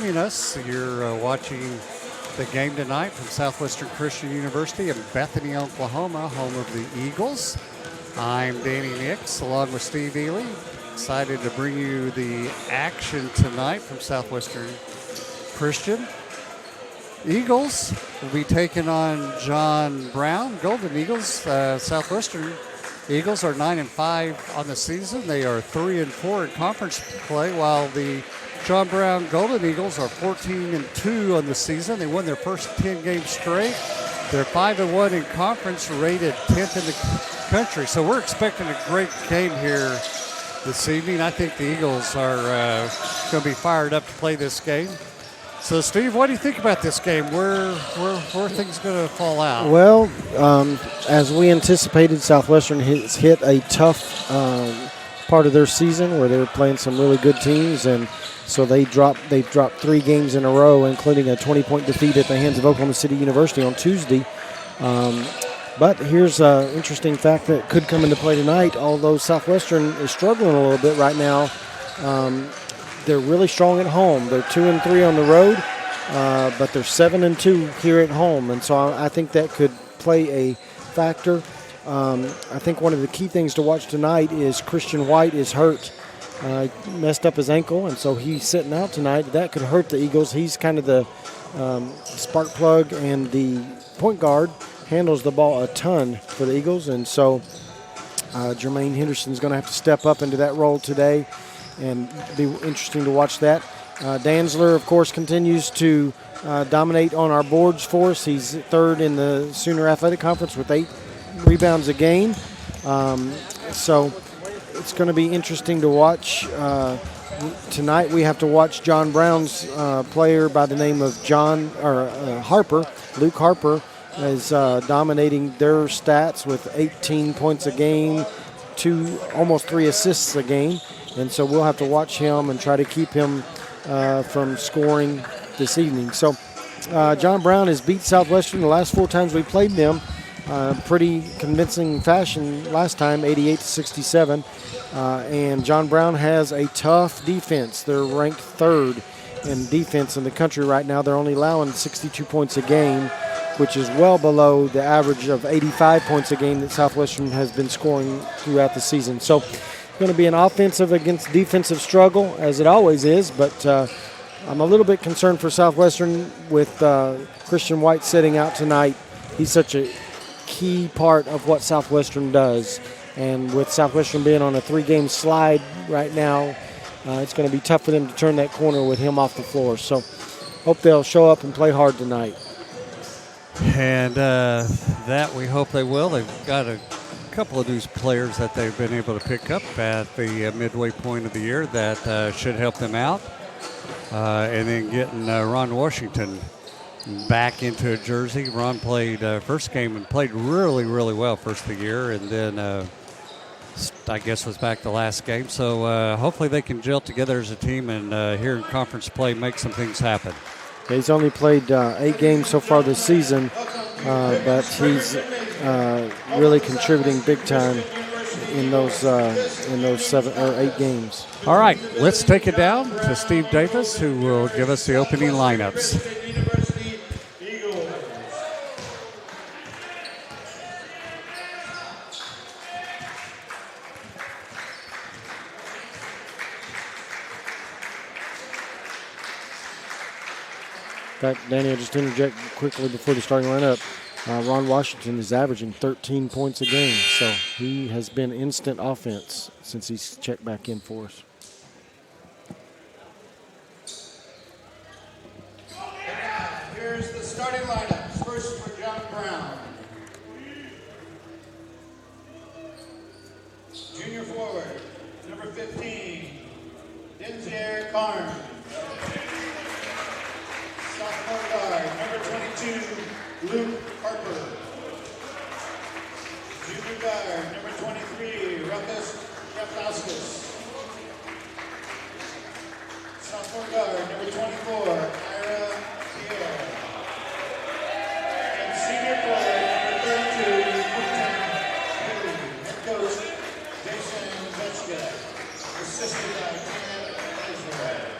joining us. You're watching the game tonight from Southwestern Christian University in Bethany, Oklahoma, home of the Eagles. I'm Danny Nix along with Steve Ely. Excited to bring you the action tonight from Southwestern Christian. Eagles will be taking on John Brown. Golden Eagles, Southwestern Eagles are 9-5 on the season. They are 3-4 in conference play, while the John Brown Golden Eagles are 14-2 on the season. They won their first 10 games straight. They're 5-1 in conference, rated 10th in the country. So we're expecting a great game here this evening. I think the Eagles are going to be fired up to play this game. So, Steve, what do you think about this game? Where are things going to fall out? Well, as we anticipated, Southwestern has hit a tough part of their season where they were playing some really good teams, and so they've dropped 3 games in a row, including a 20-point defeat at the hands of Oklahoma City University on Tuesday. But here's an interesting fact that could come into play tonight. Although Southwestern is struggling a little bit right now, they're really strong at home. They're 2-3 on the road, but they're 7-2 here at home, and so I think that could play a factor. I think one of the key things to watch tonight is Christian White is hurt. He messed up his ankle, and so he's sitting out tonight. That could hurt the Eagles. He's kind of the spark plug and the point guard, handles the ball a ton for the Eagles, and so Jermaine Henderson's going to have to step up into that role today, and be interesting to watch that. Danzler, of course, continues to dominate on our boards for us. He's third in the Sooner Athletic Conference with 8 rebounds a game. So it's going to be interesting to watch. Tonight we have to watch John Brown's player by the name of Harper. Luke Harper is dominating their stats with 18 points a game, almost 3 assists a game. And so we'll have to watch him and try to keep him from scoring this evening. So John Brown has beat Southwestern the last 4 times we played them. Pretty convincing fashion last time, 88-67. And John Brown has a tough defense. They're ranked 3rd in defense in the country right now. They're only allowing 62 points a game, which is well below the average of 85 points a game that Southwestern has been scoring throughout the season. So going to be an offensive against defensive struggle, as it always is, but I'm a little bit concerned for Southwestern with Christian White sitting out tonight. He's such a key part of what Southwestern does, and with Southwestern being on a 3-game slide right now, it's going to be tough for them to turn that corner with him off the floor. So hope they'll show up and play hard tonight. And that we hope they will. They've got a couple of these players that they've been able to pick up at the midway point of the year that should help them out. And then getting Ron Washington back into a jersey. Ron played first game and played really, really well first of the year, and then I guess was back the last game. So hopefully they can gel together as a team and here in conference play make some things happen. He's only played 8 games so far this season, but he's really contributing big time in those 7 or 8 games. All right, let's take it down to Steve Davis, who will give us the opening lineups. In fact, Danny, I'll just interject quickly before the starting lineup. Ron Washington is averaging 13 points a game, so he has been instant offense since he's checked back in for us. Here's the starting lineups. First for John Brown. Junior forward, number 15, Denzier Carn. Sophomore guard, number 22, Luke Harper. Junior guard, number 23, Ruckus Shaflauskas. Sophomore guard, number 24, Ira Pierre. And senior player, number 32, Head coach, Jason Vetchka. Assisted by Ken Israel.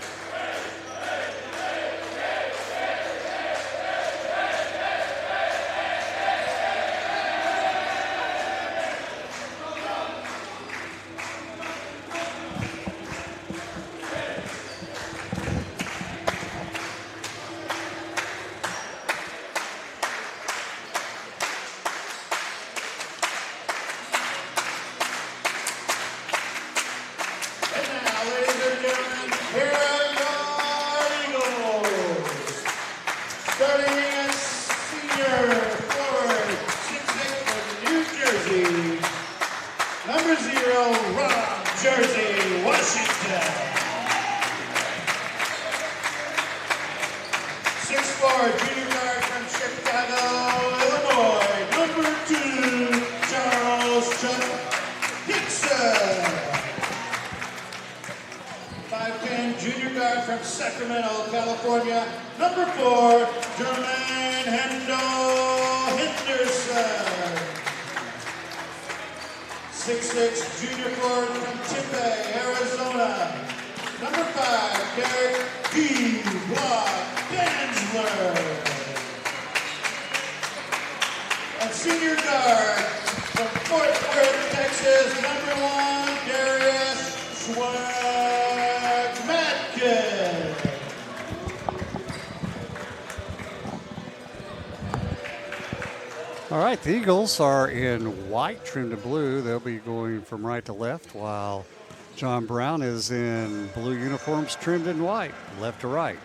6'4", junior guard from Chicago, Illinois, number 2, Charles Chuck Hickson. 5'10", junior guard from Sacramento, California, number 4, Jermaine Hendo Henderson. 6'6", junior forward from Tempe, Arizona, number 5, Derek D. Block Danzler. And senior guard from Fort Worth, Texas, number 1, Darius Swagmatkin. All right, the Eagles are in white trimmed to blue. They'll be going from right to left, while John Brown is in blue uniforms trimmed in white, left to right.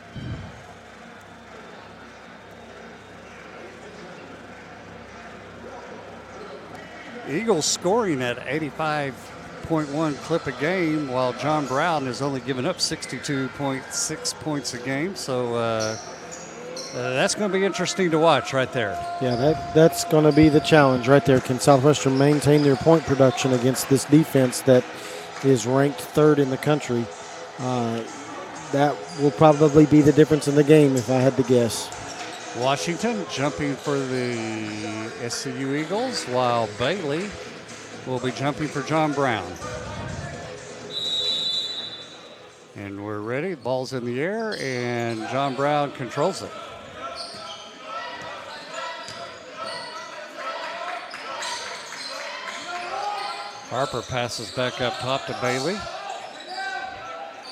Eagles scoring at 85.1 clip a game, while John Brown is only giving up 62.6 points a game. So that's going to be interesting to watch right there. Yeah, that's going to be the challenge right there. Can Southwestern maintain their point production against this defense that is ranked 3rd in the country? That will probably be the difference in the game if I had to guess. Washington jumping for the SCU Eagles, while Bailey will be jumping for John Brown. And we're ready. Ball's in the air, and John Brown controls it. Harper passes back up top to Bailey.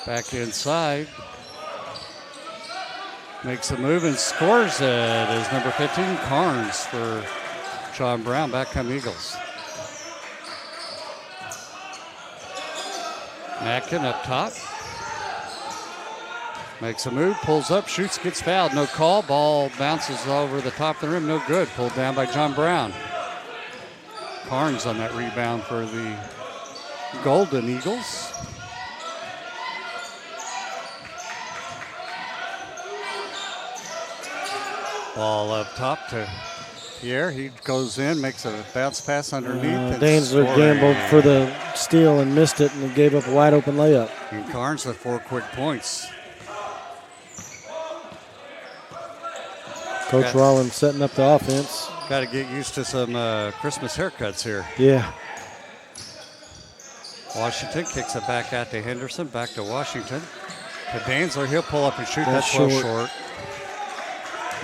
Back inside. Makes a move and scores it as number 15, Carnes, for John Brown. Back come Eagles. Matkin up top. Makes a move, pulls up, shoots, gets fouled. No call. Ball bounces over the top of the rim. No good. Pulled down by John Brown. Carnes on that rebound for the Golden Eagles. Ball up top to Pierre. He goes in, makes a bounce pass underneath. Danzler gambled for the steal and missed it, and gave up a wide open layup. And Carnes with 4 quick points. Coach Rollins setting up the offense. Got to get used to some Christmas haircuts here. Yeah. Washington kicks it back out to Henderson, back to Washington. To Danzler, he'll pull up and shoot. That's That's well short.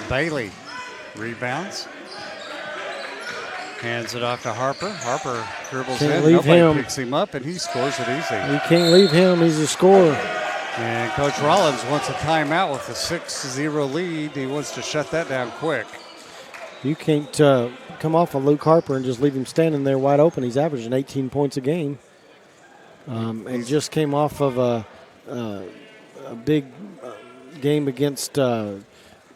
Bailey rebounds. Hands it off to Harper. Harper dribbles Can't in. leave Nobody him. picks him up, and he scores it easy. You can't leave him. He's a scorer. And Coach Rollins wants a timeout with a 6-0 lead. He wants to shut that down quick. You can't come off of Luke Harper and just leave him standing there wide open. He's averaging 18 points a game. And just came off of a big game against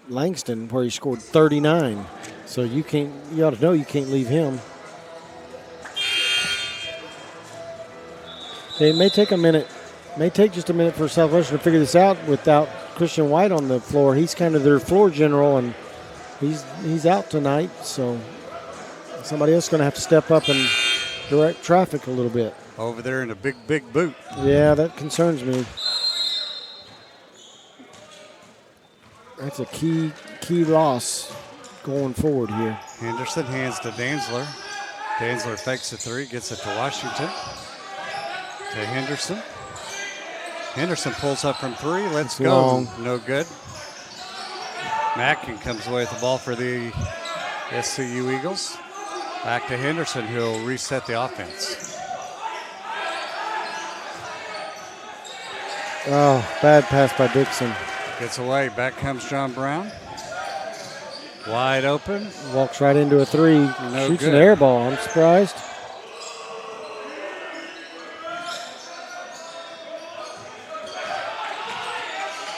Langston where he scored 39. So you ought to know you can't leave him. It may take a minute. May take just a minute for Southwestern to figure this out without Christian White on the floor. He's kind of their floor general, and he's out tonight. So somebody else is going to have to step up and direct traffic a little bit. Over there in a big boot. Yeah, that concerns me. That's a key loss going forward here. Henderson hands to Danzler. Danzler fakes a three, gets it to Washington. To Henderson. Henderson pulls up from three. Let's go. Long. No good. Mackin comes away with the ball for the SCU Eagles. Back to Henderson, who'll reset the offense. Oh, bad pass by Dixon. Gets away. Back comes John Brown. Wide open. Walks right into a three. No Shoots good. an air ball. I'm surprised.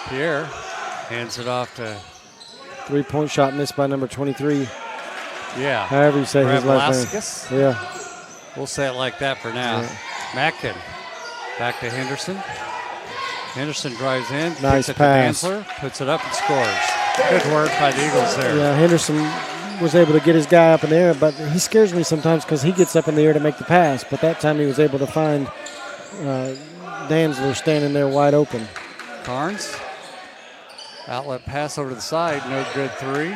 Pierre hands it off to, Three-point shot missed by number 23. yeah, However you say his last Ravlaskis. name. Yeah. We'll say it like that for now. Yeah. Mackin back to Henderson. Henderson drives in, Nice kicks it pass. to Danzler, puts it up and scores. Good work by the Eagles there. Yeah, Henderson was able to get his guy up in the air, but he scares me sometimes because he gets up in the air to make the pass. But that time he was able to find Danzler standing there wide open. Carnes. Outlet pass over to the side. No good three.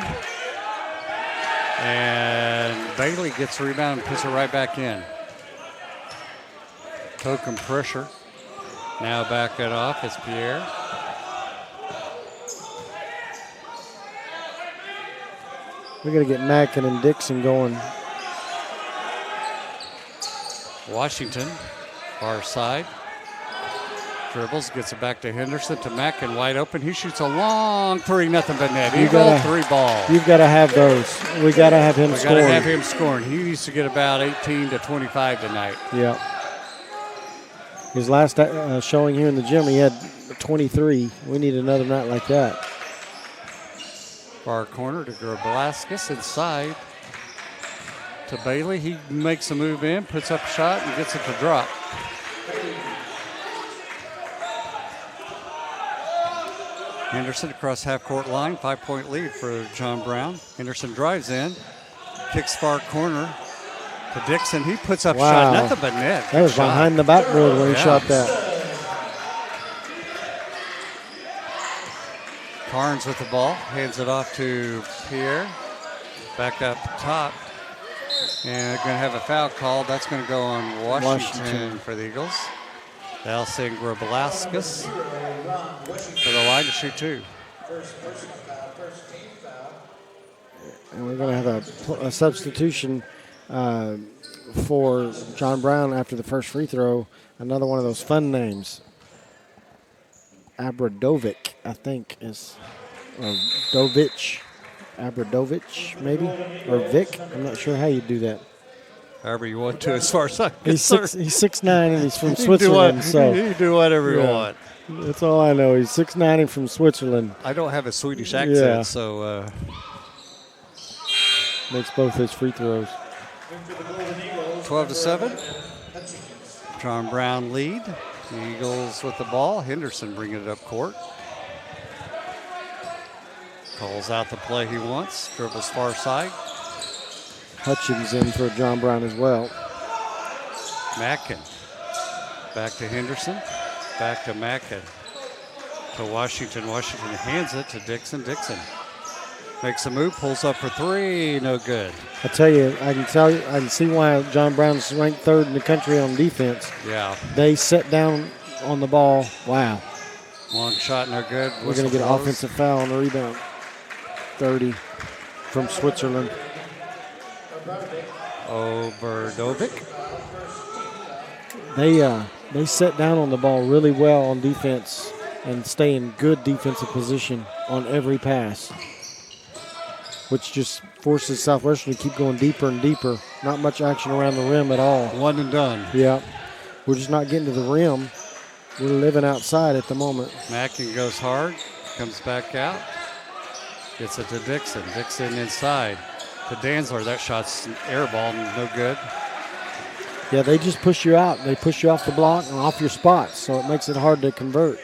And Bailey gets the rebound and puts it right back in. Token pressure. Now back it off. It's Pierre. We got to get Mackin and Dixon going. Washington, far side. Dribbles, gets it back to Henderson, to Mackin, wide open. He shoots a long three, nothing but net. Eagle, three ball. You've got to have those. We got to have him scoring. We got to have him scoring. He needs to get about 18 to 25 tonight. Yeah. His last showing here in the gym, he had 23. We need another night like that. Far corner to Grablaskis, inside to Bailey. He makes a move in, puts up a shot, and gets it to drop. Henderson across half-court line, 5-point lead for John Brown. Henderson drives in, kicks far corner to Dixon. He puts up a shot, nothing but net. That was behind the backboard when he shot that. Carnes with the ball, hands it off to Pierre. Back up top. And they're going to have a foul called. That's going to go on Washington for the Eagles. They'll send Grablaskis for the line to shoot two. And we're going to have a substitution for John Brown after the first free throw. Another one of those fun names. Abradovic, I think, is, or Dovich, Abradovic, maybe, or Vic. I'm not sure how you do that. However you want to, as far as I'm He's concerned. He's 6'9" and he's from Switzerland. So you do whatever you want. That's all I know. He's 6'9" and from Switzerland. I don't have a Swedish accent, Yeah. so. Makes both his free throws. 12-7. John Brown lead. The Eagles with the ball. Henderson bringing it up court. Calls out the play he wants. Dribbles far side. Hutchins in for John Brown as well. Mackin. Back to Henderson. Back to Mackin. To Washington. Washington hands it to Dixon. Dixon makes a move, pulls up for three. No good. I can see why John Brown's ranked third in the country on defense. Yeah. They set down on the ball. Wow. Long shot, no good. We're going to get an offensive foul on the rebound. 30 from Switzerland. Oberdovic. They set down on the ball really well on defense and stay in good defensive position on every pass, which just forces Southwestern to keep going deeper and deeper. Not much action around the rim at all. One and done. Yeah. We're just not getting to the rim. We're living outside at the moment. Mackin goes hard, comes back out, gets it to Dixon. Dixon inside to Danzler. That shot's airball, no good. Yeah, they just push you out. They push you off the block and off your spots, so it makes it hard to convert.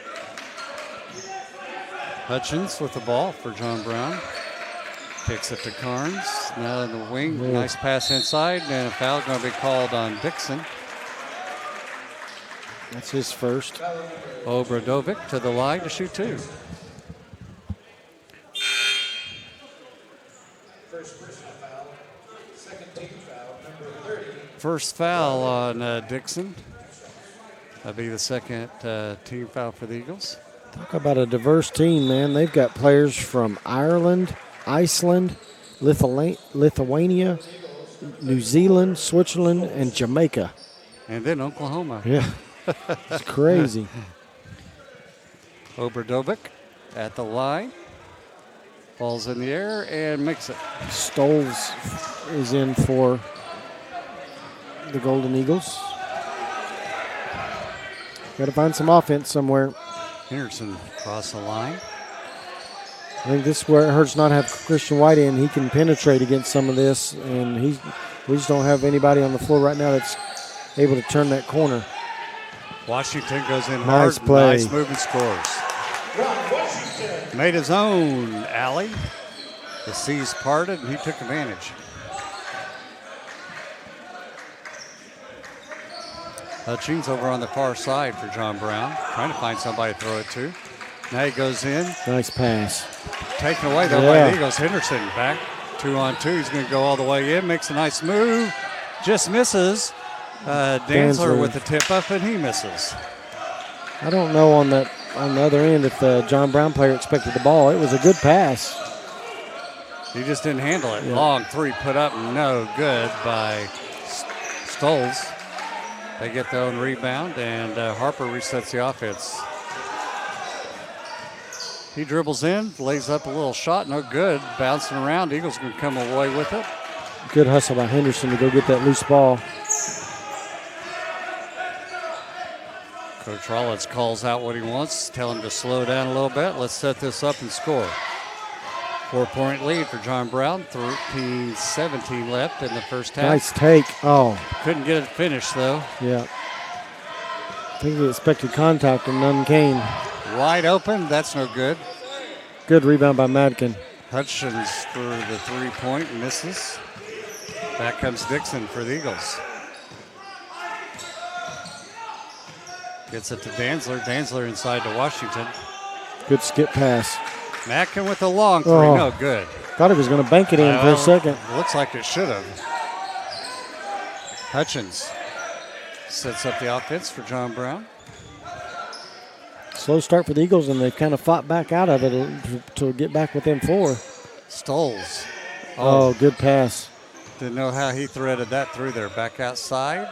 Hutchins with the ball for John Brown. Kicks it to Carnes. Now in the wing. Yeah. Nice pass inside, and a foul going to be called on Dixon. That's his first. Obradovic to the line to shoot two. First foul on Dixon. That'll be the second team foul for the Eagles. Talk about a diverse team, man. They've got players from Ireland, Iceland, Lithuania, New Zealand, Switzerland, and Jamaica. And then Oklahoma. Yeah. It's crazy. Obradovic at the line. Ball's in the air and makes it. Stoles is in for the Golden Eagles. Got to find some offense somewhere. Henderson across the line. I think this is where it hurts not to have Christian White in. He can penetrate against some of this, and we just don't have anybody on the floor right now that's able to turn that corner. Washington goes in Nice hard. play. Nice move and scores. made his own alley. The seas parted, and he took advantage. Hutchings over on the far side for John Brown, trying to find somebody to throw it to. Now he goes in. Nice pass. Taken away, though, by the Eagles. Henderson back 2-on-2. He's going to go all the way in, makes a nice move. Just misses. Dantzler with the tip up, and he misses. I don't know on the other end if the John Brown player expected the ball. It was a good pass. He just didn't handle it. Yeah. Long three put up, no good by Stolz. They get their own rebound, and Harper resets the offense. He dribbles in, lays up a little shot, no good. Bouncing around, Eagles going to come away with it. Good hustle by Henderson to go get that loose ball. Coach Rollins calls out what he wants, tell him to slow down a little bit. Let's set this up and score. 4-point lead for John Brown. 13-17 left in the first half. Nice take. Oh. Couldn't get it finished, though. Yeah. I think he expected contact and none came. Wide open. That's no good. Good rebound by Madkin. Hutchins for the 3-point misses. Back comes Dixon for the Eagles. Gets it to Dantzler. Dantzler inside to Washington. Good skip pass. Madkin with a long three. Oh. No good. Thought he was going to bank it in for a second. Looks like it should have. Hutchins sets up the offense for John Brown. Slow start for the Eagles, and they've kind of fought back out of it to get back within 4. Stolz. Oh, good pass. Didn't know how he threaded that through there. Back outside.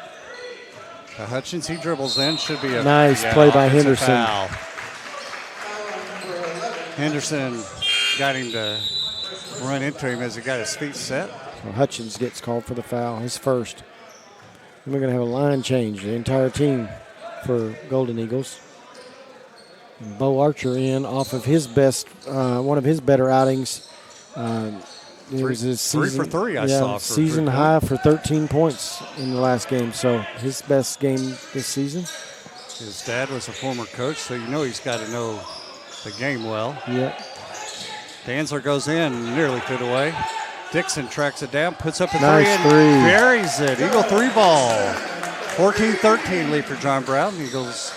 To Hutchins, he dribbles in. Should be a nice play by offensive Henderson. Foul. Henderson got him to run into him as he got his feet set. So Hutchins gets called for the foul, his first. And we're going to have a line change, the entire team for Golden Eagles. And Bo Archer in off of his best, one of his better outings. It was his season, 3 for 3 I saw. Season high for 13 points in the last game. So his best game this season. His dad was a former coach, so you know he's got to know the game well. Yeah. Dantzler goes in, nearly put away. Dixon tracks it down, puts up a Nice three, three. and buries it. Eagle 3 ball. 14-13 lead for John Brown. Eagles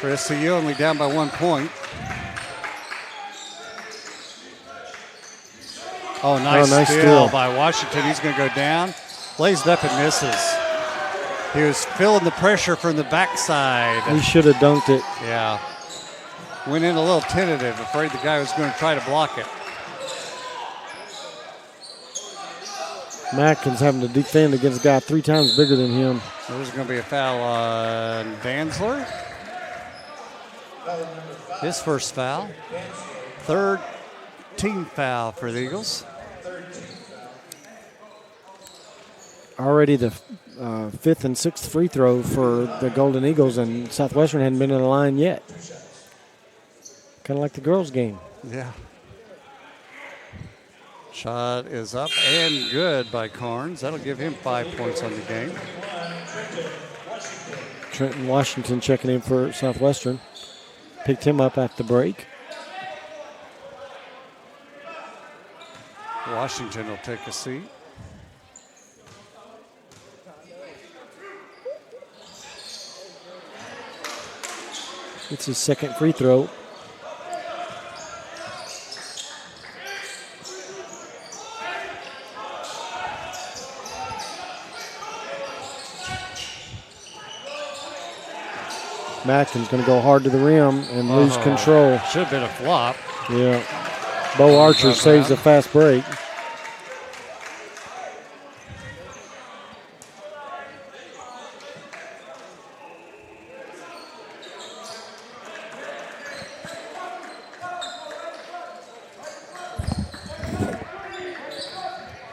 for SCU only down by 1 point. Oh, nice steal by Washington. He's going to go down. Lays it up and misses. He was feeling the pressure from the backside. He should have dunked it. Yeah. Went in a little tentative, afraid the guy was going to try to block it. Madkin's having to defend against a guy 3 times bigger than him. There's going to be a foul on Dantzler. His first foul. 3rd team foul for the Eagles. Already the 5th and 6th free throw for the Golden Eagles, and Southwestern hadn't been in the line yet. Kind of like the girls' game. Yeah. Shot is up and good by Carnes. That'll give him 5 points on the game. Trenton Washington checking in for Southwestern. Picked him up at the break. Washington will take a seat. It's his 2nd free throw. Madkin's going to go hard to the rim and lose control. Should have been a flop. Yeah. Bo Archer saves a fast break.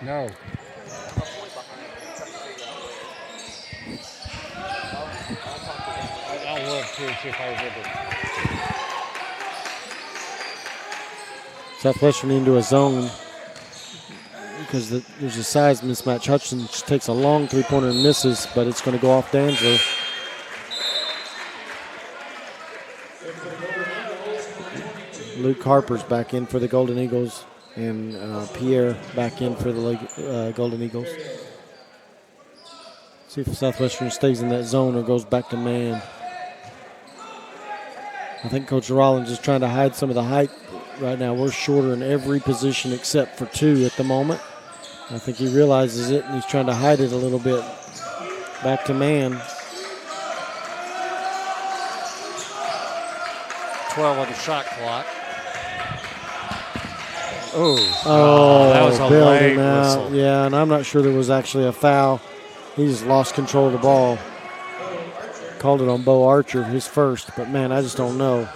No. I'll look too, see if I remember. Southwestern into a zone because there's a size mismatch. Hutchins takes a long 3-pointer and misses, but it's going to go off Dantzler. Luke Harper's back in for the Golden Eagles, and Pierre back in for the Golden Eagles. See if Southwestern stays in that zone or goes back to man. I think Coach Rollins is trying to hide some of the height right now. We're shorter in every position except for 2 at the moment. I think he realizes it, and he's trying to hide it a little bit. Back to man. 12 on the shot clock. Oh, that was a bailed late him out. whistle. Yeah, and I'm not sure there was actually a foul. He just lost control of the ball. Called it on Bo Archer, his first, but man, I just don't know.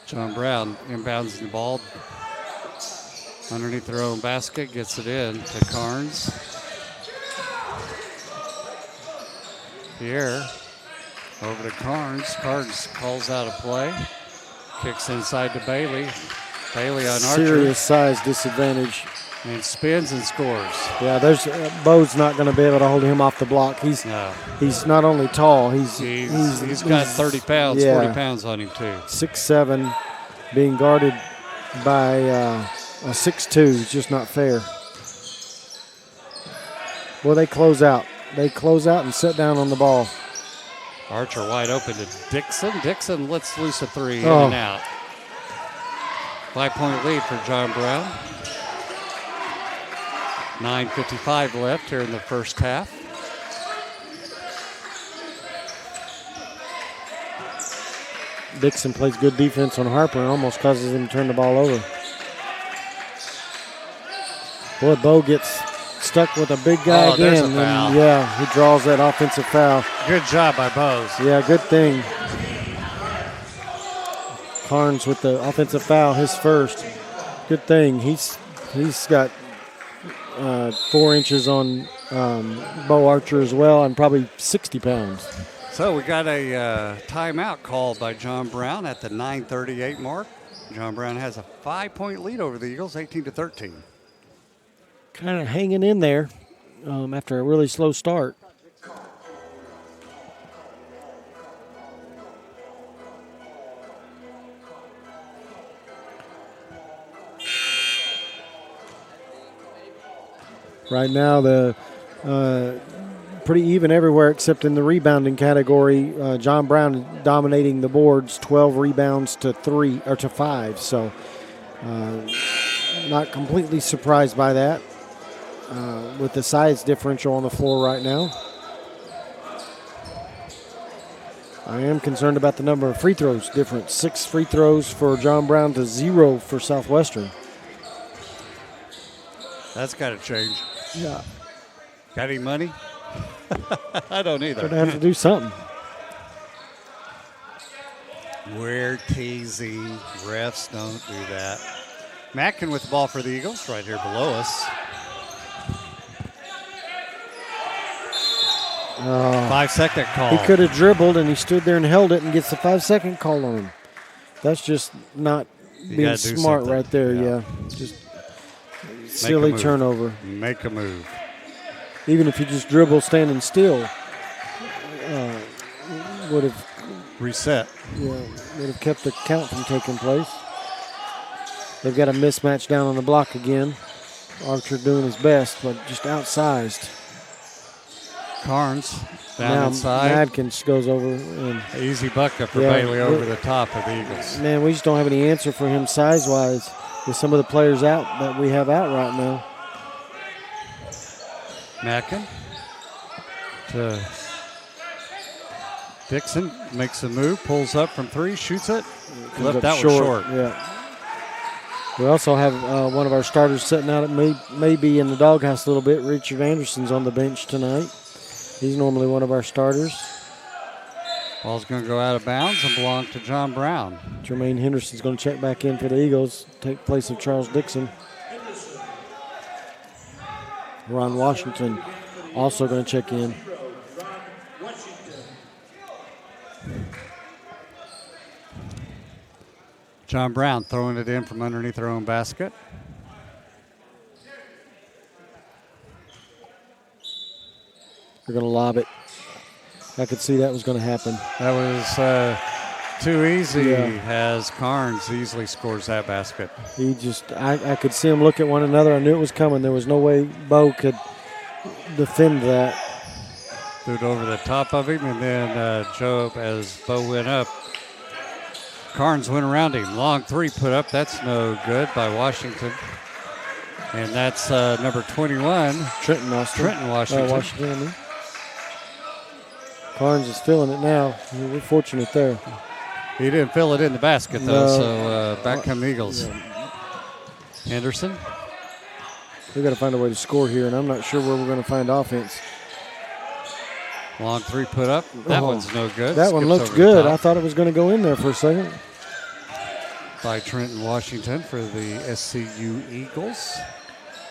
John Brown inbounds the ball underneath their own basket, gets it in to Carnes. Pierre over to Carnes. Carnes calls out a play. Kicks inside to Bailey. Bailey on Archer. Serious size disadvantage. And spins and scores. Yeah, there's Bo's not going to be able to hold him off the block. He's not only tall, he's got 30 pounds, yeah, 40 pounds on him too. 6'7", being guarded by a 6'2", is just not fair. Well, they close out. They close out and sit down on the ball. Archer wide open to Dixon. Dixon lets loose a 3 in and out. 5-point lead for John Brown. 9:55 left here in the first half. Dixon plays good defense on Harper and almost causes him to turn the ball over. Boy, Bo gets stuck with a big guy again. There's a foul. And yeah, he draws that offensive foul. Good job by Bose. Yeah, good thing. Carnes with the offensive foul, his first. Good thing. He's got 4 inches on Bo Archer as well, and probably 60 pounds. So we got a timeout called by John Brown at the 9:38 mark. John Brown has a 5-point lead over the Eagles, 18-13. Kind of hanging in there after a really slow start. Right now, the pretty even everywhere except in the rebounding category. John Brown dominating the boards, 12 rebounds to 5. So, not completely surprised by that. With the size differential on the floor right now, I am concerned about the number of free throws difference. 6 free throws for John Brown to 0 for Southwestern. That's got to change. Yeah. Got any money? I don't either. Gonna have to do something. We're teasing. Refs don't do that. Mackin with the ball for the Eagles right here below us. 5-second call. He could have dribbled and he stood there and held it and gets the 5-second call on him. That's just not being smart right there. Yeah. Just silly turnover. Make a move. Even if you just dribble standing still, would have reset. Yeah, would have kept the count from taking place. They've got a mismatch down on the block again. Archer doing his best, but just outsized. Carnes down now inside. Adkins goes over. And easy bucket for Bailey over the top of the Eagles. Man, we just don't have any answer for him size-wise with some of the players out that we have out right now. Mackin to Dixon, makes a move, pulls up from 3, shoots it. Left that one short. Yeah. We also have one of our starters sitting out. It may be in the doghouse a little bit. Richard Anderson's on the bench tonight. He's normally one of our starters. Ball's going to go out of bounds and belong to John Brown. Jermaine Henderson's going to check back in for the Eagles, take place of Charles Dixon. Ron Washington also going to check in. John Brown throwing it in from underneath their own basket. They're going to lob it. I could see that was going to happen. That was too easy Yeah. as Carnes easily scores that basket. He just, I could see them look at one another. I knew it was coming. There was no way Bo could defend that. Threw it over the top of him, and then Job, as Bo went up, Carnes went around him. Long three put up. That's no good by Washington. And that's number 21, Trenton Austin. Washington. Washington, I mean. Carnes is feeling it now. We're fortunate there. He didn't fill it in the basket, though, No. so back come the Eagles. Yeah. Henderson. We've got to find a way to score here, and I'm not sure where we're going to find offense. Long three put up. That Oh. one's no good. That one Skips looks over the good. top I thought it was going to go in there for a second. by Trenton Washington for the SCU Eagles.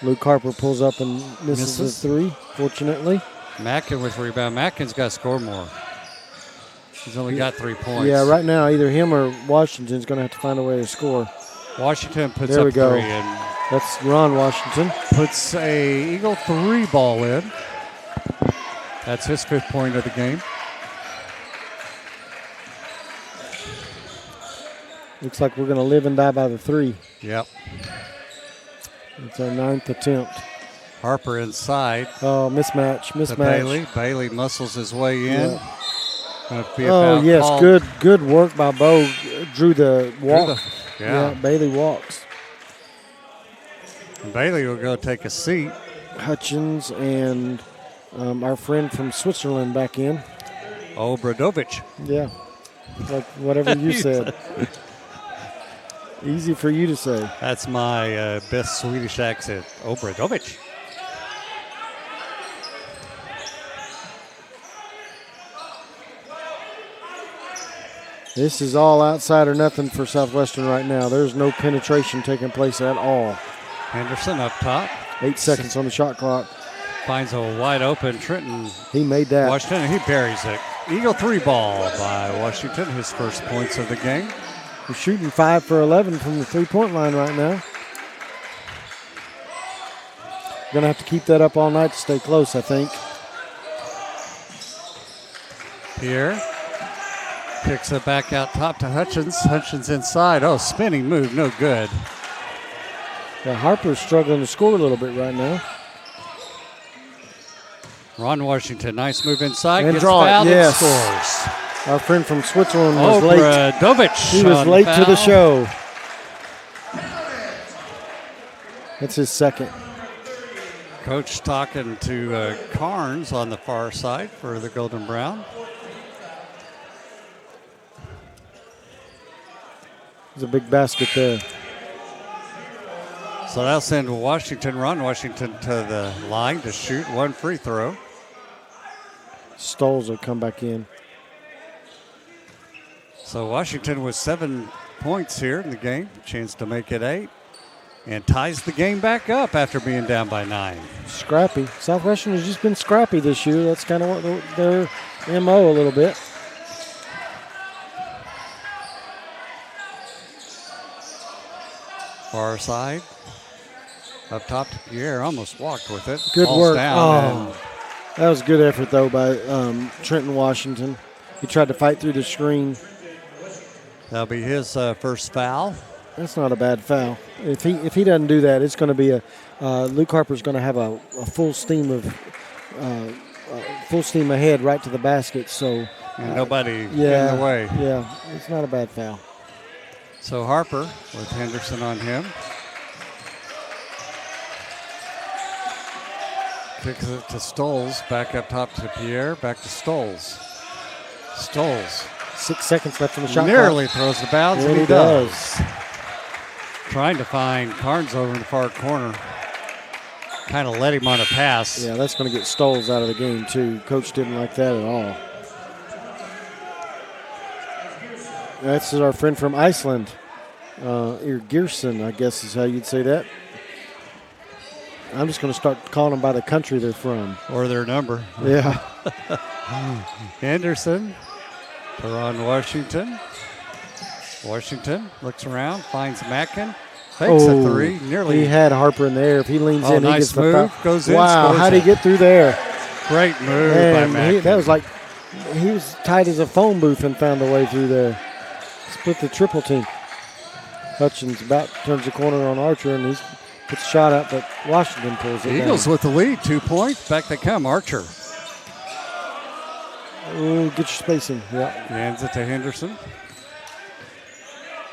Luke Harper pulls up and misses Misses. the three, fortunately. Mackin with rebound. Mackin's got to score more. He's only got 3 points. Yeah, right now either him or Washington's going to have to find a way to score. Washington puts There up we go. 3 and That's Ron Washington. puts a Eagle 3 ball in. That's his 5th point of the game. Looks like we're going to live and die by the three. Yep. It's our 9th attempt. Harper inside Oh, mismatch. to Bailey. Bailey muscles his way in. Yeah. Gonna be a Oh, foul yes, called. good work by Bo. Drew the walk. Yeah. Bailey walks. Bailey will go take a seat. Hutchins and our friend from Switzerland back in. Obradovic. Yeah, like whatever you said. Easy for you to say. That's my best Swedish accent. Obradovic. This is all outside or nothing for Southwestern right now. There's no penetration taking place at all. Henderson up top. 8 seconds on the shot clock. Finds a wide open Trenton He made that. Washington, and he buries it. Eagle 3 ball by Washington, his first points of the game. We're shooting 5 for 11 from the three-point line right now. Gonna have to keep that up all night to stay close, I think. Pierre kicks it back out top to Hutchins. Hutchins inside. Oh, spinning move, no good. Yeah, Harper's struggling to score a little bit right now. Ron Washington, nice move inside. And Gets draw it, fouled yes. and scores. Our friend from Switzerland was late. Obradovic. He was on late to the foul. show. That's his second. Coach talking to Carnes on the far side for the Golden Brown. There's a big basket there. So that'll send Ron Washington to the line to shoot one free throw. Stoles will come back in. So Washington with 7 points here in the game, chance to make it 8, and ties the game back up after being down by 9. Scrappy. Southwestern has just been scrappy this year. That's kind of what their MO a little bit. Far side. Up top to Pierre, almost walked with it. Good Falls work. down Oh, that was good effort, though, by Trenton Washington. He tried to fight through the screen. and that'll be his first foul. That's not a bad foul. If he doesn't do that, it's going to be a Luke Harper's going to have a full steam ahead right to the basket. So And nobody in yeah, the way. yeah, it's not a bad foul. So Harper with Henderson on him. Kicks it to Stoles. Back up top to Pierre. Back to Stoles. Stoles 6 seconds left on the shot nearly throws the bounds, clock. and he Really does. Trying to find Carnes over in the far corner. Kind of let him on a pass. Yeah, that's going to get Stoles out of the game, too. Coach didn't like that at all. That's our friend from Iceland. Gearson, I guess is how you'd say that. I'm just going to start calling them by the country they're from. Or their number. Yeah. Henderson to Ron Washington. Washington looks around, finds Mackin. Fakes a three. Nearly. He had Harper in the air. If he leans in, he Nice gets the move. foul. Goes in, Wow, scores how'd he it. get through there? Great move by Man, Mackin. that was like He was tight as a phone booth and found a way through there. Split the triple team. Hutchins about turns the corner on Archer, and he puts a shot up, but Washington pulls it Eagles down. with the lead, 2 points. Back they come. Archer Ooh, get your spacing. Yeah. hands it to Henderson.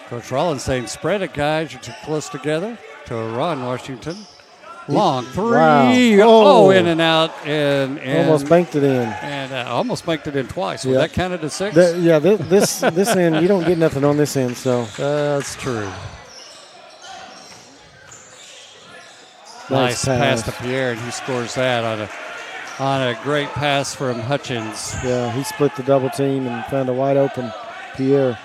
Coach Rollins saying, spread it, guys. You're too close together. To a run, Washington. Long three. Wow. Oh, in and out. And Almost banked it in. And almost banked it in twice. Was Yeah. that counted as 6? This end, you don't get nothing on this end, so. That's true. Nice pass pass. to Pierre, and he scores that on a great pass from Hutchins. Yeah, he split the double team and found a wide open Pierre.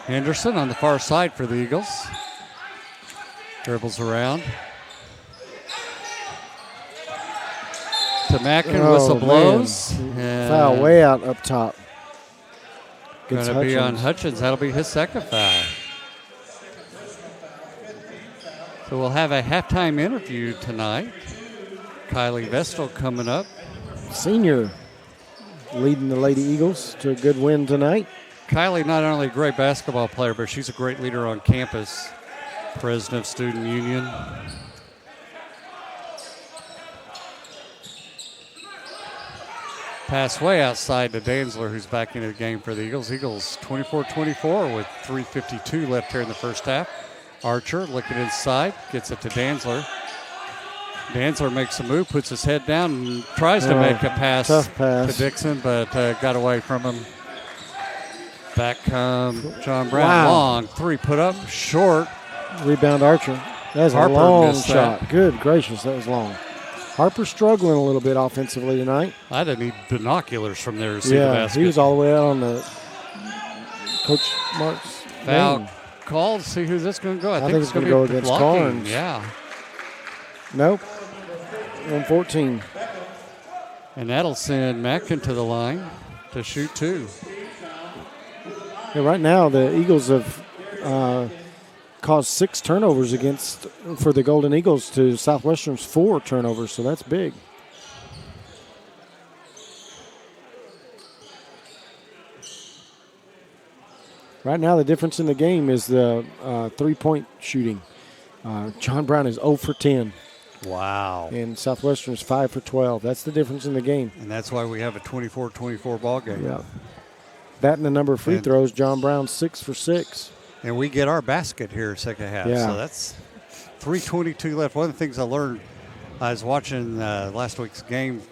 Henderson on the far side for the Eagles. Dribbles around. To Mackin, whistle blows. Foul way out up top. Going Gets to be on Hutchins. Hutchins. That'll be his second foul. So we'll have a halftime interview tonight. Kylie Vestal coming up. Senior leading the Lady Eagles to a good win tonight. Kylie, not only a great basketball player, but she's a great leader on campus. President of Student Union. Pass way outside to Danzler, who's back into the game for the Eagles. Eagles 24-24 with 3:52 left here in the first half. Archer looking inside, gets it to Danzler. Danzler makes a move, puts his head down, and tries to make a pass, tough pass. to Dixon, but got away from him. Back come John Brown. Wow. Long three put up, short. Rebound Archer. That's a Harper long missed shot. that. Good gracious, that was long. Harper struggling a little bit offensively tonight. I didn't need binoculars from there to see the Yeah, basket. he was all the way out on the Coach Mark's Foul lane. call. See who's this going to go. I think it's going gonna to go be against blocking. Carnes. Yeah. Nope. 114. And that'll send Mackin to the line to shoot 2. Yeah, right now, the Eagles have caused 6 turnovers for the Golden Eagles to Southwestern's 4 turnovers, so that's big. Right now, the difference in the game is the 3-point shooting. John Brown is 0 for 10, Wow. and Southwestern is 5 for 12. That's the difference in the game. And that's why we have a 24-24 ball game. Yeah. Batting the number of free And- throws, John Brown 6 for 6. And we get our basket here second half. Yeah. So that's 3:22 left. One of the things I learned, I was watching last week's game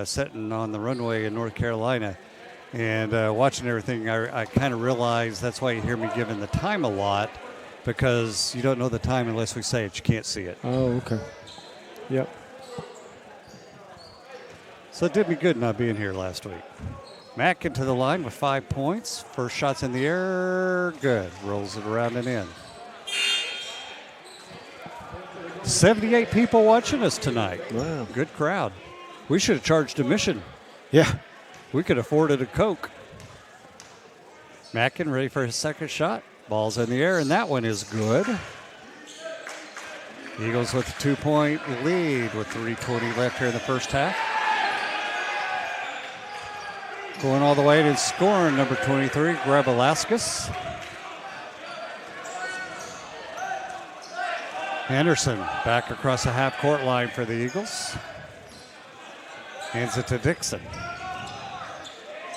sitting on the runway in North Carolina and watching everything. I kind of realized that's why you hear me giving the time a lot, because you don't know the time unless we say it. You can't see it. Oh, okay. Yep. So it did me good not being here last week. Mack into the line with 5 points. First shot's in the air. Good. Rolls it around and in. 78 people watching us tonight. Wow. Good crowd. We should have charged admission. Yeah. We could have afforded a Coke. Mackin ready for his second shot. Ball's in the air, and that one is good. Eagles with a 2-point lead with 3:20 left here in the first half. Going all the way to scoring, number 23, Grabalaskis. Henderson back across the half-court line for the Eagles. Hands it to Dixon.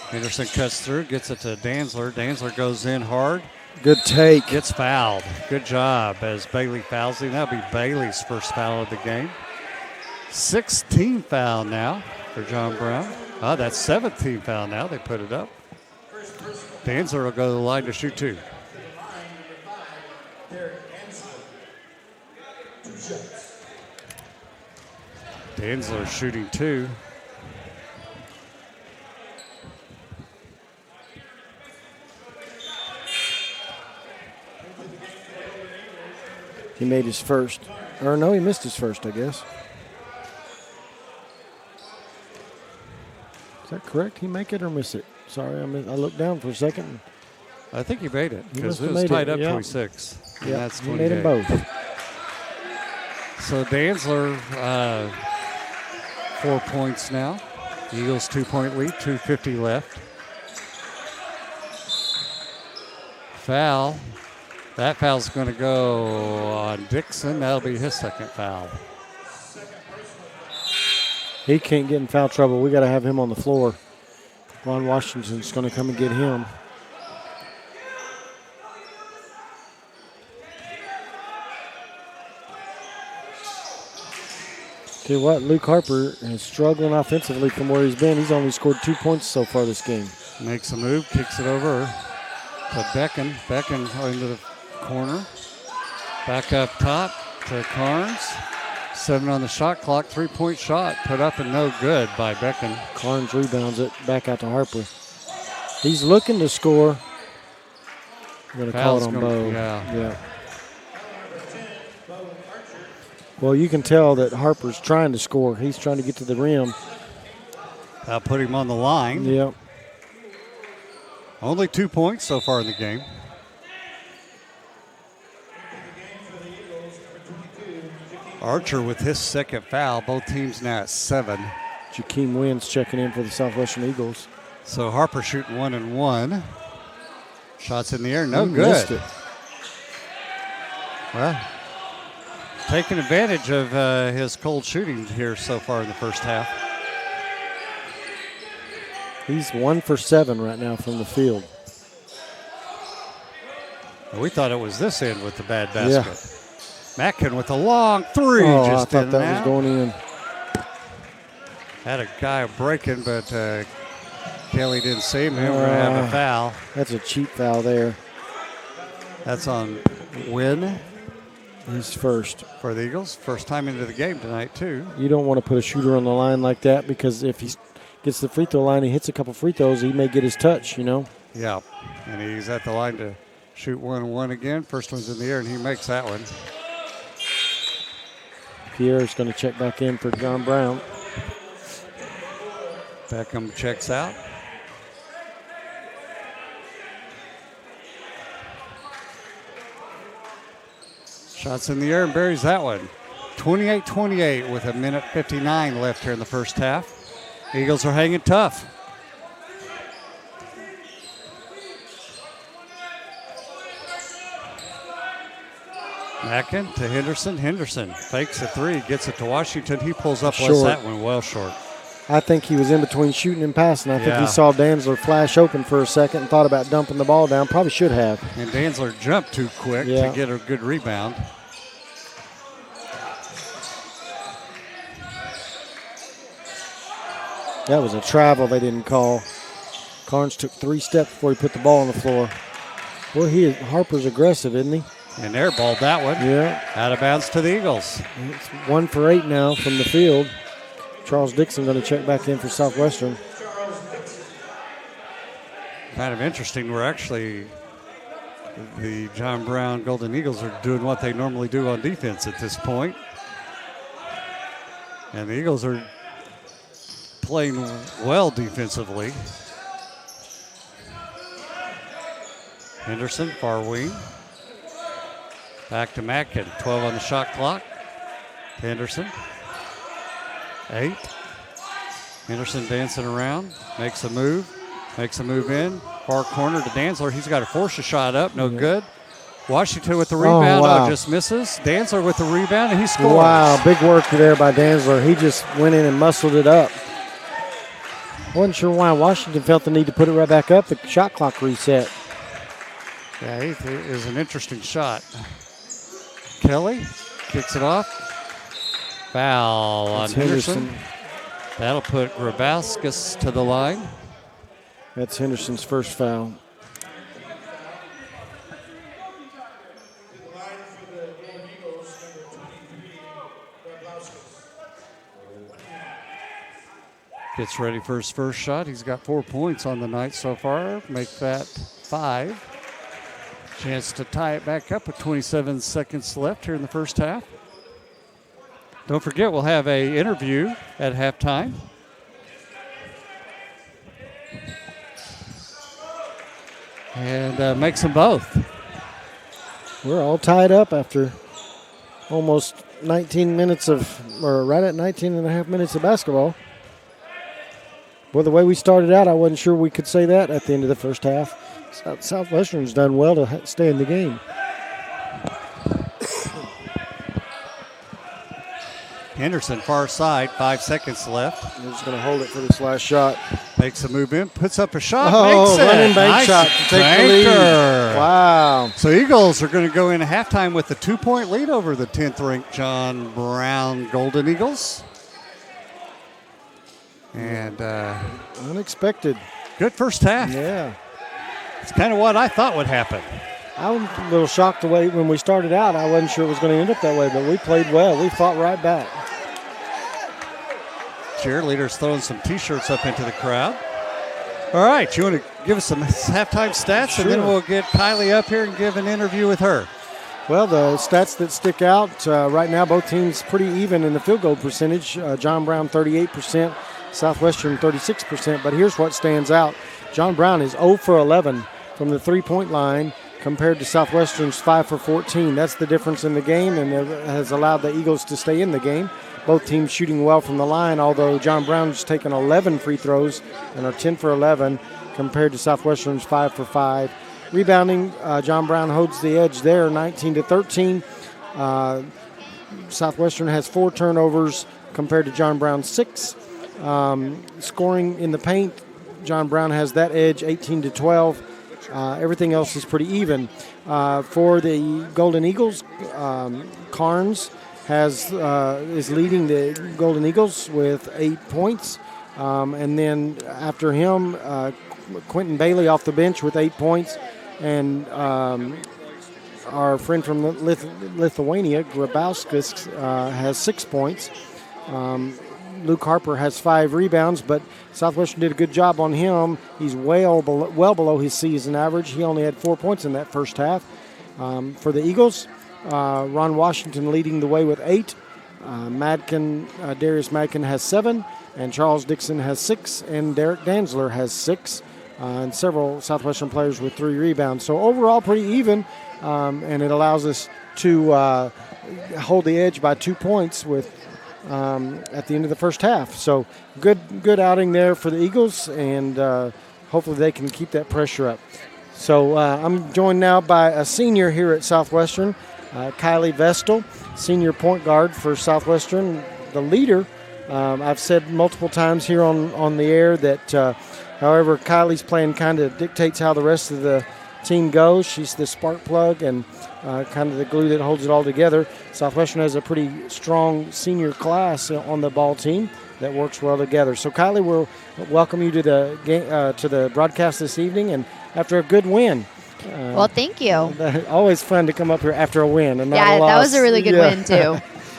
Henderson cuts through, gets it to Danzler. Danzler goes in hard, Good take. gets fouled. Good job as Bailey fouls him. That'll be Bailey's first foul of the game. 16 foul now for John Brown. That's 17 foul now. They put it up. Danzler will go to the line to shoot 2. Danzler shooting 2. He made his first. Or no, he missed his first, I guess. Is that correct? He make it or miss it? sorry, I looked down for a second. I think he made it He because must it have was made tied it, up yeah. 26. And Yeah, that's he 28. made them both. So Dantzler, 4 points now. Eagles 2-point lead, 2:50 left. Foul. That foul's going to go on Dixon. That'll be his second foul. He can't get in foul trouble. We got to have him on the floor. Ron Washington's going to come and get him. Tell you what, Luke Harper is struggling offensively from where he's been. He's only scored 2 points so far this game. Makes a move, kicks it over to Becken. Becken into the corner. Back up top to Carnes. 7 on the shot clock. 3-point shot put up and no good by Becken. Carnes rebounds it back out to Harper. He's looking to score. I'm going to call it on Bo. Yeah. Well, you can tell that Harper's trying to score. He's trying to get to the rim. That'll put him on the line. Yep. Only 2 points so far in the game. Archer with his second foul. Both teams now at 7. Jakeem Wins checking in for the Southwestern Eagles. So Harper shooting 1 and 1. Shots in the air, no He good. missed it. Well, taking advantage of his cold shooting here so far in the first half. He's 1 for 7 right now from the field. We thought it was this end with the bad basket. Mackin with a long three. Oh, just I thought in that and was out. going in. Had a guy breaking, but Kelly didn't save him. We're going to have a foul. That's a cheap foul there. That's on Wynn He's first. for the Eagles. First time into the game tonight, too. You don't want to put a shooter on the line like that because if he gets to the free throw line, he hits a couple free throws, he may get his touch, you know. Yeah, and he's at the line to shoot 1 and 1 again. First one's in the air, and he makes that one. Pierre's going to check back in for John Brown. Beckham checks out. Shots in the air and buries that one. 28-28 with 1:59 left here in the first half. Eagles are hanging tough. Mackin to Henderson. Henderson fakes a three, gets it to Washington. He pulls up, lets that one well short. I think he was in between shooting and passing. I think Yeah. he saw Dantzler flash open for a second and thought about dumping the ball down. Probably should have. And Dantzler jumped too quick Yeah. to get a good rebound. That was a travel they didn't call. Carnes took 3 steps before he put the ball on the floor. Well, Harper's aggressive, isn't he? And airballed that one. Yeah. Out of bounds to the Eagles. It's 1 for 8 now from the field. Charles Dixon going to check back in for Southwestern. Kind of interesting. We're actually, the John Brown Golden Eagles are doing what they normally do on defense at this point. And the Eagles are playing well defensively. Henderson, far wing. Back to Mackin. 12 on the shot clock. Henderson. 8. Henderson dancing around. Makes a move. Makes a move in. Far corner to Dantzler. He's got to force a shot up. No good. Washington with the rebound. wow. Just misses. Dantzler with the rebound, and he scores. Wow, big work there by Dantzler. He just went in and muscled it up. Wasn't sure why Washington felt the need to put it right back up. The shot clock reset. Yeah, it is an interesting shot. Kelly kicks it off. Foul on That's Henderson. Henderson. That'll put Grabauskas to the line. That's Henderson's first foul. Gets ready for his first shot. He's got 4 points on the night so far. Make that 5. Chance to tie it back up with 27 seconds left here in the first half. Don't forget, we'll have an interview at halftime. and makes them both. We're all tied up after almost 19 minutes or right at 19 and a half minutes of basketball. Well, the way we started out, I wasn't sure we could say that at the end of the first half. Southwestern's done well to stay in the game. Henderson, far side, 5 seconds left. They're just going to hold it for this last shot. Makes a move in, puts up a shot, Oh, makes it. running bank Nice shot to take the lead. banker. Wow. So Eagles are going to go in halftime with a 2-point lead over the 10th-ranked John Brown Golden Eagles. And Unexpected. good first half. Yeah. It's kind of what I thought would happen. I was a little shocked the way when we started out. I wasn't sure it was going to end up that way, but we played well. We fought right back. Cheerleaders throwing some T-shirts up into the crowd. All right, you want to give us some halftime stats, and then Sure. we'll get Kylie up here and give an interview with her. Well, the stats that stick out right now, both teams pretty even in the field goal percentage. John Brown 38%, Southwestern 36%. But here's what stands out. John Brown is 0 for 11 from the three-point line compared to Southwestern's 5 for 14. That's the difference in the game, and it has allowed the Eagles to stay in the game. Both teams shooting well from the line, although John Brown's taken 11 free throws and are 10 for 11 compared to Southwestern's 5 for 5. Rebounding, John Brown holds the edge there, 19-13. Southwestern has 4 turnovers compared to John Brown's 6. Scoring in the paint, John Brown has that edge, 18-12. Everything else is pretty even. For the Golden Eagles, Carnes is leading the Golden Eagles with 8 points. And then after him, Quentin Bailey off the bench with 8 points. And our friend from Lithuania, Grabauskas, has 6 points. Luke Harper has 5 rebounds, but Southwestern did a good job on him. He's well below his season average. He only had 4 points in that first half. For the Eagles, Ron Washington leading the way with 8. Darius Madkin has 7, and Charles Dixon has 6, and Derek Danzler has 6, and several Southwestern players with 3 rebounds. So overall, pretty even, and it allows us to hold the edge by 2 points at the end of the first half. So good outing there for the Eagles, and hopefully they can keep that pressure up. So I'm joined now by a senior here at Southwestern, Kylie Vestal, senior point guard for Southwestern, the leader. I've said multiple times here on the air that, however, Kylie's playing kind of dictates how the rest of the team goes. She's the spark plug and kind of the glue that holds it all together. Southwestern has a pretty strong senior class on the ball team that works well together. So, Kylie, we'll welcome you to the broadcast this evening, and after a good win. Well, thank you. Always fun to come up here after a win and not a Yeah, loss. that was a really good win, too.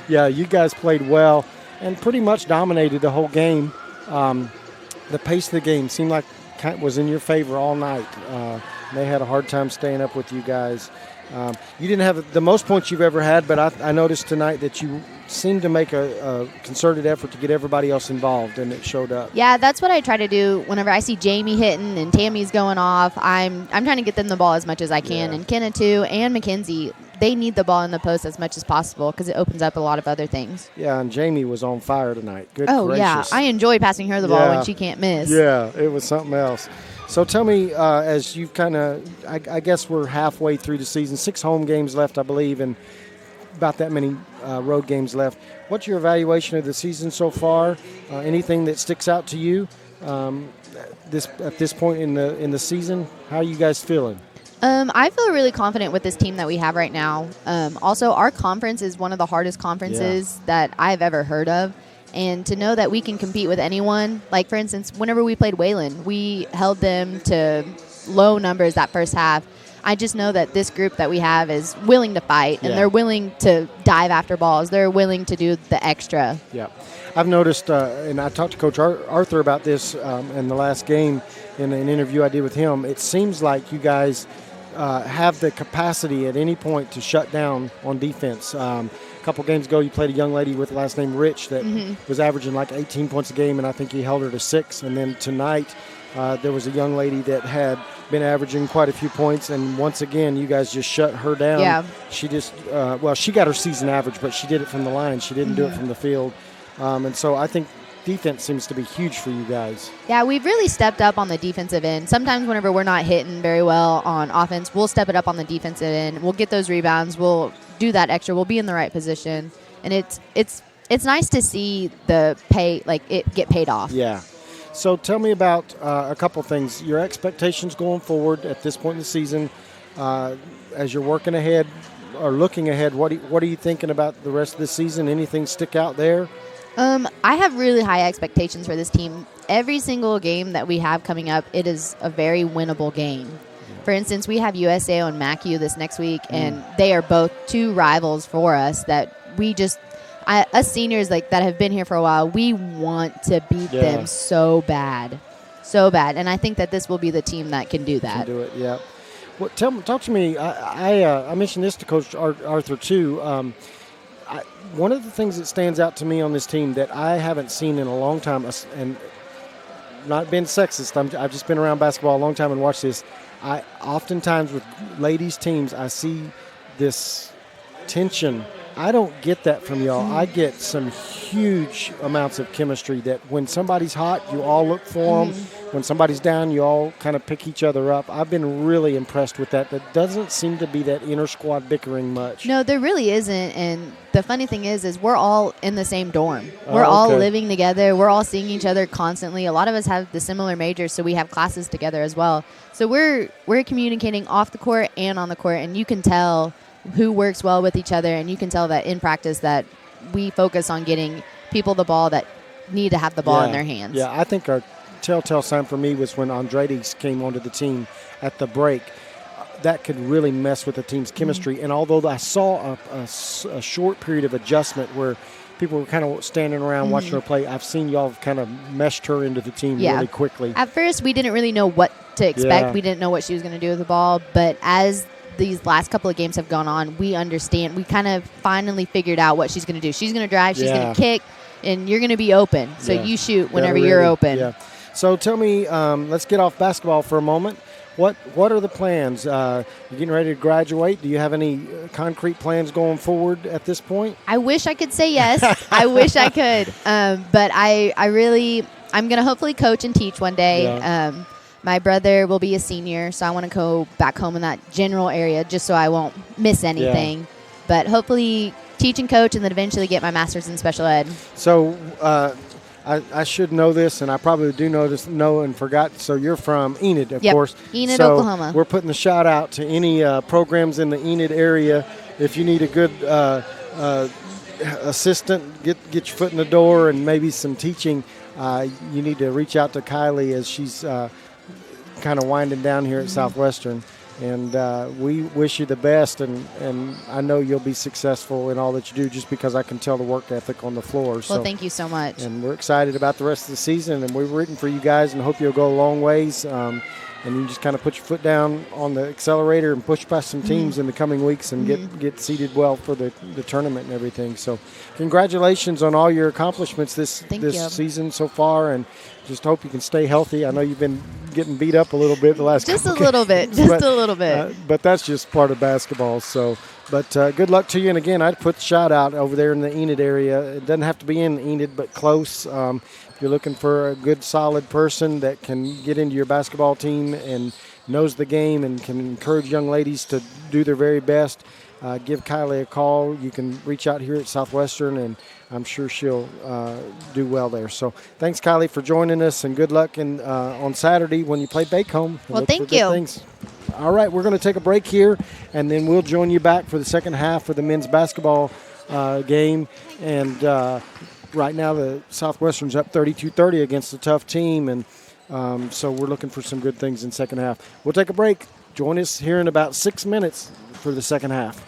Yeah, you guys played well and pretty much dominated the whole game. The pace of the game seemed like was in your favor all night. They had a hard time staying up with you guys. You didn't have the most points you've ever had, but I noticed tonight that you seemed to make a concerted effort to get everybody else involved, and it showed up. Yeah, that's what I try to do whenever I see Jamie hitting and Tammy's going off. I'm trying to get them the ball as much as I can. Yeah. And Kenna, too, and Mackenzie, they need the ball in the post as much as possible because it opens up a lot of other things. Yeah, and Jamie was on fire tonight. Good Oh, gracious. yeah. I enjoy passing her the ball Yeah. when she can't miss. Yeah, it was something else. So tell me, as you've kind of, I guess we're halfway through the season, 6 home games left, I believe, and about that many road games left. What's your evaluation of the season so far? Anything that sticks out to you at this point in the season? How are you guys feeling? I feel really confident with this team that we have right now. Also, our conference is one of the hardest conferences that I've ever heard of. And to know that we can compete with anyone, like, for instance, whenever we played Wayland, we held them to low numbers that first half. I just know that this group that we have is willing to fight, and they're willing to dive after balls. They're willing to do the extra. Yeah. I've noticed, and I talked to Coach Arthur about this in the last game in an interview I did with him. It seems like you guys have the capacity at any point to shut down on defense. A couple games ago, you played a young lady with the last name Rich that was averaging like 18 points a game, and I think he held her to 6. And then tonight, There was a young lady that had been averaging quite a few points, and once again, you guys just shut her down. Yeah. She just, she got her season average, but she did it from the line. She didn't do it from the field. And so I think defense seems to be huge for you guys. Yeah, we've really stepped up on the defensive end. Sometimes whenever we're not hitting very well on offense, we'll step it up on the defensive end. We'll get those rebounds. We'll do that extra. We'll be in the right position. And it's nice to see the pay, like it get paid off. Yeah. So tell me about a couple things. Your expectations going forward at this point in the season, as you're working ahead or looking ahead, what are you thinking about the rest of the season? Anything stick out there? I have really high expectations for this team. Every single game that we have coming up, it is a very winnable game. For instance, we have USAO and MACU this next week, and they are both two rivals for us that we just us seniors like that have been here for a while, we want to beat them so bad. And I think that this will be the team that can do that. Can do it, yeah. Well, talk to me. I mentioned this to Coach Arthur too. One of the things that stands out to me on this team that I haven't seen in a long time, and not being sexist, I've just been around basketball a long time and watched this. I oftentimes with ladies teams, I see this tension. I don't get that from y'all. I get some huge amounts of chemistry that when somebody's hot, you all look for them. When somebody's down, you all kind of pick each other up. I've been really impressed with that. There doesn't seem to be that inter-squad bickering much. No, there really isn't. And the funny thing is we're all in the same dorm. We're all living together. We're all seeing each other constantly. A lot of us have the similar majors, so we have classes together as well. So we're communicating off the court and on the court, and you can tell who works well with each other, and you can tell that in practice that we focus on getting people the ball that need to have the ball in their hands. Yeah, I think our telltale sign for me was when Andrades came onto the team at the break. That could really mess with the team's chemistry. And although I saw a short period of adjustment where people were kind of standing around watching her play, I've seen y'all kind of meshed her into the team really quickly. At first, we didn't really know what to expect. We didn't know what she was going to do with the ball. But as these last couple of games have gone on, we understand. We kind of finally figured out what she's going to do. She's going to drive, she's going to kick, and you're going to be open. So you shoot whenever you're open. Yeah. So tell me, let's get off basketball for a moment. What are the plans? You're getting ready to graduate. Do you have any concrete plans going forward at this point? I wish I could say yes. I wish I could. But I'm going to hopefully coach and teach one day. Yeah. My brother will be a senior, so I want to go back home in that general area just so I won't miss anything. Yeah. But hopefully teach and coach and then eventually get my master's in special ed. So I should know this, and I probably do know and forgot. So you're from Enid, of course. Enid, Oklahoma. We're putting the shout out to any programs in the Enid area. If you need a good assistant, get your foot in the door and maybe some teaching, you need to reach out to Kylie as she's kind of winding down here at Southwestern. And we wish you the best, and I know you'll be successful in all that you do just because I can tell the work ethic on the floor. Well, thank you so much. And we're excited about the rest of the season, and we're rooting for you guys and hope you'll go a long ways. And you just kind of put your foot down on the accelerator and push past some teams in the coming weeks and get seated well for the tournament and everything. So congratulations on all your accomplishments this season so far, and just hope you can stay healthy. I know you've been getting beat up a little bit the last just couple a little bit, just a little bit. But that's just part of basketball. So, but good luck to you. And again, I'd put the shout out over there in the Enid area. It doesn't have to be in Enid, but close. If you're looking for a good, solid person that can get into your basketball team and knows the game and can encourage young ladies to do their very best, give Kylie a call. You can reach out here at Southwestern, and I'm sure she'll do well there. So thanks, Kylie, for joining us, and good luck on Saturday when you play Bacombe. Well, thank you. Things. All right, we're going to take a break here, and then we'll join you back for the second half for the men's basketball game. And right now the Southwestern's up 32-30 against a tough team, and so we're looking for some good things in second half. We'll take a break. Join us here in about 6 minutes for the second half.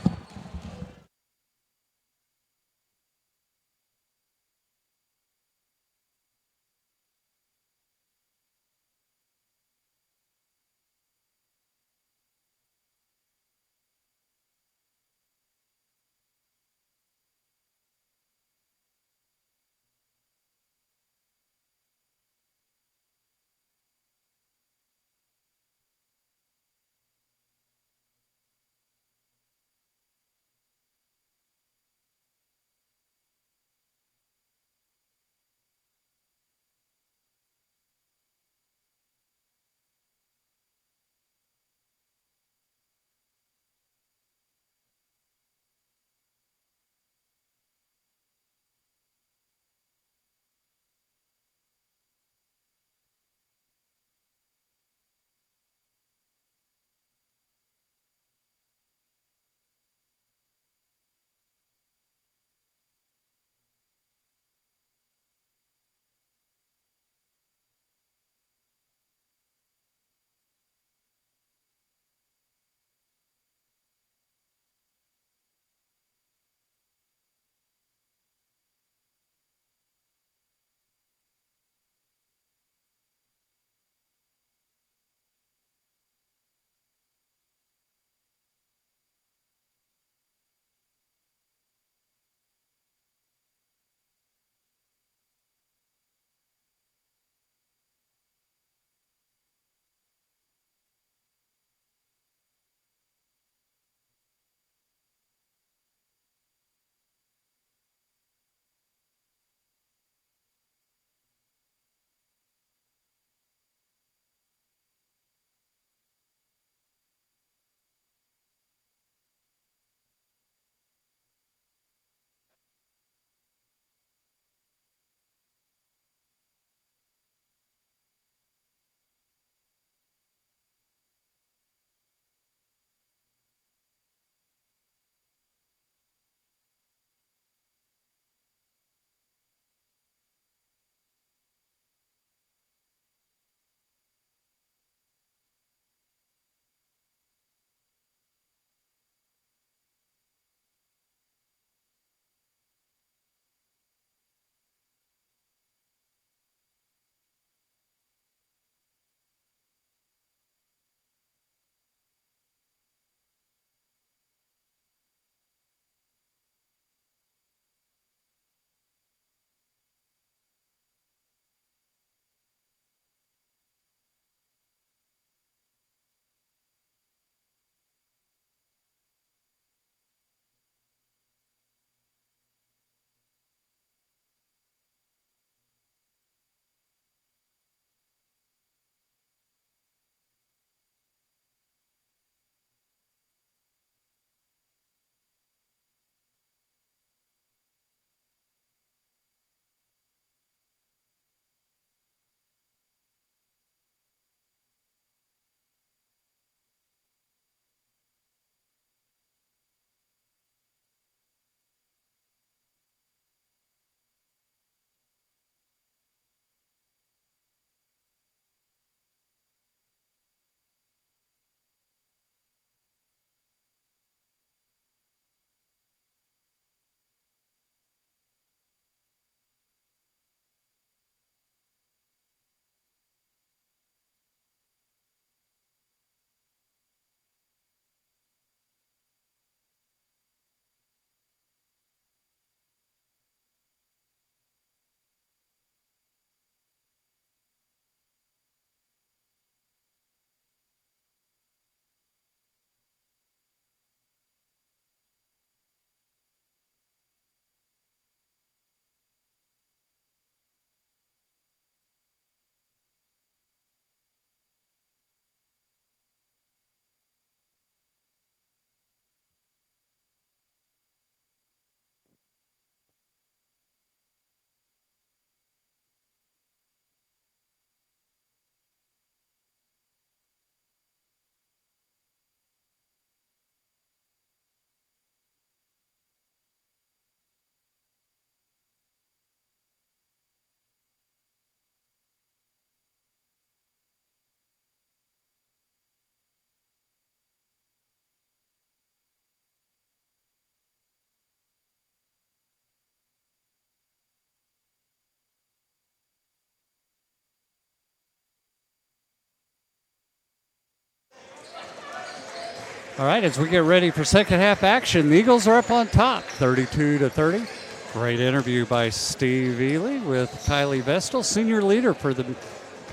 All right, as we get ready for second half action, the Eagles are up on top, 32-30. Great interview by Steve Ely with Kylie Vestal, senior leader for the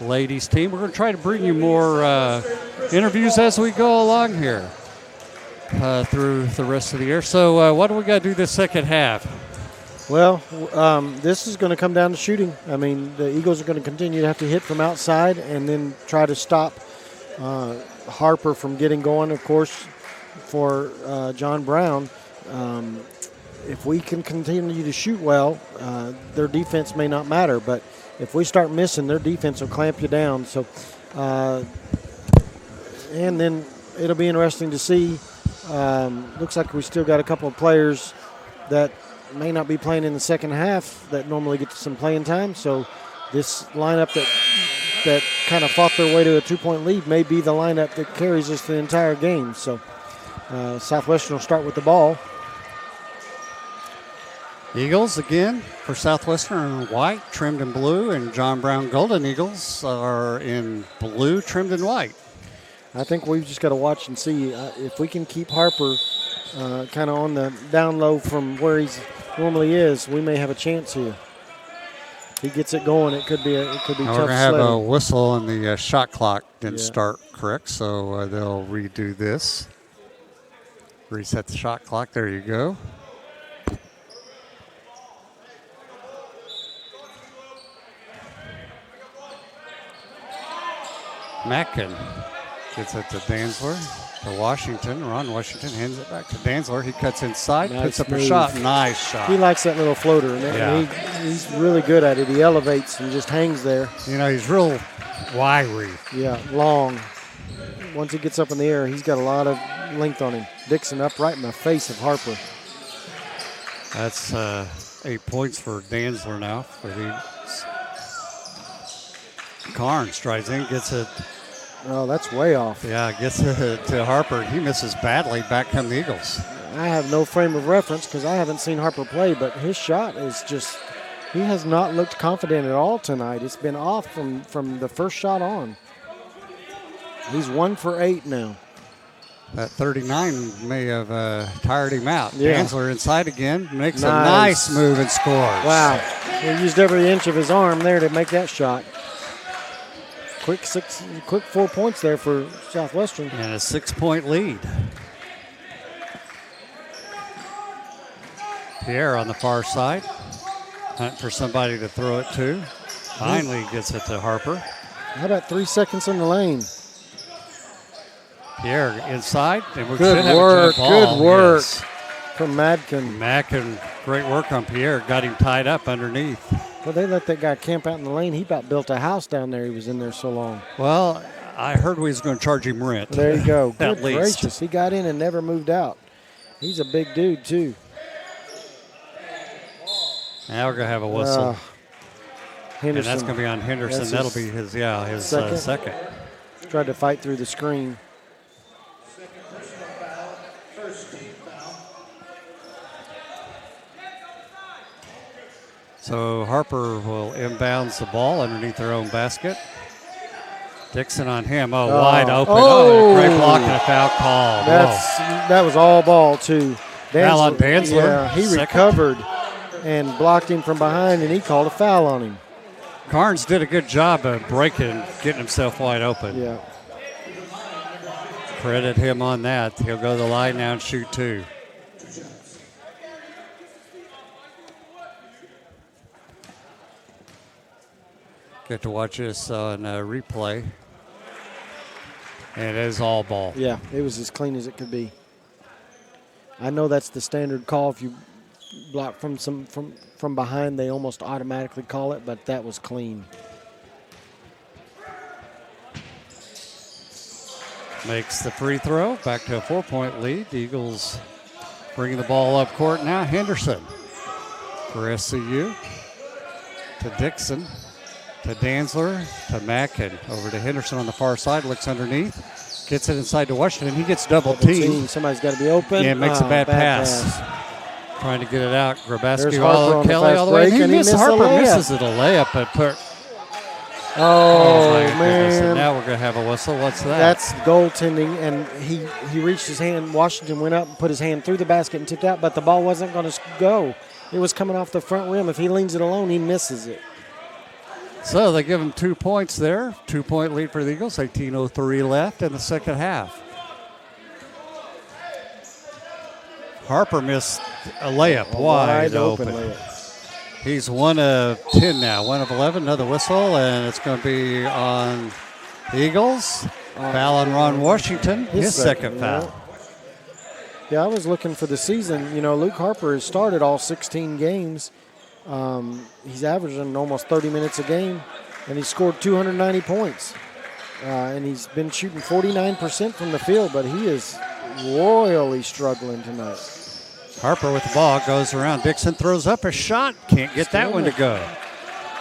ladies team. We're going to try to bring you more interviews as we go along here through the rest of the year. So what do we got to do this second half? Well, this is going to come down to shooting. I mean, the Eagles are going to continue to have to hit from outside and then try to stop Harper from getting going, of course, for John Brown. If we can continue to shoot well, their defense may not matter. But if we start missing, their defense will clamp you down. So, and then it'll be interesting to see. Looks like we still got a couple of players that may not be playing in the second half that normally get some playing time. So this lineup that kind of fought their way to a 2-point lead may be the lineup that carries us the entire game. So Southwestern will start with the ball. Eagles again for Southwestern are in white, trimmed in blue, and John Brown Golden Eagles are in blue, trimmed in white. I think we've just got to watch and see if we can keep Harper kind of on the down low from where he normally is. We may have a chance here. If he gets it going, it could be tough. We're going to have a whistle, and the shot clock didn't start correct, so they'll redo this. Reset the shot clock. There you go. Mackin gets it to Danzler, to Washington. Ron Washington hands it back to Danzler. He cuts inside, puts up a shot. Nice shot. He likes that little floater, and he's really good at it. He elevates and just hangs there. You know, he's real wiry. Yeah, long. Once he gets up in the air, he's got a lot of length on him. Dixon up right in the face of Harper. That's 8 points for Danzler now for the Carnes strides in, gets it. Oh, that's way off. Yeah, gets it to Harper. He misses badly. Back come the Eagles. I have no frame of reference because I haven't seen Harper play, but his shot is just, he has not looked confident at all tonight. It's been off from the first shot on. He's 1 for 8 now. That 39 may have tired him out. Yeah. Danzler inside again, makes a nice move and scores. Wow. He used every inch of his arm there to make that shot. Quick 4 points there for Southwestern. And a 6-point lead. Pierre on the far side. Hunt for somebody to throw it to. Finally gets it to Harper. How about 3 seconds in the lane? Pierre inside. And we Good should have work. a jump ball. Good work Yes. from Madkin. Mackin, great work on Pierre. Got him tied up underneath. Well, they let that guy camp out in the lane. He about built a house down there. He was in there so long. Well, I heard we was going to charge him rent. There you go. At Good least. gracious. He got in and never moved out. He's a big dude, too. Now we're going to have a whistle. Henderson. And that's going to be on Henderson. That's That'll his be his second. Tried to fight through the screen. So Harper will inbounds the ball underneath their own basket. Dixon on him. Wide open. Great block and a foul call. That was all ball, too. Foul on Danzler. Yeah, he recovered and blocked him from behind, and he called a foul on him. Carnes did a good job of breaking, getting himself wide open. Yeah. Credit him on that. He'll go to the line now and shoot 2. Get to watch this on replay. And it is all ball. Yeah, it was as clean as it could be. I know that's the standard call. If you block from behind, they almost automatically call it, but that was clean. Makes the free throw. Back to a 4-point lead. The Eagles bringing the ball up court now. Henderson for SCU. To Dixon. To Danzler. To Mackin. Over to Henderson on the far side. Looks underneath. Gets it inside to Washington. He gets double teamed. Somebody's got to be open. Yeah, makes a bad pass. Trying to get it out. Grabowski all Kelly all the way. And he Harper layup. misses it a layup, but Oh, my goodness. And man. now we're going to have a whistle. What's that? That's goaltending, and he reached his hand. Washington went up and put his hand through the basket and tipped out, but the ball wasn't going to go. It was coming off the front rim. If he leans it alone, he misses it. So they give him 2 points there. 2-point lead for the Eagles. 18:03 left in the second half. Harper missed a layup wide open. layup. He's 1 of 10 now, 1 of 11. Another whistle, and it's going to be on the Eagles. Foul on Ron Washington, his second foul. Yeah, I was looking for the season. You know, Luke Harper has started all 16 games. He's averaging almost 30 minutes a game, and he scored 290 points. And he's been shooting 49% from the field, but he is royally struggling tonight. Harper with the ball, goes around. Dixon throws up a shot. Can't get that one to go.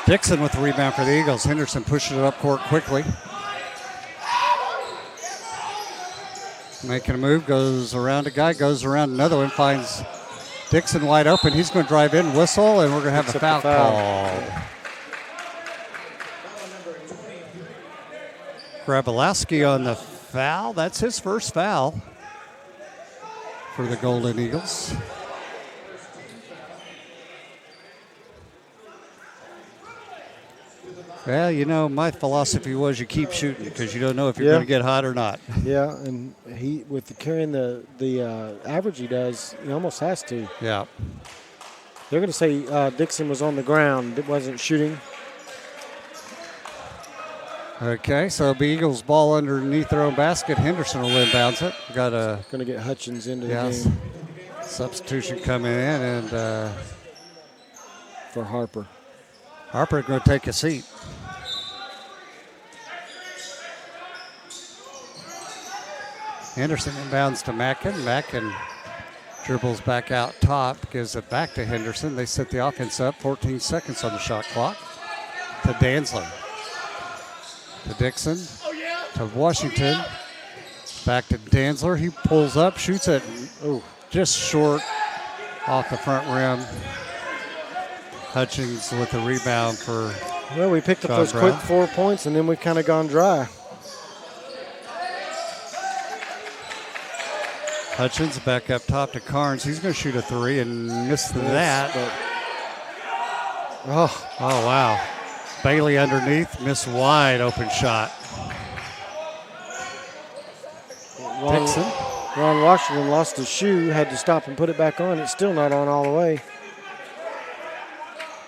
Dixon with the rebound for the Eagles. Henderson pushes it up court quickly. Making a move, goes around a guy, goes around another one, finds Dixon wide open. He's going to drive in, whistle, and we're going to have a foul call. Grabalowski on the foul. That's his first foul for the Golden Eagles. Well, you know, my philosophy was you keep shooting because you don't know if you're going to get hot or not. Yeah, and he with carrying the average he does, he almost has to. Yeah. They're going to say Dixon was on the ground. It wasn't shooting. Okay, so the Eagles ball underneath their own basket. Henderson will inbounds it. Got a Going to get Hutchins into the game substitution coming in, and for Harper. Harper going to take a seat. Henderson inbounds to Mackin. Mackin dribbles back out top, gives it back to Henderson. They set the offense up. 14 seconds on the shot clock. To Dantzler. To Dixon. To Washington. Back to Dantzler. He pulls up, shoots it. Just short off the front rim. Hutchins with the rebound for Well, we picked up John those Brown. quick 4 points, and then we've kind of gone dry. Hutchins back up top to Carnes. He's going to shoot a three and miss that. Oh, wow. Bailey underneath, missed wide open shot. Dixon. Ron Washington lost his shoe, had to stop and put it back on. It's still not on all the way.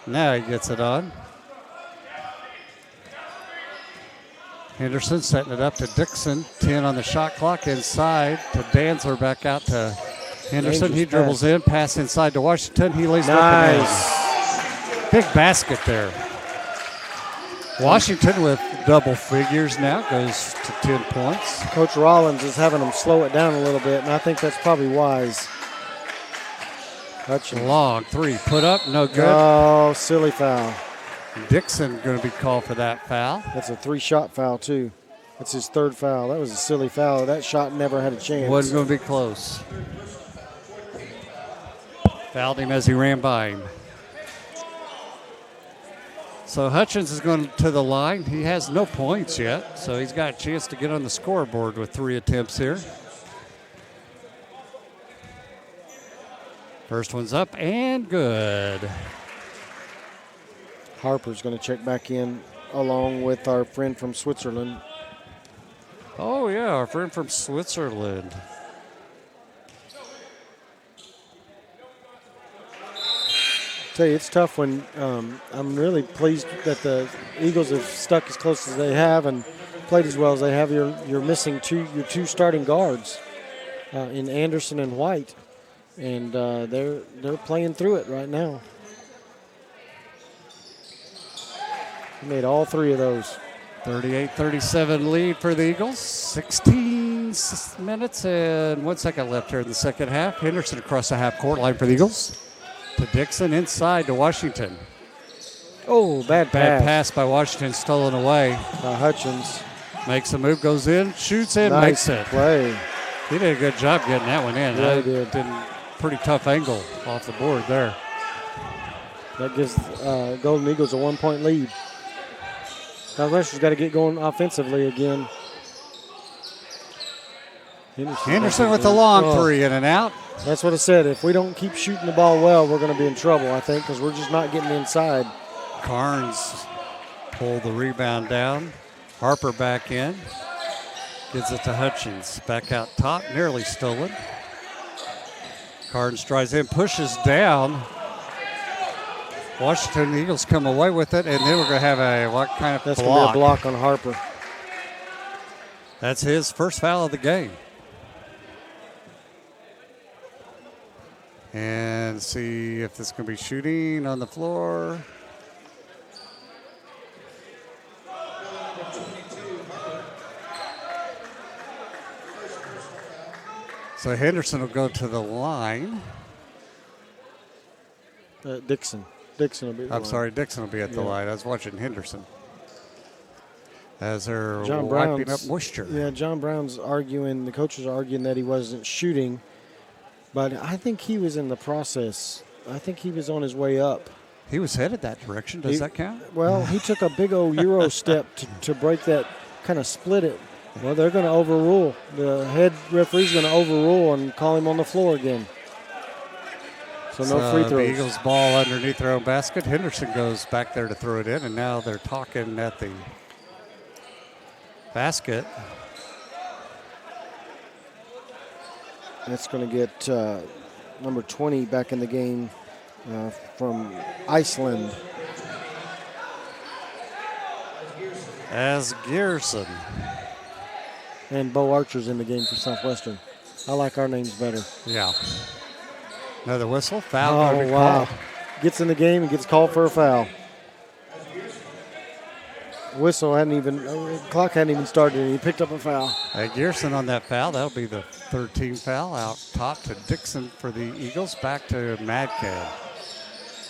Now he gets it on. Henderson setting it up to Dixon. 10 on the shot clock inside to Dantzler, back out to Henderson. He dribbles in, pass inside to Washington. He lays it up and in. Big basket there. Washington with double figures now, goes to 10 points. Coach Rollins is having them slow it down a little bit, and I think that's probably wise. Hutchins. Long three, put up, no good. Oh, silly foul. Dixon going to be called for that foul. That's a 3-shot foul, too. That's his third foul. That was a silly foul. That shot never had a chance. Wasn't going to be close. Fouled him as he ran by him. So Hutchins is going to the line. He has no points yet, so he's got a chance to get on the scoreboard with 3 attempts here. First one's up and good. Harper's going to check back in along with our friend from Switzerland. Oh, yeah, our friend from Switzerland. Tell you, it's tough when I'm really pleased that the Eagles have stuck as close as they have and played as well as they have. You're missing your two starting guards in Anderson and White, and they're playing through it right now. He made all 3 of those. 38-37 lead for the Eagles. 16 minutes and 1 second left here in the second half. Henderson across the half-court line for the Eagles. To Dixon, inside to Washington. Oh, bad pass by Washington, stolen away. By Hutchins. Makes a move, goes in, shoots in, Nice makes it. play. He did a good job getting that one in. Yeah, he did. Pretty tough angle off the board there. That gives Golden Eagles a 1-point lead. Southwestern's got to get going offensively again. Henderson with the long three, in and out. That's what I said. If we don't keep shooting the ball well, we're going to be in trouble, I think, because we're just not getting inside. Carnes pulled the rebound down. Harper back in. Gives it to Hutchins. Back out top, nearly stolen. Carnes drives in, pushes down. Washington Eagles come away with it, and then we're going to have a what kind of That's block? going to be a block on Harper. That's his first foul of the game. And see if this is going to be shooting on the floor. So Henderson will go to the line. Dixon. Dixon will be. I'm sorry, Dixon will be at the line. I was watching Henderson as they're John wiping Brown's, up moisture. Yeah, John Brown's arguing. The coaches are arguing that he wasn't shooting, but I think he was in the process. I think he was on his way up. He was headed that direction. Does that count? Well, he took a big old Euro step to break that, kind of split it. Well, they're going to overrule. The head referee's going to overrule and call him on the floor again. So no free The throws. Eagles ball underneath their own basket. Henderson goes back there to throw it in, and now they're talking at the basket. That's going to get number 20 back in the game from Iceland. As Gearson. And Bo Archer's in the game for Southwestern. I like our names better. Yeah. Another whistle. Foul. Oh, wow. Gets in the game and gets called for a foul. Whistle clock hadn't even started, and he picked up a foul. Gearson on that foul. That'll be the 13th foul. Out top to Dixon for the Eagles. Back to Madcad.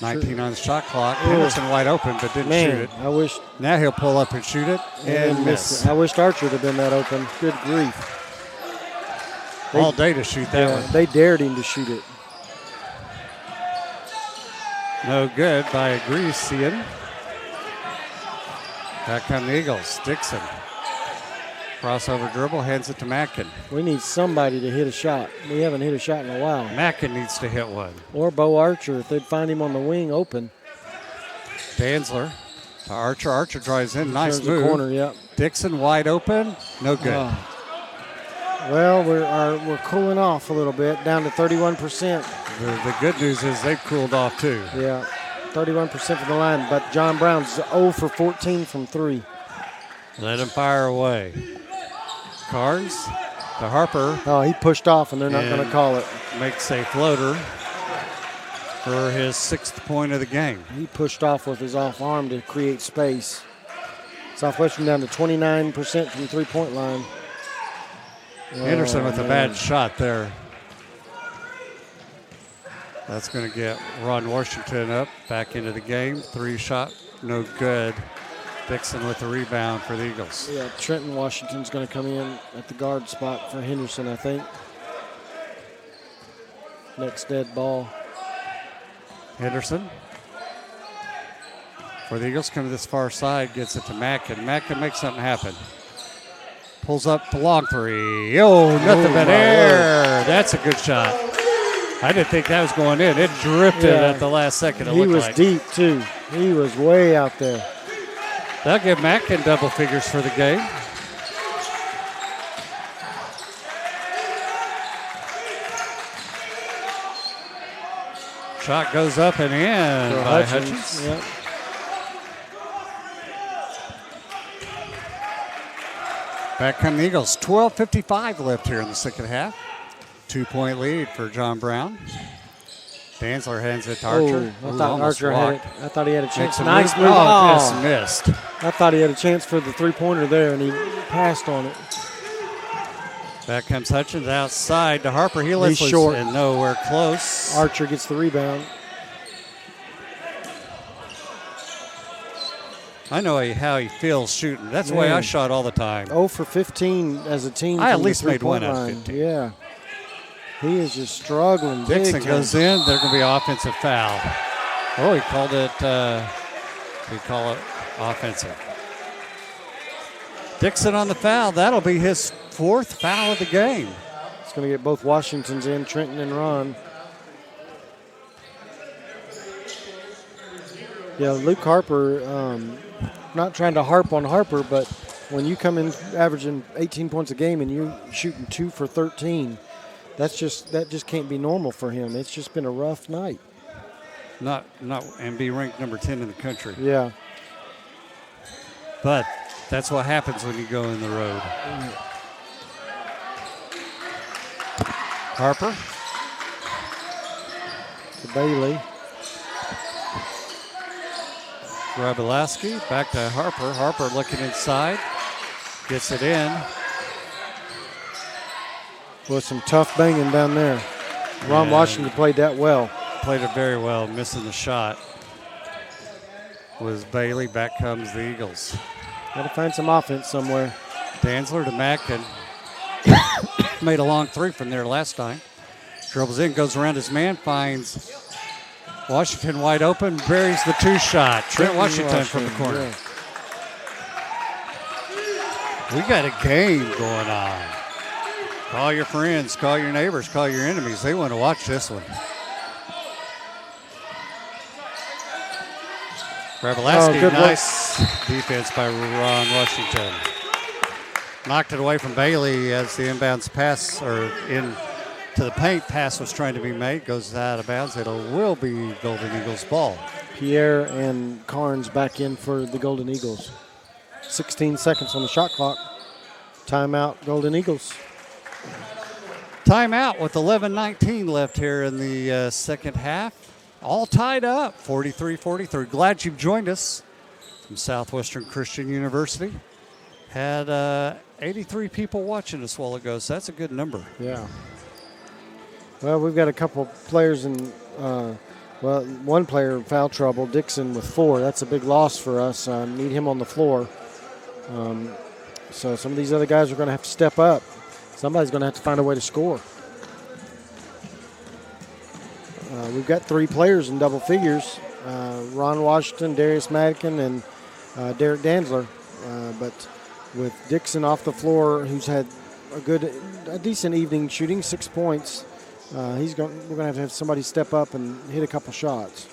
19 on the shot clock. Henderson wide open, but didn't shoot it. I wish. Now he'll pull up and shoot it and miss. I wished Archer would have been that open. Good grief. All day to shoot that one. They dared him to shoot it. No good by Grecian. Back come the Eagles. Dixon. Crossover dribble, hands it to Mackin. We need somebody to hit a shot. We haven't hit a shot in a while. Mackin needs to hit one. Or Bo Archer, if they'd find him on the wing open. Danzler to Archer. Archer drives in. Nice Turns move. the corner, yep. Dixon wide open. No good. Well, we're cooling off a little bit, down to 31%. The good news is they've cooled off too. Yeah, 31% from the line. But John Brown's 0 for 14 from 3. Let him fire away. Carnes to Harper. Oh, he pushed off, and they're not going to call it. Makes a floater for his 6th point of the game. He pushed off with his off arm to create space. Southwestern down to 29% from the three-point line. Henderson with a bad shot there. That's going to get Ron Washington up back into the game. 3 shot, no good. Dixon with the rebound for the Eagles. Yeah, Trenton Washington's going to come in at the guard spot for Henderson, I think. Next dead ball. Henderson for the Eagles, come to this far side, gets it to Mackin. Mackin makes something happen. Pulls up the long three. Oh, nothing but air. That's a good shot. I didn't think that was going in. It drifted at the last second. He was deep, too. He was way out there. That'll give Mackin double figures for the game. Shot goes up and in by Hutchins. Yep. Back come the Eagles. 12:55 left here in the second half. 2-point lead for John Brown. Danzler hands it to Archer. I thought Archer had it. I thought he had a chance. Nice move. Oh, Missed. I thought he had a chance for the three-pointer there, and he passed on it. Back comes Hutchins outside to Harper. He lets He's loose short. and nowhere close. Archer gets the rebound. I know how he feels shooting. That's the way I shot all the time. 0 for 15 as a team. I at from the least made one three-point out of line. 15. Yeah. He is just struggling. Dixon big time. goes in. There's going to be an offensive foul. Oh, he called it. He call it offensive. Dixon on the foul. That'll be his 4th foul of the game. It's going to get both Washingtons in, Trenton and Ron. Yeah, Luke Harper, not trying to harp on Harper, but when you come in averaging 18 points a game and you're shooting 2 for 13, that just can't be normal for him. It's just been a rough night. And be ranked number 10 in the country. Yeah. But that's what happens when you go in the road. Harper. To Bailey. Grabowski back to Harper. Harper looking inside. Gets it in. With some tough banging down there. Ron Washington played that well. Played it very well, missing the shot. Was Bailey. Back comes the Eagles. Got to find some offense somewhere. Dantzler to Mackin. Made a long 3 from there last time. Dribbles in, goes around his man, finds Washington wide open, buries the 2-shot. Trent Washington from the corner. Yeah. We got a game going on. Call your friends, call your neighbors, call your enemies. They want to watch this one. Grabowski, nice defense by Ron Washington. Knocked it away from Bailey as the inbounds pass, or into the paint pass was trying to be made. Goes out of bounds. It will be Golden Eagles ball. Pierre and Carnes back in for the Golden Eagles. 16 seconds on the shot clock. Timeout, Golden Eagles. Timeout with 11:19 left here in the second half. All tied up, 43-43. Glad you've joined us from Southwestern Christian University. Had 83 people watching us a while ago, so that's a good number. Yeah. Well, we've got a couple players in, one player in foul trouble, Dixon with 4. That's a big loss for us. Need him on the floor. So some of these other guys are going to have to step up. Somebody's going to have to find a way to score. We've got 3 players in double figures, Ron Washington, Darius Madkin, and Derek Dantzler. But with Dixon off the floor, who's had a decent evening shooting, 6 points, we're going to have somebody step up and hit a couple shots.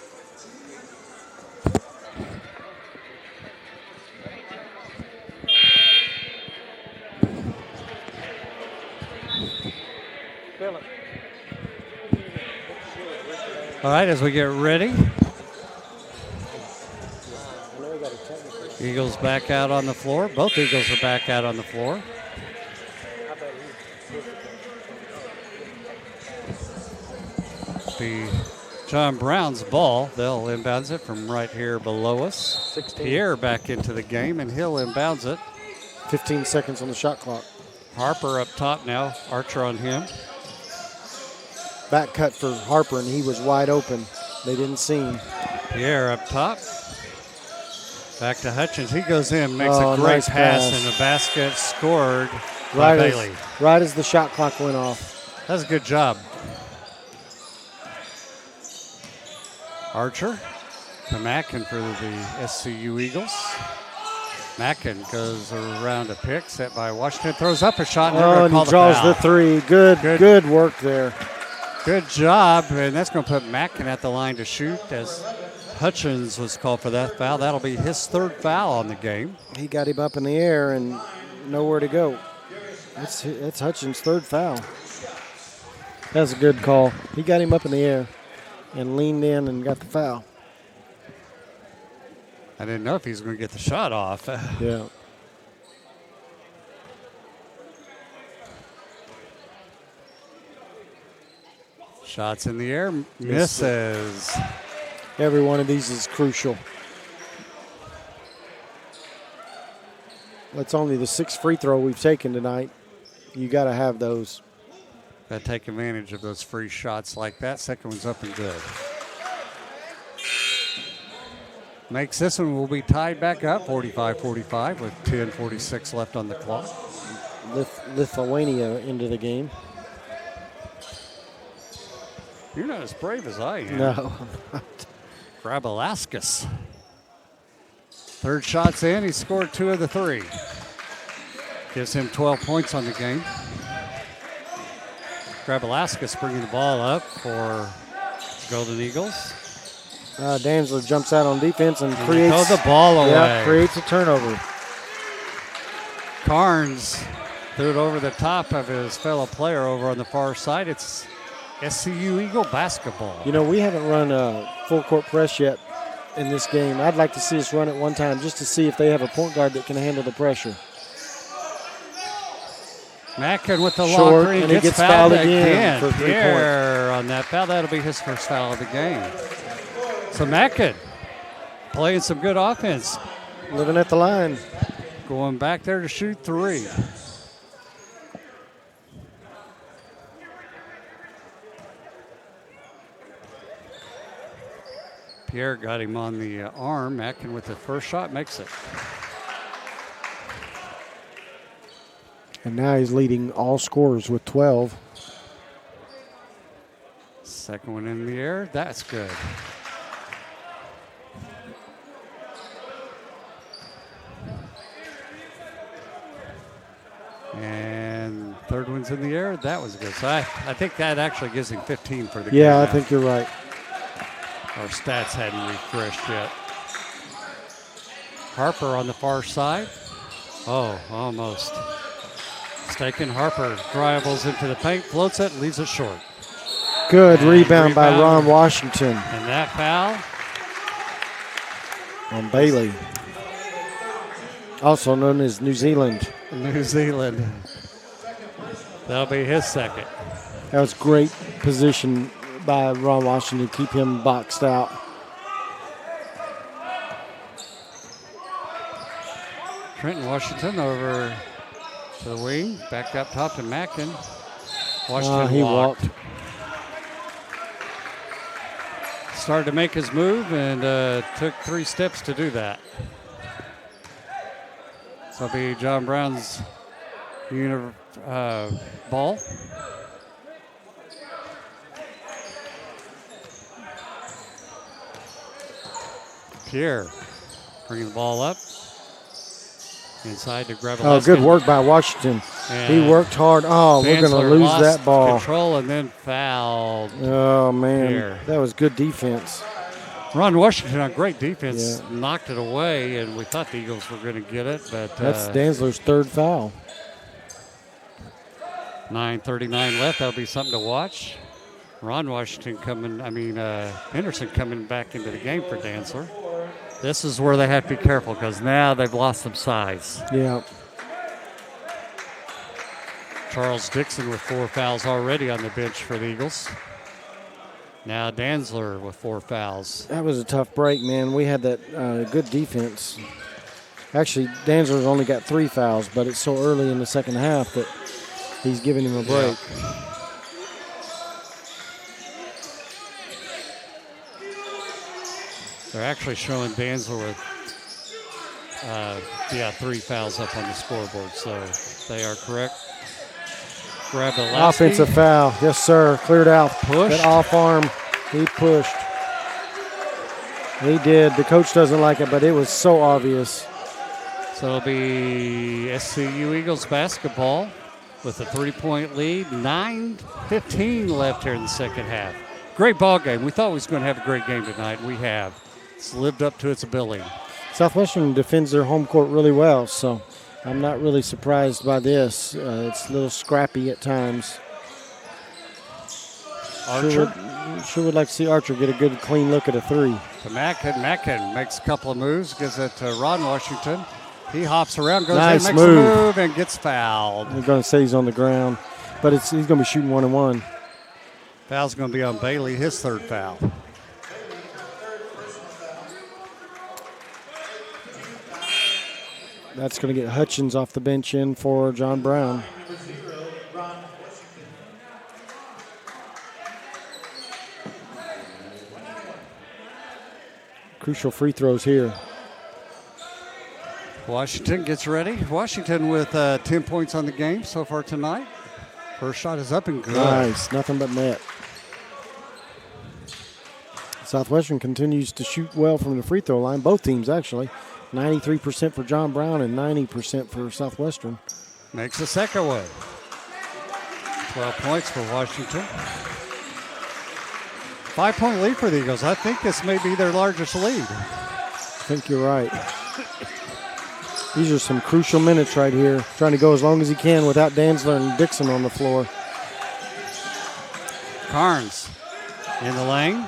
All right, as we get ready, Eagles back out on the floor. Both Eagles are back out on the floor. Be John Brown's ball. They'll inbounds it from right here below us. 16. Pierre back into the game, and he'll inbounds it. 15 seconds on the shot clock. Harper up top now. Archer on him. Back cut for Harper, and he was wide open. They didn't see him. Pierre up top. Back to Hutchins. He goes in, makes a great nice pass, pass. and a basket scored by Bailey. Right as the shot clock went off. That's a good job. Archer to Mackin for the SCU Eagles. Mackin goes around a pick, set by Washington, throws up a shot, and they're going to call he draws the the 3. Good work there. Good job, and that's going to put Mackin at the line to shoot as Hutchins was called for that foul. That'll be his 3rd foul on the game. He got him up in the air and nowhere to go. That's Hutchins' 3rd foul. That's a good call. He got him up in the air and leaned in and got the foul. I didn't know if he was going to get the shot off. Yeah. Shots in the air, misses. Every one of these is crucial. That's only the 6th free throw we've taken tonight. You got to have those. Got to take advantage of those free shots like that. Second one's up and good. Makes this one will be tied back up 45-45 with 10:46 left on the clock. Lithuania into the game. You're not as brave as I am. No. Grabowski. 3rd shot's in. He scored 2 of the 3. Gives him 12 points on the game. Grabalaskis bringing the ball up for Golden Eagles. Danzler jumps out on defense and Throw creates the ball away. Yeah, creates a turnover. Carnes threw it over the top of his fellow player over on the far side. It's SCU Eagle basketball. You know, we haven't run a full court press yet in this game. I'd like to see us run it one time just to see if they have a point guard that can handle the pressure. Mackin with the Short, locker, and he gets fouled again for 3 Pierre on that foul. That'll be his first foul of the game. So Mackin playing some good offense. Living at the line. Going back there to shoot 3. Pierre got him on the arm. Mackin with the first shot makes it. And now he's leading all scorers with 12. Second one in the air. That's good. And third one's in the air. That was good. So I think that actually gives him 15 for the game. Yeah, I now. think you're right. Our stats hadn't refreshed yet. Harper on the far side. Oh, almost. Staken. Harper dribbles into the paint, floats it, leaves it short. Good And rebound by rebound. Ron Washington And that foul, on Bailey. Also known as New Zealand. New Zealand. That'll be his second. That was great position by Ron Washington to keep him boxed out. Trenton Washington over to the wing, back up top to Mackin. Washington He walked. walked. Started to make his move and took 3 steps to do that. So it'll be John Brown's ball. Pierre bringing the ball up. Inside to Grabalaskis. Oh, good work by Washington. He And worked hard. Oh, we're going to Dantzler lose lost that ball. Control and then fouled. Oh, man. Here. That was good defense. Ron Washington on great defense, Yeah. knocked it away, and we thought the Eagles were going to get it, but That's Danzler's third foul. 9:39 left. That'll be something to watch. Ron Washington Henderson coming back into the game for Dantzler. This is where they have to be careful because now they've lost some size. Yeah. Charles Dixon with 4 fouls already on the bench for the Eagles. Now Dantzler with 4 fouls. That was a tough break, man. We had that good defense. Actually, Danzler's only got 3 fouls, but it's so early in the second half that he's giving him a break. They're actually showing Dantzler with 3 fouls up on the scoreboard, so they are correct. Grabalaskis. Offensive foul. Yes, sir. Cleared out. Pushed. That off arm. He pushed. He did. The coach doesn't like it, but it was so obvious. So it'll be SCU Eagles basketball with a 3-point lead. 9:15 left here in the second half. Great ball game. We thought we was going to have a great game tonight. We have. It's lived up to its ability. Southwestern defends their home court really well, so I'm not really surprised by this. It's a little scrappy at times. Archer Sure would like to see Archer get a good, clean look at a 3. to Mackin. Mackin makes a couple of moves, gives it to Ron Washington. He hops around, goes Nice in, makes a move. move, and gets fouled. They're going to say he's on the ground, but he's going to be shooting 1-and-1. Foul's going to be on Bailey, his third foul. That's going to get Hutchins off the bench in for John Brown. Crucial free throws here. Washington gets ready. Washington with 10 points on the game so far tonight. First shot is up and good. Nice, nothing but net. Southwestern continues to shoot well from the free throw line. Both teams, actually. 93% for John Brown and 90% for Southwestern. Makes the second one. 12 points for Washington. 5-point lead for the Eagles. I think this may be their largest lead. I think you're right. These are some crucial minutes right here. Trying to go as long as he can without Dantzler and Dixon on the floor. Carnes in the lane.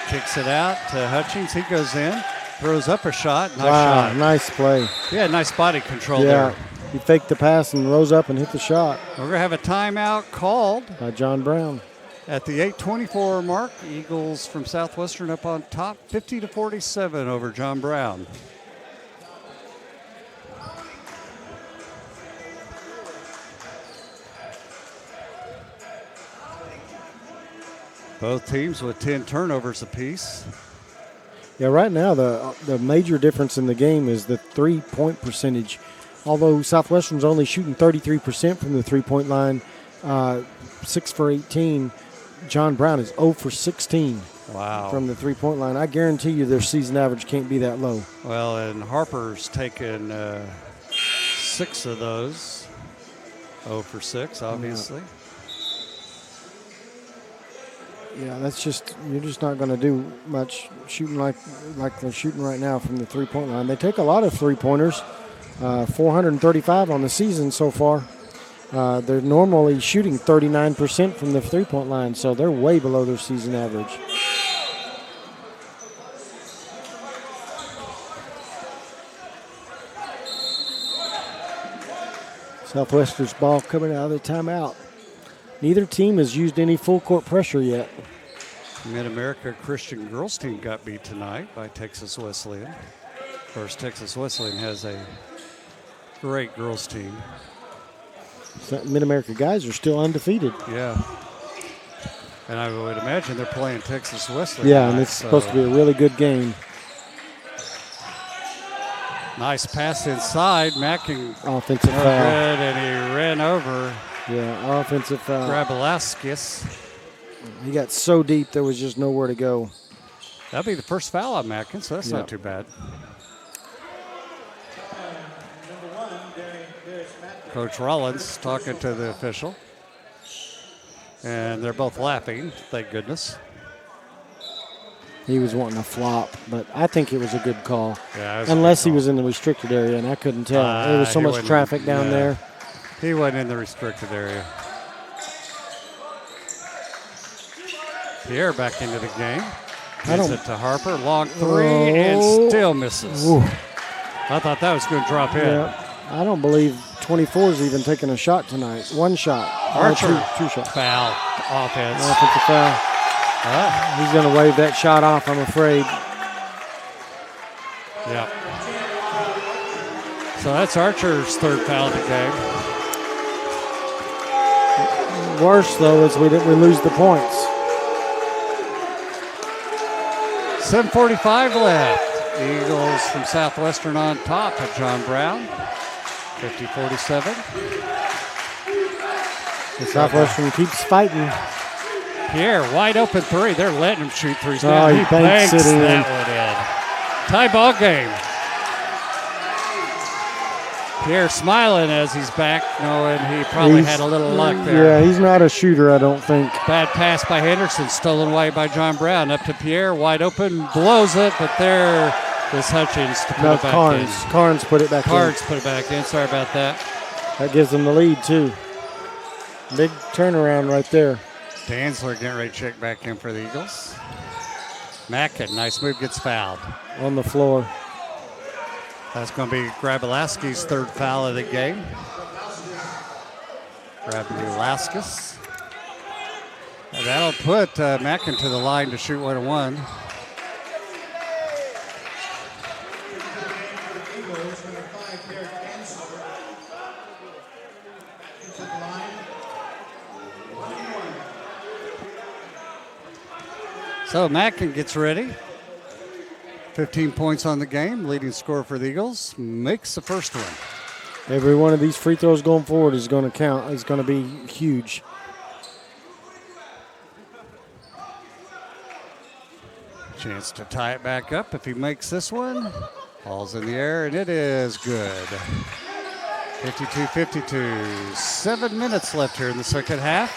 Kicks it out to Hutchings. He goes in. Throws up a shot. Nice shot. Nice play. Yeah, nice body control Yeah, there. he faked the pass and rose up and hit the shot We're going to have a timeout called by John Brown. at the 8:24 mark. Eagles from Southwestern up on top, 50-47 over John Brown. Both teams with 10 turnovers apiece. Yeah, right now the major difference in the game is the 3-point percentage. Although Southwestern's only shooting 33% from the 3-point line, 6 for 18, John Brown is 0 for 16 Wow. from the 3-point line. I guarantee you their season average can't be that low. Well, and Harper's taken 6 of those. 0 for 6, obviously. Yeah, that's just, you're just not going to do much shooting like they're shooting right now from the 3-point line. They take a lot of 3-pointers, 435 on the season so far. They're normally shooting 39% from the 3-point line, so they're way below their season average. Southwestern's ball coming out of the timeout. Neither team has used any full court pressure yet. Mid-America Christian girls team got beat tonight by Texas Wesleyan. Of course, Texas Wesleyan has a great girls team. Mid-America guys are still undefeated. Yeah. And I would imagine they're playing Texas Wesleyan. Yeah, tonight, and it's supposed to be a really good game. Nice pass inside. Mackin Offensive good, foul. and he ran over Yeah, offensive foul. Grabalaskis. He got so deep there was just nowhere to go. That'll be the first foul on Mackin, so that's Yeah. not too bad. Coach Rollins talking to the official. And they're both laughing, thank goodness. He was wanting a flop, but I think it was a good call. Yeah, it was a Unless good he was call. in the restricted area, and I couldn't tell. There was so he much wasn't- traffic down yeah. there. He wasn't in the restricted area. Pierre back into the game. I Gives don't- it to Harper. Long three and Oh. still misses. Ooh. I thought that was going to drop in. Yeah, I don't believe 24 is even taking a shot tonight. One shot. Archer. Two shots. Foul. Offense. Offensive foul. He's going to wave that shot off, I'm afraid. Yeah. So that's Archer's third foul of the game. Worse, though, is we lose the points. 7:45 left. Eagles from Southwestern on top at John Brown. 50-47. Southwestern keeps fighting. Pierre, wide open three. They're letting him shoot threes Oh, now. he He banks banks it in. that one in. Tie ball game. Pierre smiling as he's back, knowing he probably had a little luck there. Yeah, he's not a shooter, I don't think. Bad pass by Henderson, stolen away by John Brown. Up to Pierre, wide open, blows it, but there is Hutchins to put No, it back Carnes. in. Carnes put it back Carnes put it back in. Sorry about that. in. That gives them the lead, too. Big turnaround right there. Dantzler getting ready to check back in for the Eagles. Mackin, nice move, gets fouled. On the floor. That's going to be Grabalaski's third foul of the game. Grabalaskis. And that'll put Mackin to the line to shoot 1-1. So Mackin gets ready. 15 points on the game, leading scorer for the Eagles, makes the first one. Every one of these free throws going forward is going to count. It's going to be huge. Chance to tie it back up if he makes this one. Ball's in the air, and it is good. 52-52. 7 minutes left here in the second half.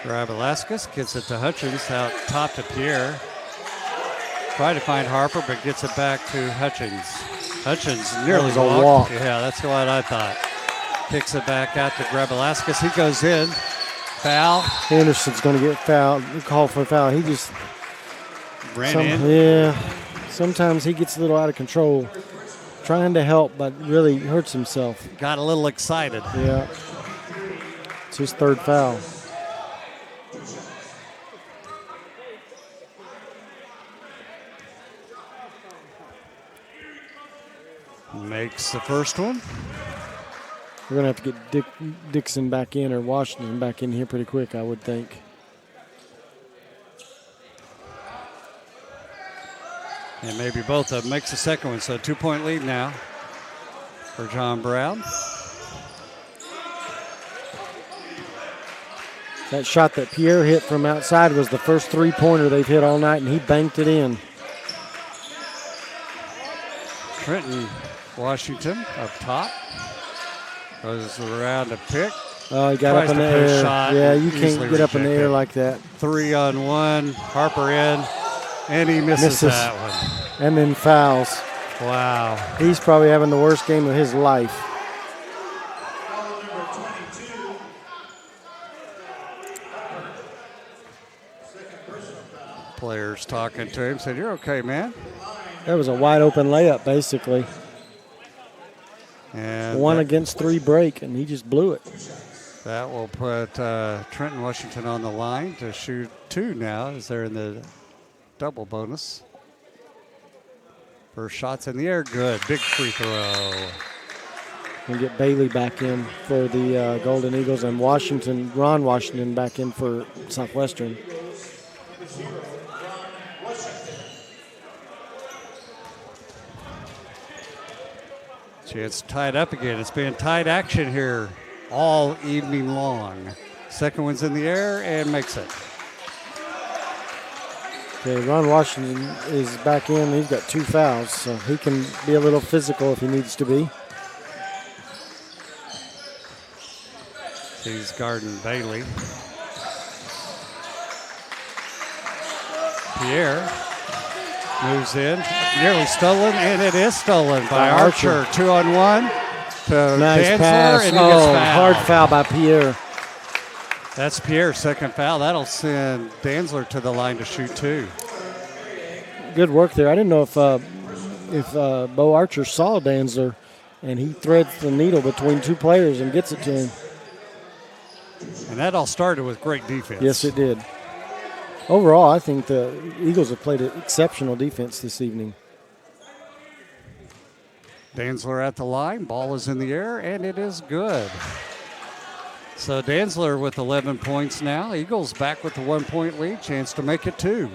Gravelasquez gets it to Hutchins, out top to Pierre. Trying to find Harper, but gets it back to Hutchins. Hutchins nearly was a walk. Yeah, that's what I thought. Kicks it back out to Gravelasquez. He goes in. Foul. Anderson's going to get fouled. Called for a foul. He just Ran in. Yeah. Sometimes he gets a little out of control, trying to help, but really hurts himself. Got a little excited. Yeah. It's his third foul. Makes the first one. We're going to have to get Dixon back in, or Washington back in here pretty quick, I would think. And maybe both of them. Makes the second one. So 2-point lead now for John Brown. That shot that Pierre hit from outside was the first three-pointer they've hit all night, and he banked it in. Trenton Washington up top. Goes around to pick. Oh, he got Tries up in to the put a air. shot Yeah, and you can't easily get up in the reject air it. like that. 3-on-1. Harper in. And he misses that one. And then fouls. Wow. He's probably having the worst game of his life. Foul number 22. Second personal foul. Players talking to him. Said, "You're okay, man." That was a wide open layup, basically. And One against three break, and he just blew it. that will put Trenton Washington on the line to shoot 2 now as they're in the double bonus. First shots in the air, good. Big free throw. And get Bailey back in for the Golden Eagles, and Ron Washington back in for Southwestern. Chance to tie it up again. It's been tight action here all evening long. Second one's in the air and makes it. Okay, Ron Washington is back in. He's got 2 fouls, so he can be a little physical if he needs to be. He's guarding Bailey. Pierre moves in, nearly stolen, and it is stolen by Archer. 2-on-1 to Nice Dantzler, pass. and he gets fouled. Hard foul by Pierre. That's Pierre's second foul. That'll send Dantzler to the line to shoot 2. Good work there. I didn't know if Bo Archer saw Dantzler, and he threads the needle between 2 players and gets it to him. And that all started with great defense. Yes, it did. Overall, I think the Eagles have played an exceptional defense this evening. Dantzler at the line. Ball is in the air, and it is good. So Dantzler with 11 points now. Eagles back with the 1-point lead. Chance to make it 2.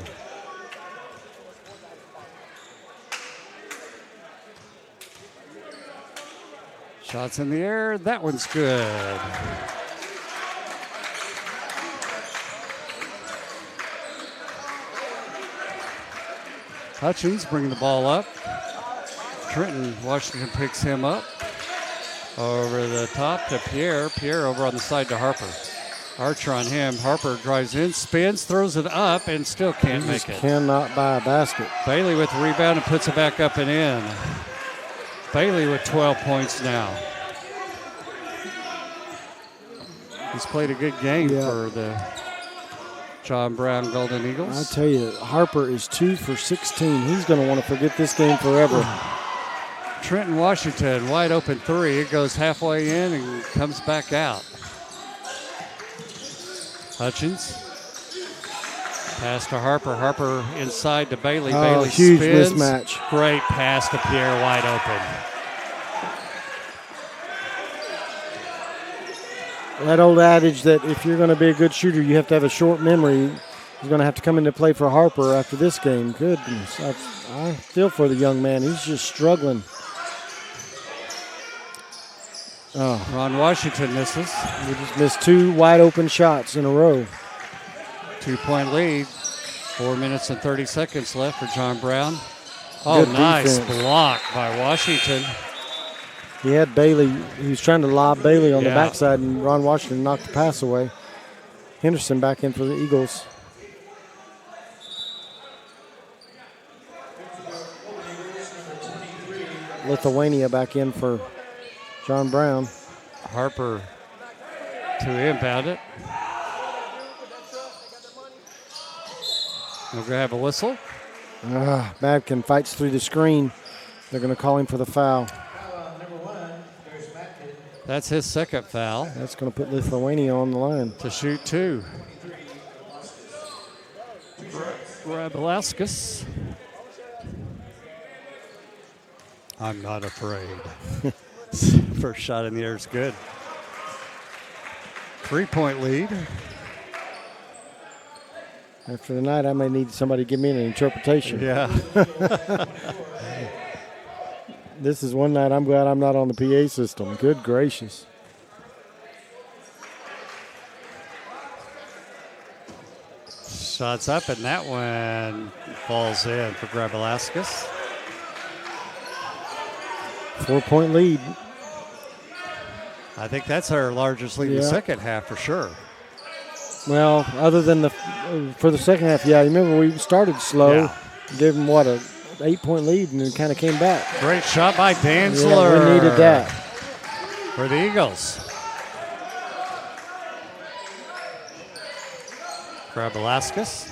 Shots in the air. That one's good. Hutchins bringing the ball up. Trenton Washington picks him up. Over the top to Pierre. Pierre over on the side to Harper. Archer on him. Harper drives in, spins, throws it up, and still can't make it. Cannot buy a basket. Bailey with the rebound and puts it back up and in. Bailey with 12 points now. He's played a good game for the John Brown Golden Eagles. I tell you, Harper is 2 for 16. He's going to want to forget this game forever. Trenton Washington, wide open 3. It goes halfway in and comes back out. Hutchins. Pass to Harper. Harper inside to Bailey. Bailey huge spins. mismatch. Great pass to Pierre, wide open. That old adage that if you're going to be a good shooter, you have to have a short memory is going to have to come into play for Harper after this game. Goodness. I feel for the young man. He's just struggling. Oh, Ron Washington misses. we just missed 2 wide open shots in a row. 2-point lead. 4 minutes and 30 seconds left for John Brown. Oh, Good nice defense. block by Washington. He had Bailey. He was trying to lob Bailey on the Yeah. backside, and Ron Washington knocked the pass away. Henderson back in for the Eagles. Lithuania back in for John Brown. Harper to inbound it. We're going to have a whistle. Babkin fights through the screen. They're going to call him for the foul. That's his second foul That's going to put Lithuania on the line. to shoot 2. Grabalauskas. I'm not afraid. First shot in the air is good. 3-point lead. After tonight, I may need somebody to give me an interpretation. Yeah. This is one night I'm glad I'm not on the PA system. Good gracious. Shots up, and that one falls in for Grabalauskas. 4-point lead. I think that's our largest lead in the Yeah. second half for sure. Well, other than for the second half, yeah. Remember we started slow, Yeah. gave them what, a 8-point lead, and then kind of came back. Great shot by Danzler. Yeah, we needed that. For the Eagles. Grabalauskas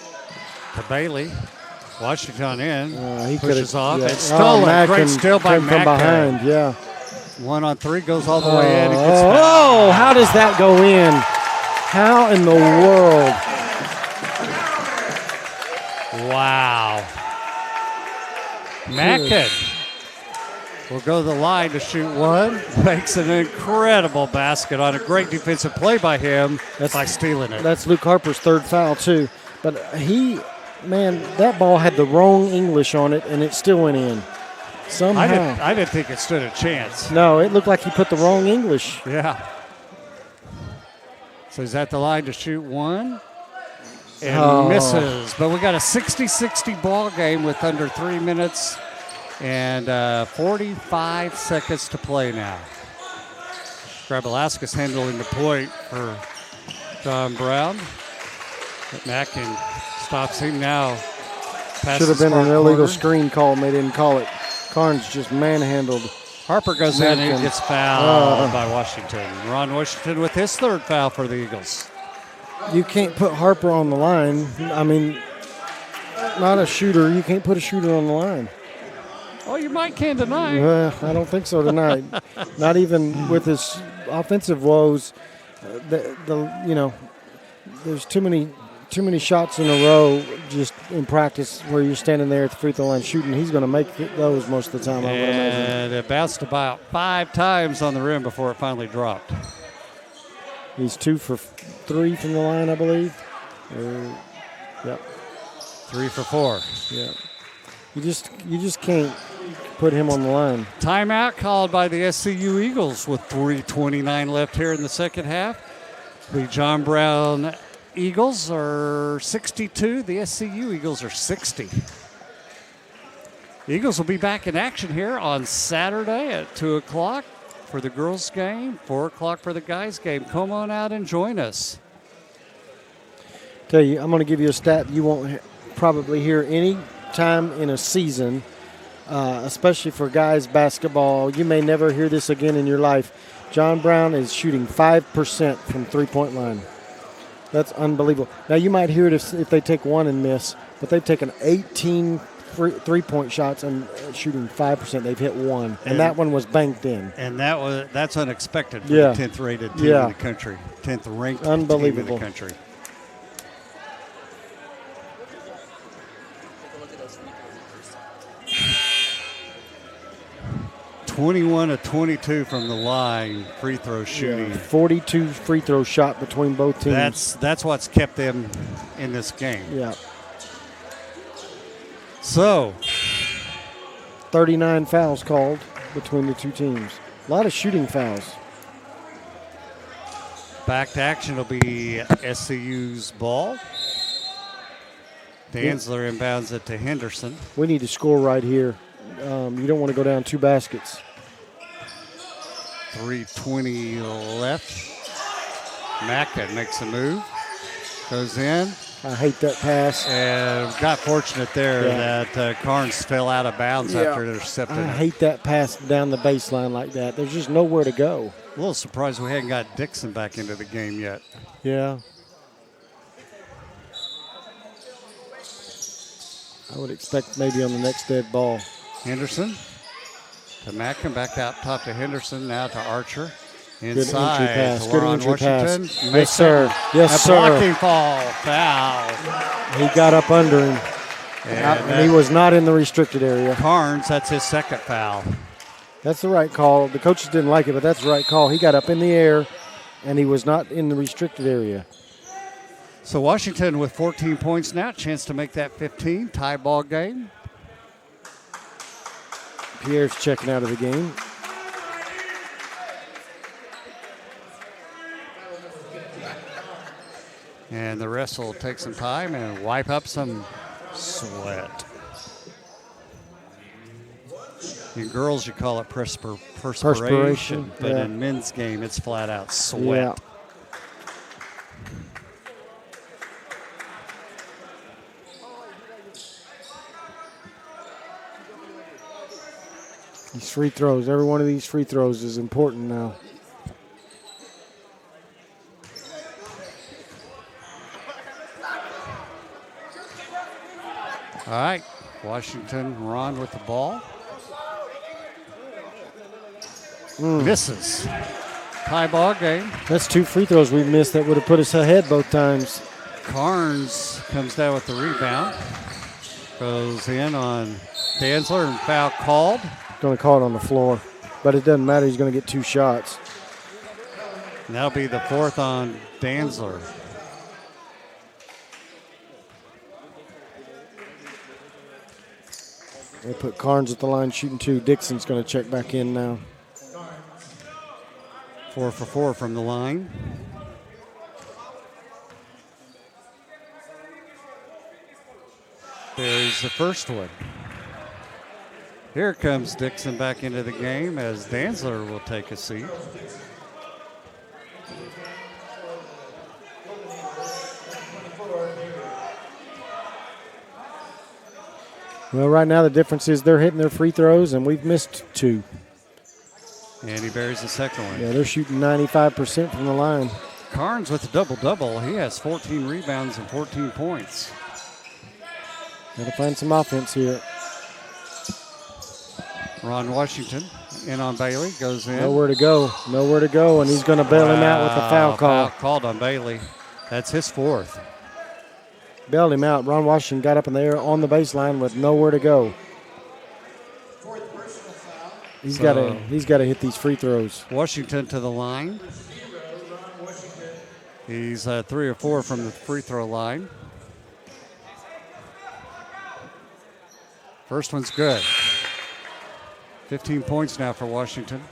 to Bailey. Washington in. He pushes coulda- off. yeah. It's stolen. Mackin Great steal by came from Mackin. behind. Yeah. 1-on-3 goes all the way in. It gets Oh, how does that go in? How in the world? Wow. Mackin will go to the line to shoot 1. Makes an incredible basket on a great defensive play by him by stealing it. That's Luke Harper's third foul, too. But that ball had the wrong English on it, and it still went in. Somehow. I didn't think it stood a chance. No, it looked like he put the wrong English. Yeah. So he's at the line to shoot 1 and misses. But we got a 60-60 ball game with under 3 minutes and 45 seconds to play now. Grabalauskas handling the point for John Brown. Mackin stops him now. Should have been an illegal screen call, and they didn't call it. Carnes just manhandled. Harper goes in and Mackin. gets fouled by Washington. Ron Washington with his third foul for the Eagles. You can't put Harper on the line. I mean, not a shooter. You can't put a shooter on the line. Oh, you might can tonight. I don't think so tonight. Not even with his offensive woes. There's too many shots in a row just in practice where you're standing there at the free throw line shooting. He's going to make those most of the time, I would imagine. And it bounced about 5 times on the rim before it finally dropped. He's 2 for 3 from the line, I believe. Yep. 3 for 4. Yeah. You just can't put him on the line. Timeout called by the SCU Eagles with 3:29 left here in the second half. The John Brown Eagles are 62. The SCU Eagles are 60. The Eagles will be back in action here on Saturday at 2 o'clock for the girls' game, 4 o'clock for the guys' game. Come on out and join us. Tell you, I'm going to give you a stat you won't probably hear any time in a season, especially for guys basketball. You may never hear this again in your life. John Brown is shooting 5% from three-point line. That's unbelievable. Now, you might hear it if they take one and miss, but they've taken 18 three-point shots and shooting 5%. They've hit one, and that one was banked in. And that's unexpected for Yeah. the 10th rated team Yeah. in the country, 10th ranked Unbelievable. team in the country. (21 of 22 from the line, free throw shooting. 42 free throw shot between both teams. That's what's kept them in this game. Yeah. So 39 fouls called between the two teams. A lot of shooting fouls. back to action will be SCU's ball. Danzler inbounds it to Henderson. We need to score right here. You don't want to go down 2 baskets. 3:20 left. Mackin makes a move. Goes in. I hate that pass. And got fortunate there that Carnes fell out of bounds after intercepting I it. hate that pass down the baseline like that. There's just nowhere to go. A little surprised we hadn't got Dixon back into the game yet. Yeah. I would expect maybe on the next dead ball. Henderson to Mackin, back out top to Henderson, now to Archer. Good entry Inside pass. to Good Warren entry Washington. pass. Makes Yes, sir. it Yes, a sir. blocking foul. He got up under him. And he was not in the restricted area. Carnes, that's his second foul. That's the right call. The coaches didn't like it, but that's the right call. He got up in the air, and he was not in the restricted area. So Washington with 14 points now, chance to make that 15, tie ball game. Pierre's checking out of the game. And the rest will take some time and wipe up some sweat. In girls, you call it perspiration. But in men's game, it's flat out sweat. Yeah. These free throws, every one of these free throws is important now. All right, Washington, Ron with the ball. Misses. Tie ball game. That's 2 free throws we missed that would have put us ahead both times. Carnes comes down with the rebound. Goes in on Danzler and foul called. Going to call it on the floor, but it doesn't matter. He's going to get 2 shots. And that'll be the 4th on Danzler. They put Carnes at the line shooting 2. Dixon's going to check back in now. 4 for 4 from the line. There's the first one. Here comes Dixon back into the game as Danzler will take a seat. Well, right now the difference is they're hitting their free throws, and we've missed 2. And he buries the second one. Yeah, they're shooting 95% from the line. Carnes with a double-double. He has 14 rebounds and 14 points. Got to find some offense here. Ron Washington in on Bailey, goes in. Nowhere to go. Nowhere to go, and he's going to bail him out with a foul call. Foul called on Bailey. That's his 4th. Bailed him out. Ron Washington got up in the air on the baseline with nowhere to go. He's got to hit these free throws. Washington to the line. He's 3 or 4 from the free throw line. First one's good. 15 points now for Washington.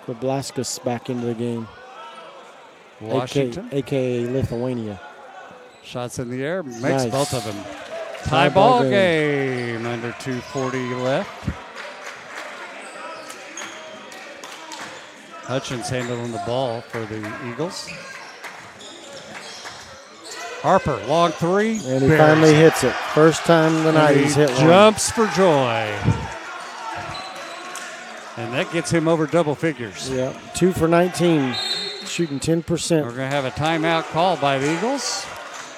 Koblaskas back into the game. Washington. AKA Lithuania. Shots in the air. Makes Nice. both of them. Tie ball game. Under 2:40 left. Hutchins handling the ball for the Eagles. Harper, long 3. And he finally hits it. First time tonight he's hit one. Jumps for joy. And that gets him over double figures. Yeah, 2 for 19, shooting 10%. We're going to have a timeout called by the Eagles.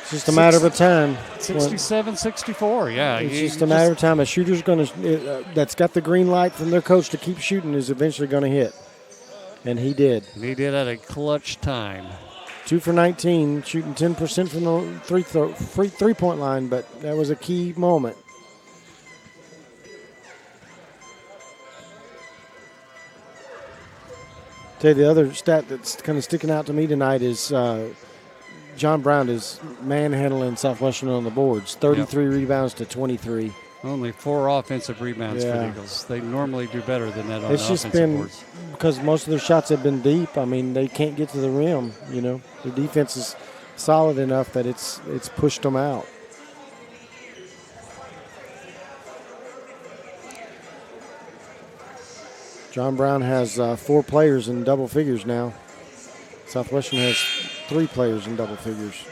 It's just a matter of time. 67-64, yeah. It's just a matter of time. A shooter's going to that's got the green light from their coach to keep shooting is eventually going to hit. And he did. And he did at a clutch time. 2 for 19, shooting 10% from the three-point line, but that was a key moment. Tell you the other stat that's kind of sticking out to me tonight is John Brown is manhandling Southwestern on the boards. 33 rebounds to 23. Only 4 offensive rebounds for the Yeah. Eagles. They normally do better than that on It's the just offensive been boards. because most of their shots have been deep. I mean, they can't get to the rim. You know, their defense is solid enough that it's pushed them out. John Brown has 4 players in double figures now. Southwestern has 3 players in double figures.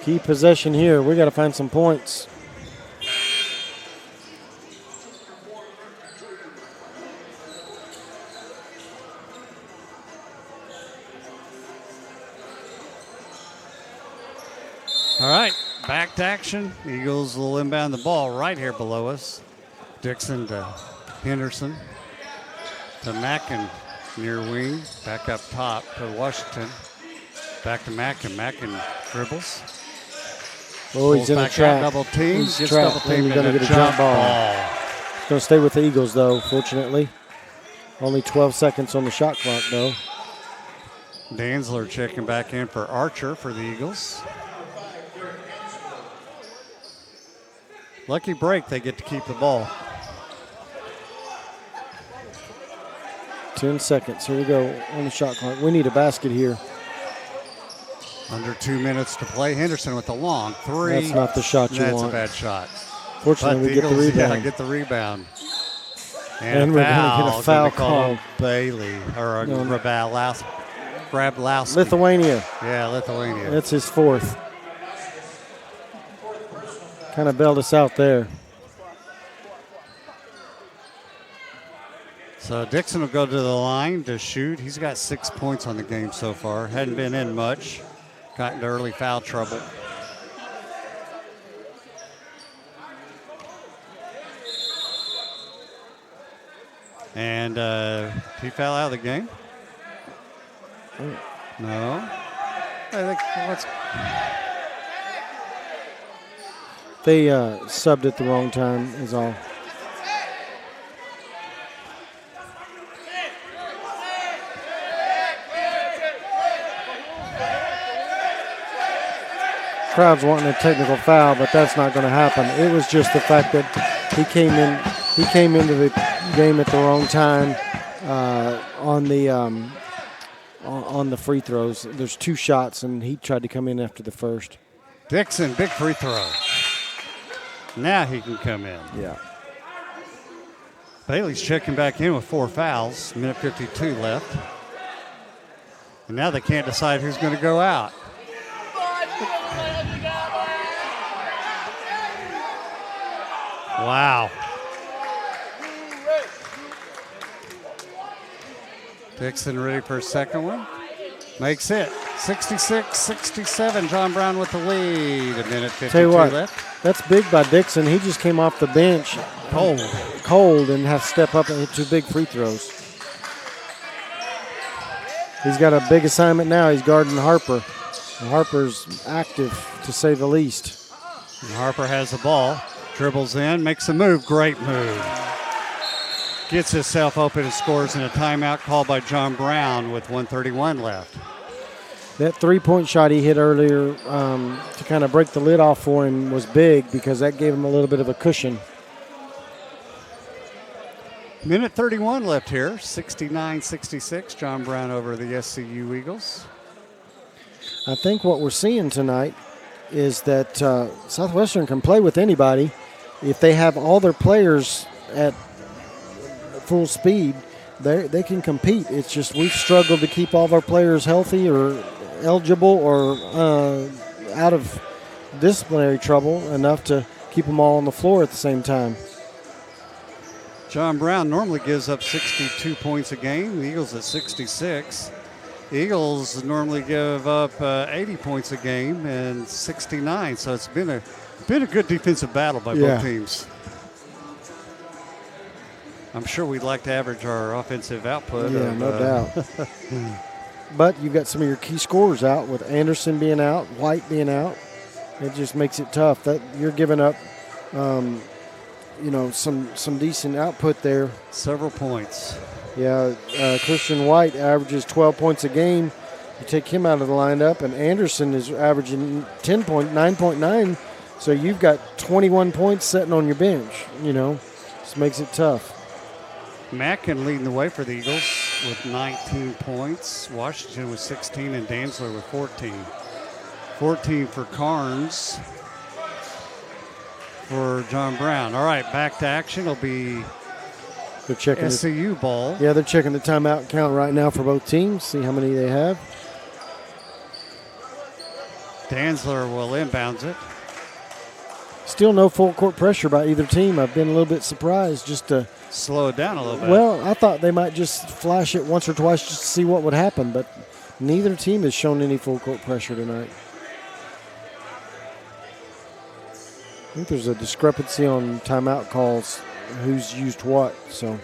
Key possession here. We got to find some points. All right, back to action. Eagles will inbound the ball right here below us. Dixon to Henderson to Mackin near wing. Back up top to Washington. Back to Mackin. Mackin dribbles. Oh, he's Pulls in a back trap. out, double team. He's Gets trapped, double teamed and he's gonna and get a jump ball. ball. Going to stay with the Eagles, though, fortunately. Only 12 seconds on the shot clock, though. Danzler checking back in for Archer for the Eagles. Lucky break, they get to keep the ball. 10 seconds. Here we go on the shot clock. We need a basket here. Under 2 minutes to play. Henderson with the long 3. That's not the shot you That's want. a bad shot. Fortunately, But we get the Eagles, rebound. Yeah, get the rebound. And a we're gonna get a foul. foul Gonna be called call. Bailey or No. Grablowski. Lithuania. Yeah, Lithuania. That's his 4th. Kind of bailed us out there. So Dixon will go to the line to shoot. He's got 6 points on the game so far. Hadn't been in much. Got into early foul trouble. And he fell out of the game? No. I think let's. They subbed at the wrong time is all. Crowd's wanting a technical foul, but that's not going to happen. It was just the fact that he came into the game at the wrong time on the free throws. There's 2 shots, and he tried to come in after the first. Dixon, big free throw. Now he can come in. Yeah. Bailey's checking back in with 4 fouls. Minute 52 left. And now they can't decide who's going to go out. Wow. Dixon ready for a second one. Makes it. 66-67. John Brown with the lead. A minute 52 Tell you what, left. that's big by Dixon. He just came off the bench cold and has to step up and hit 2 big free throws. He's got a big assignment now. He's guarding Harper. And Harper's active, to say the least. And Harper has the ball. Dribbles in, makes a move. Great move. Gets himself open and scores in a timeout called by John Brown with 1:31 left. That 3-point shot he hit earlier to kind of break the lid off for him was big because that gave him a little bit of a cushion. Minute 31 left here. 69-66. John Brown over the SCU Eagles. I think what we're seeing tonight is that Southwestern can play with anybody if they have all their players at full speed. They can compete. It's just we've struggled to keep all of our players healthy or eligible or out of disciplinary trouble enough to keep them all on the floor at the same time. John Brown normally gives up 62 points a game. The Eagles at 66. Eagles normally give up 80 points a game and 69. So it's been a good defensive battle by both teams. I'm sure we'd like to average our offensive output. Yeah, no doubt. But you've got some of your key scorers out with Anderson being out, White being out. It just makes it tough. That you're giving up, some decent output there. Several points. Yeah, Christian White averages 12 points a game. You take him out of the lineup, and Anderson is averaging 9.9. So you've got 21 points sitting on your bench. This makes it tough. Mackin leading the way for the Eagles with 19 points. Washington with 16 and Dantzler with 14. 14 for Carnes for John Brown. All right, back to action. It'll be They're checking SCU ball. Yeah, they're checking the timeout count right now for both teams, see how many they have. Dantzler will inbounds it. Still no full court pressure by either team. I've been a little bit surprised just to Slow it down a little bit. Well, I thought they might just flash it once or twice just to see what would happen, but neither team has shown any full court pressure tonight. I think there's a discrepancy on timeout calls, who's used what, so a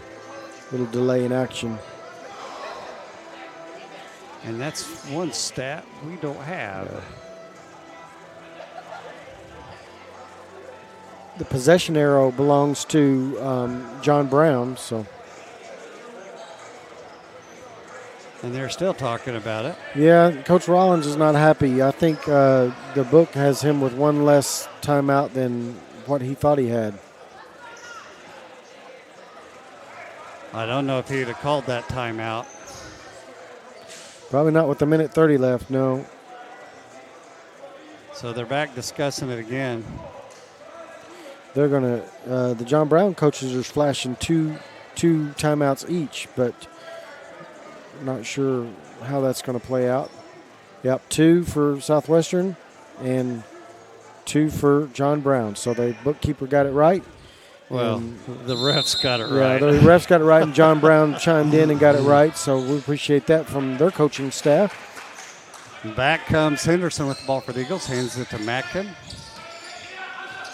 little delay in action. And that's one stat we don't have. The possession arrow belongs to John Brown, so. And they're still talking about it. Yeah, Coach Rollins is not happy. I think the book has him with one less timeout than what he thought he had. I don't know if he'd have called that timeout. Probably not with a minute 30 left, no. So they're back discussing it again. They're going to, the John Brown coaches are flashing two timeouts each, but not sure how that's going to play out. Yep, 2 for Southwestern and 2 for John Brown. So the bookkeeper got it right. Well, the refs got it Yeah, right. the refs got it right, and John Brown chimed in and got it right. So we appreciate that from their coaching staff. Back comes Henderson with the ball for the Eagles. Hands it to Mackin.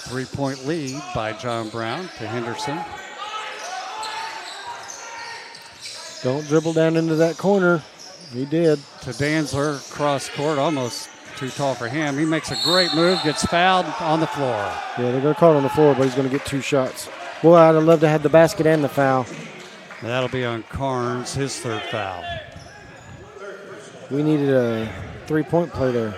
3-point lead by John Brown to Henderson. Don't dribble down into that corner. He did. To Dantzler, cross court, almost too tall for him. He makes a great move, gets fouled on the floor. Yeah, they're going to call it on the floor, but he's going to get 2 shots. Boy, I'd have loved to have the basket and the foul. That'll be on Carnes, his 3rd foul. We needed a 3-point play there.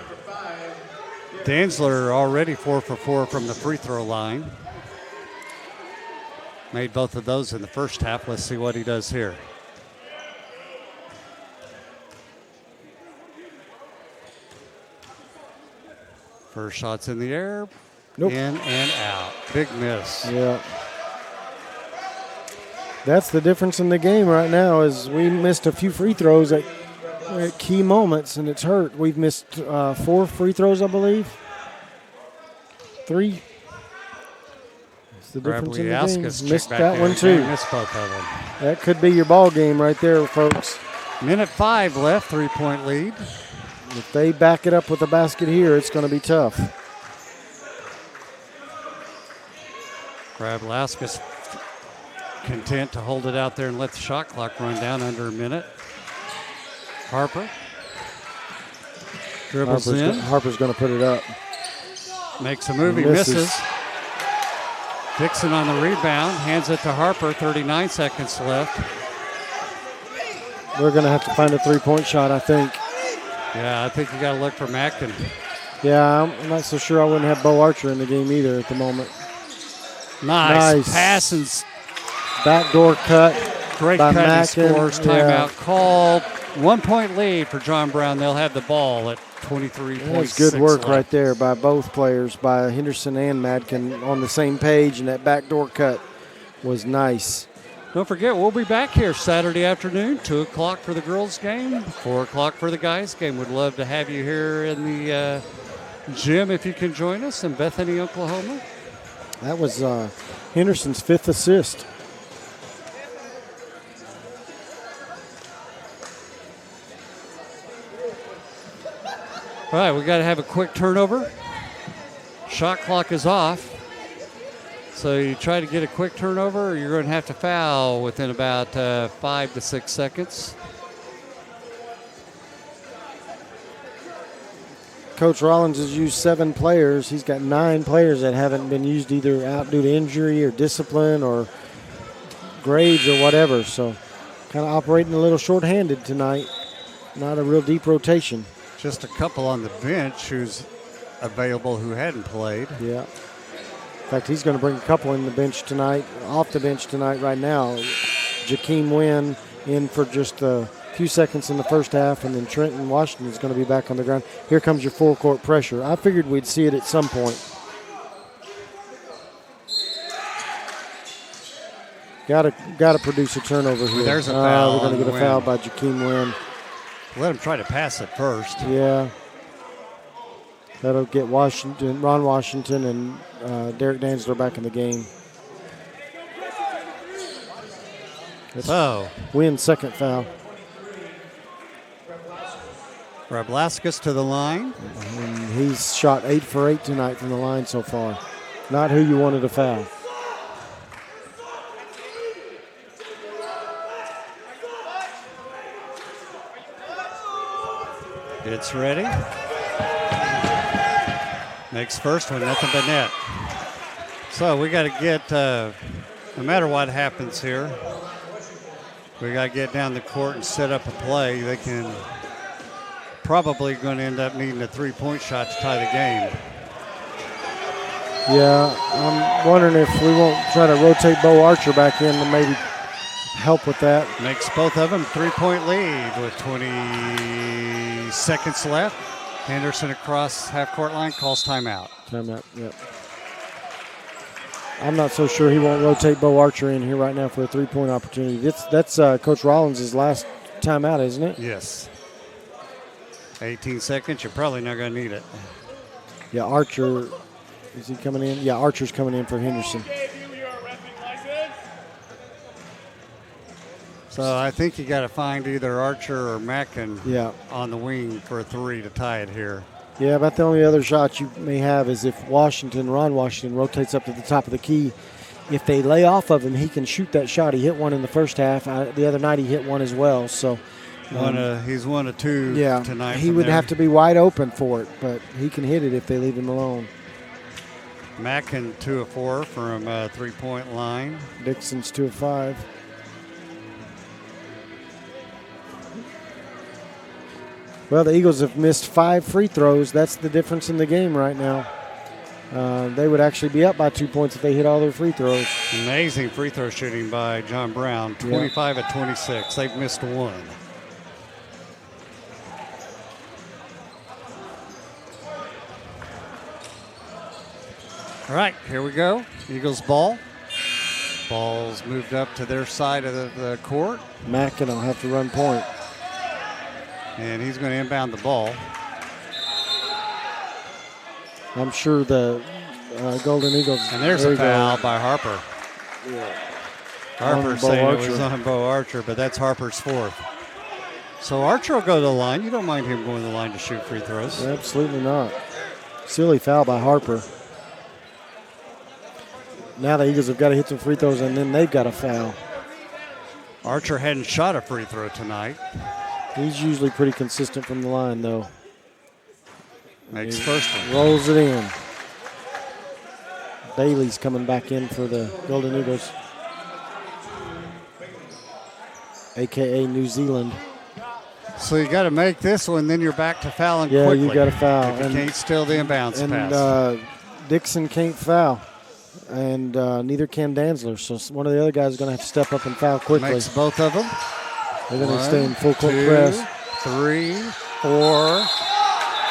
Dantzler already 4 for 4 from the free throw line. Made both of those in the first half. Let's see what he does here. First shot's in the air. Nope. In and out. Big miss. Yeah. That's the difference in the game right now is we missed a few free throws at key moments, and it's hurt. We've missed 4 free throws, I believe. 3. That's the difference in the game. Missed that one, too. Missed both of them. That could be your ball game right there, folks. Minute 5 left, 3-point lead. If they back it up with a basket here, it's going to be tough. Grablauskas content to hold it out there and let the shot clock run down under a minute. Harper dribbles in. Harper's going to put it up. Makes a move, he misses. Dixon on the rebound, hands it to Harper, 39 seconds left. We're going to have to find a 3-point shot, I think. Yeah, I think you got to look for Mackin. Yeah, I'm not so sure I wouldn't have Bo Archer in the game either at the moment. Nice. Pass and backdoor cut. Great by cut, Mackin. he scores. Timeout called. 1-point lead for John Brown. They'll have the ball at 23.6 That's good work left. right there by both players, by Henderson and Madkin, on the same page, and that backdoor cut was nice. Don't forget, we'll be back here Saturday afternoon, 2 o'clock for the girls' game, 4 o'clock for the guys' game. We'd love to have you here in the gym if you can join us in Bethany, Oklahoma. That was Henderson's 5th assist. All right, we got to have a quick turnover. Shot clock is off. So you try to get a quick turnover, or you're going to have to foul within about 5 to 6 seconds. Coach Rollins has used 7 players. He's got 9 players that haven't been used either out due to injury or discipline or grades or whatever. So kind of operating a little shorthanded tonight. Not a real deep rotation. Just a couple on the bench who's available who hadn't played. Yeah. In fact, he's going to bring a couple in the bench tonight, off the bench tonight right now. Jakeem Wynn in for just a few seconds in the first half, and then Trenton Washington is going to be back on the ground. Here comes your full court pressure. I figured we'd see it at some point. Got to produce a turnover here. There's a foul we're going on to get a Wynn. foul by Jakeem Wynn. Let him try to pass it first. Yeah. That'll get Ron Washington and Derek Danzler back in the game. So, Wynn's second foul. Rablauskas to the line. And he's shot 8 for 8 tonight from the line so far. Not who you wanted to foul. It's ready. Makes first one, nothing but net. So we got to get, no matter what happens here, we got to get down the court and set up a play. They can probably going to end up needing a three-point shot to tie the game. Yeah, I'm wondering if we won't try to rotate Bo Archer back in to maybe help with that. Makes both of them three-point lead with 20 seconds left. Henderson across half-court line calls timeout. Timeout, yep. I'm not so sure he won't rotate Bo Archer in here right now for a three-point opportunity. That's Coach Rollins' last timeout, isn't it? Yes. 18 seconds, you're probably not going to need it. Yeah, Archer, is he coming in? Yeah, Archer's coming in for Henderson. So I think you got to find either Archer or Mackin Yeah. on the wing for a three to tie it here. Yeah, about the only other shot you may have is if Ron Washington rotates up to the top of the key. If they lay off of him, he can shoot that shot. He hit one in the first half. The other night he hit one as well. So He's one of two tonight. He would have to be wide open for it, but he can hit it if they leave him alone. Mackin 2 of 4 from three-point line. Dixon's 2 of 5. Well, the Eagles have missed 5 free throws. That's the difference in the game right now. They would actually be up by 2 points if they hit all their free throws. Amazing free throw shooting by John Brown. 25 of 26. They've missed 1. All right, here we go. Eagles ball. Ball's moved up to their side of the court. Mackin will have to run point. And he's going to inbound the ball. I'm sure the Golden Eagles. And there's a foul by Harper. Yeah. Harper saying it was on Bo Archer, but that's Harper's 4th. So Archer will go to the line. You don't mind him going to the line to shoot free throws? Absolutely not. Silly foul by Harper. Now the Eagles have got to hit some free throws, and then they've got a foul. Archer hadn't shot a free throw tonight. He's usually pretty consistent from the line, though. Makes first one. Rolls it in. Bailey's coming back in for the Golden Eagles, a.k.a. New Zealand. So you got to make this one, then you're back to fouling Yeah, quickly. you got to foul. If you can't steal the inbounds pass. And Dixon can't foul, and neither can Danzler. So one of the other guys is going to have to step up and foul quickly. Makes both of them. They're going to stay in full court 2, press. 3, 4.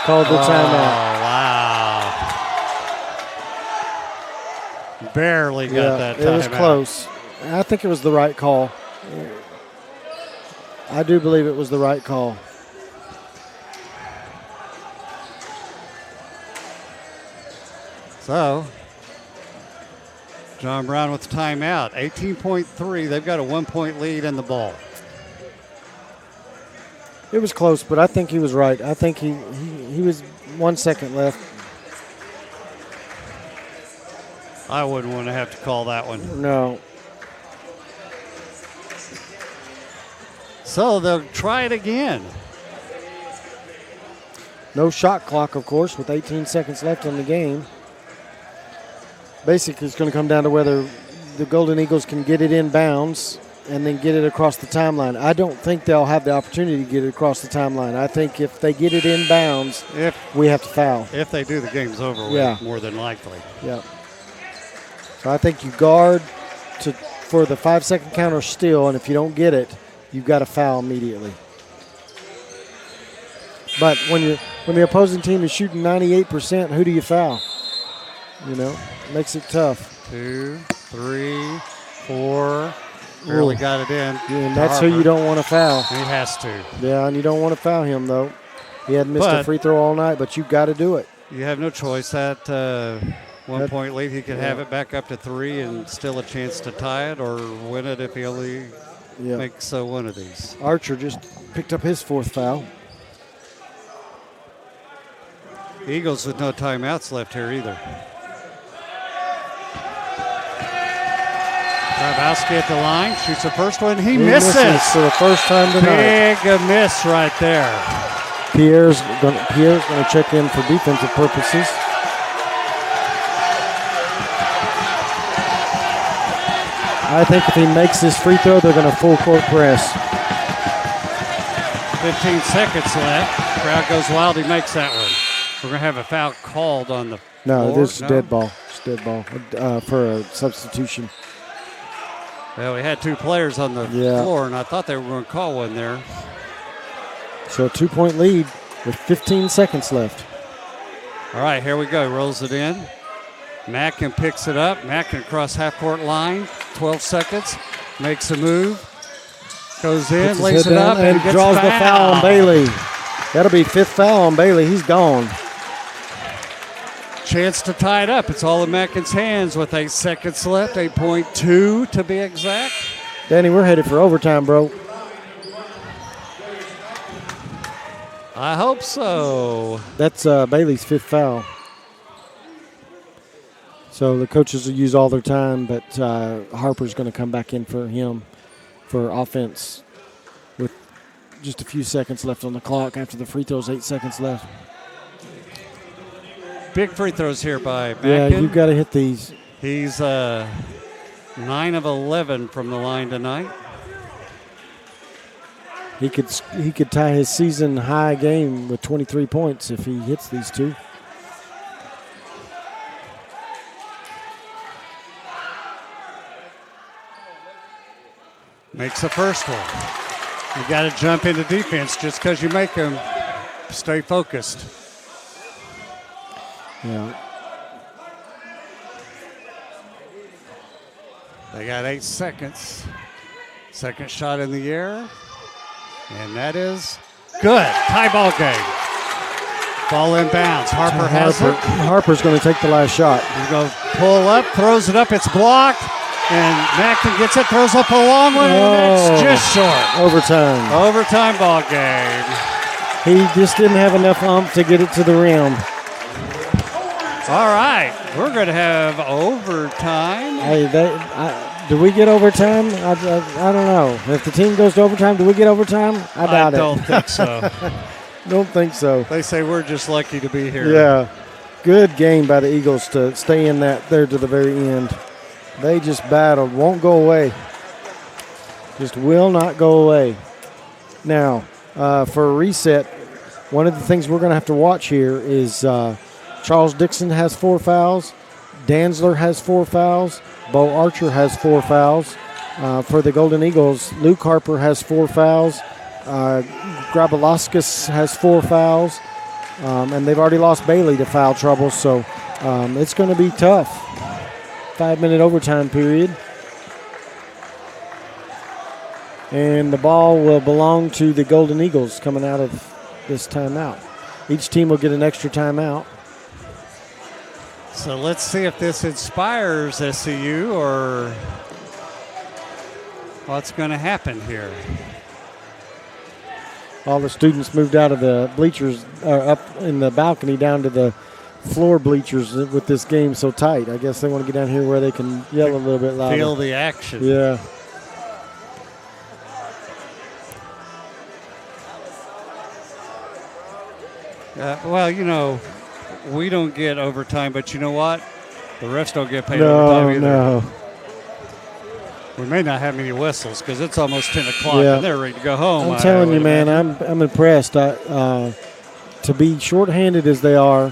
Called the timeout. Wow. Barely got that timeout. It was close. I think it was the right call. I do believe it was the right call. So, John Brown with the timeout. 18.3. They've got a 1-point lead in the ball. It was close, but I think he was right. I think he was 1 second left. I wouldn't want to have to call that one. No. So they'll try it again. No shot clock, of course, with 18 seconds left in the game. Basically, it's going to come down to whether the Golden Eagles can get it in bounds and then get it across the timeline. I don't think they'll have the opportunity to get it across the timeline. I think if they get it in bounds, we have to foul. If they do, the game's over with, Yeah. more than likely. Yeah. So I think you guard for the 5-second counter still, and if you don't get it, you've got to foul immediately. But when the opposing team is shooting 98%, who do you foul? You know, makes it tough. 2, 3, 4. Barely got it in. Yeah, and that's who you don't want to foul. He has to. Yeah, and you don't want to foul him, though. He hadn't missed a free throw all night, but you've got to do it. You have no choice. That 1 point lead, he could have it back up to 3 and still a chance to tie it or win it if he only makes one of these. Archer just picked up his 4th foul. Eagles with no timeouts left here either. Grabowski at the line, shoots the first one. He misses for the first time tonight. Big miss right there. Pierre's going to check in for defensive purposes. I think if he makes this free throw, they're going to full court press. 15 seconds left. Crowd goes wild. He makes that one. We're going to have a foul called on the floor. This is dead ball. It's dead ball for a substitution. Well, we had 2 players on the floor, and I thought they were going to call one there. So a 2-point lead with 15 seconds left. All right, here we go. Rolls it in. Mackin picks it up. Mackin across half-court line. 12 seconds. Makes a move. Goes in, lays it up, and gets draws the foul on Bailey. That'll be 5th foul on Bailey. He's gone. Chance to tie it up. It's all in Mackin's hands with 8 seconds left. 8.2 to be exact. Danny, we're headed for overtime, bro. I hope so. That's Bailey's 5th foul. So the coaches will use all their time, but Harper's going to come back in for him for offense with just a few seconds left on the clock after the free throws, 8 seconds left. Big free throws here by Mackin. Yeah, you've got to hit these. He's 9 of 11 from the line tonight. He could tie his season high game with 23 points if he hits these 2. Makes the first one. You got to jump into defense just because you make them. Stay focused. Yeah. They got 8 seconds. Second shot in the air. And that is good. Tie ball game. Ball inbounds. Harper has it. Harper's going to take the last shot. He's going to pull up, throws it up. It's blocked. And Mackin gets it, throws up a long one, and it's just short. Overtime. Overtime ball game. He just didn't have enough umph to get it to the rim. All right, we're going to have overtime. Hey, do we get overtime? I don't know. If the team goes to overtime, do we get overtime? I doubt it. I don't think so. Don't think so. They say we're just lucky to be here. Yeah. Good game by the Eagles to stay in that there to the very end. They just battled. Won't go away. Just will not go away. Now, for a reset, one of the things we're going to have to watch here is Charles Dixon has 4 fouls. Danzler has 4 fouls. Bo Archer has 4 fouls. For the Golden Eagles, Luke Harper has 4 fouls. Grabalauskas has 4 fouls. And they've already lost Bailey to foul trouble, so it's going to be tough. 5-minute overtime period. And the ball will belong to the Golden Eagles coming out of this timeout. Each team will get an extra timeout. So let's see if this inspires SCU or what's going to happen here. All the students moved out of the bleachers, up in the balcony down to the floor bleachers with this game so tight. I guess they want to get down here where they can yell a little bit louder. Feel the action. Yeah. Well, you know, we don't get overtime, but you know what? The refs don't get paid overtime either. No. We may not have many whistles because it's almost 10 o'clock Yeah. and they're ready to go home. I'm telling would you, man, imagine. I'm impressed. To be shorthanded as they are,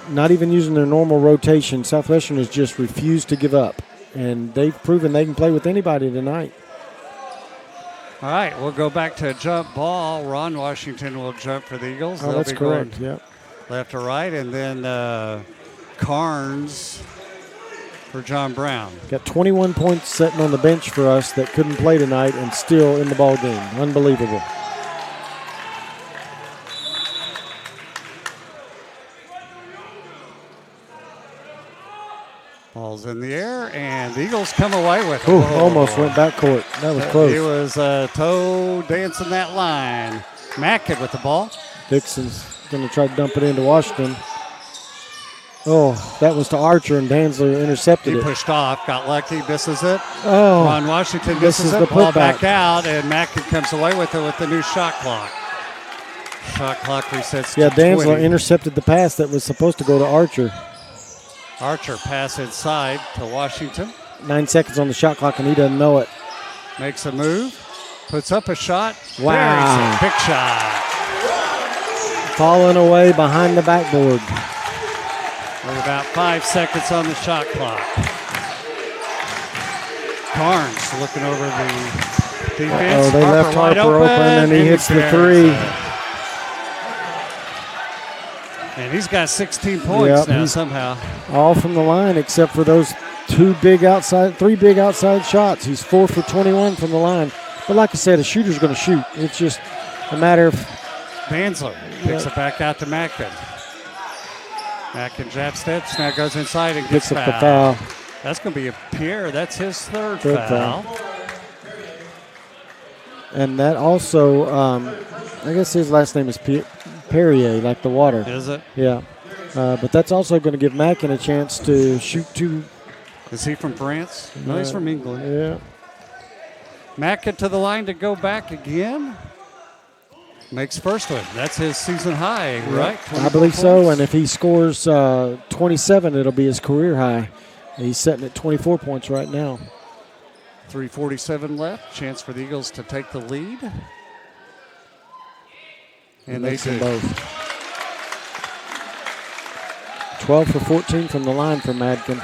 not even using their normal rotation, Southwestern has just refused to give up. And they've proven they can play with anybody tonight. All right, we'll go back to a jump ball. Ron Washington will jump for the Eagles. Oh, They'll that's be correct. going Yep. left to right, and then Carnes for John Brown. Got 21 points sitting on the bench for us that couldn't play tonight and still in the ball game. Unbelievable. Ball's in the air, and the Eagles come away with it. Ooh, Whoa. almost went back court. That was He close. was toe dancing that line. Mackin with the ball. Dixon's going to try to dump it into Washington. Oh, that was to Archer, and Danzler intercepted He it. pushed off, got lucky, misses it. Oh, Ron Washington misses misses the it. Ball putback. back out, and Mackin comes away with it with the new shot clock. Shot clock resets yeah, to Danzler 20. intercepted the pass that was supposed to go to Archer. Archer pass inside to Washington. 9 seconds on the shot clock, and he doesn't know it. Makes a move. Puts up a shot. Wow. Buries it. Big shot. Falling away behind the backboard. With about 5 seconds on the shot clock. Carnes looking over the defense. Oh, they left wide Harper open, and he hits the three. And he's got 16 points Yep, now he's- somehow. All from the line except for those three big outside shots. He's 4 for 21 from the line. But like I said, a shooter's going to shoot. It's just a matter of Danzler picks Yep. it back out to Mackin. Mackin jab steps, now goes inside and gets gets up the fouled. foul. That's going to be a Pierre. That's his third Third foul. And that also, I guess his last name is Perrier, like the water. Is it? Yeah. But that's also going to give Mackin a chance to shoot two. Is he from France? No, he's from England. Yeah. Mackin to the line to go back again. Makes first one. That's his season high, right? I believe 24 so. points? And if he scores 27, it'll be his career high. He's sitting at 24 points right now. 3:47 left. Chance for the Eagles to take the lead. And they Makes them do. both. 12 for 14 from the line for Madkin.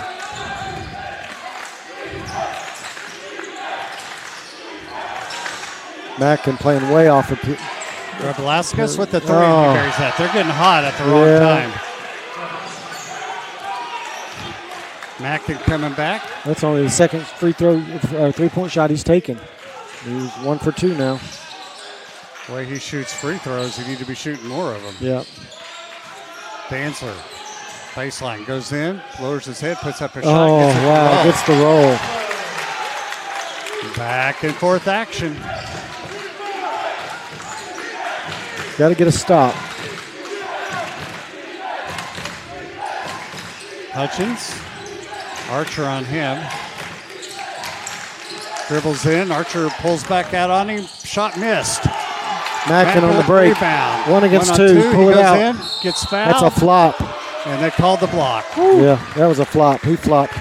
Madkin playing way off of. Velasquez with the three. Oh. He buries that. They're getting hot at the wrong Yeah. time. Mackin coming back. That's only the second three-point shot he's taken. He's 1 for 2 now. The way he shoots free throws, you need to be shooting more of them. Yeah. Danzler, baseline, goes in, lowers his head, puts up a Oh, shot. Gets it to wow. roll. Gets the roll. Back and forth action. Got to get a stop. Hutchins, Archer on him. Dribbles in, Archer pulls back out on him, shot missed. Mackin on the break. Rebound. 1 against 2. He Pull it goes out. in, gets fouled. That's a flop. And they called the block. Yeah, that was a flop. He flopped.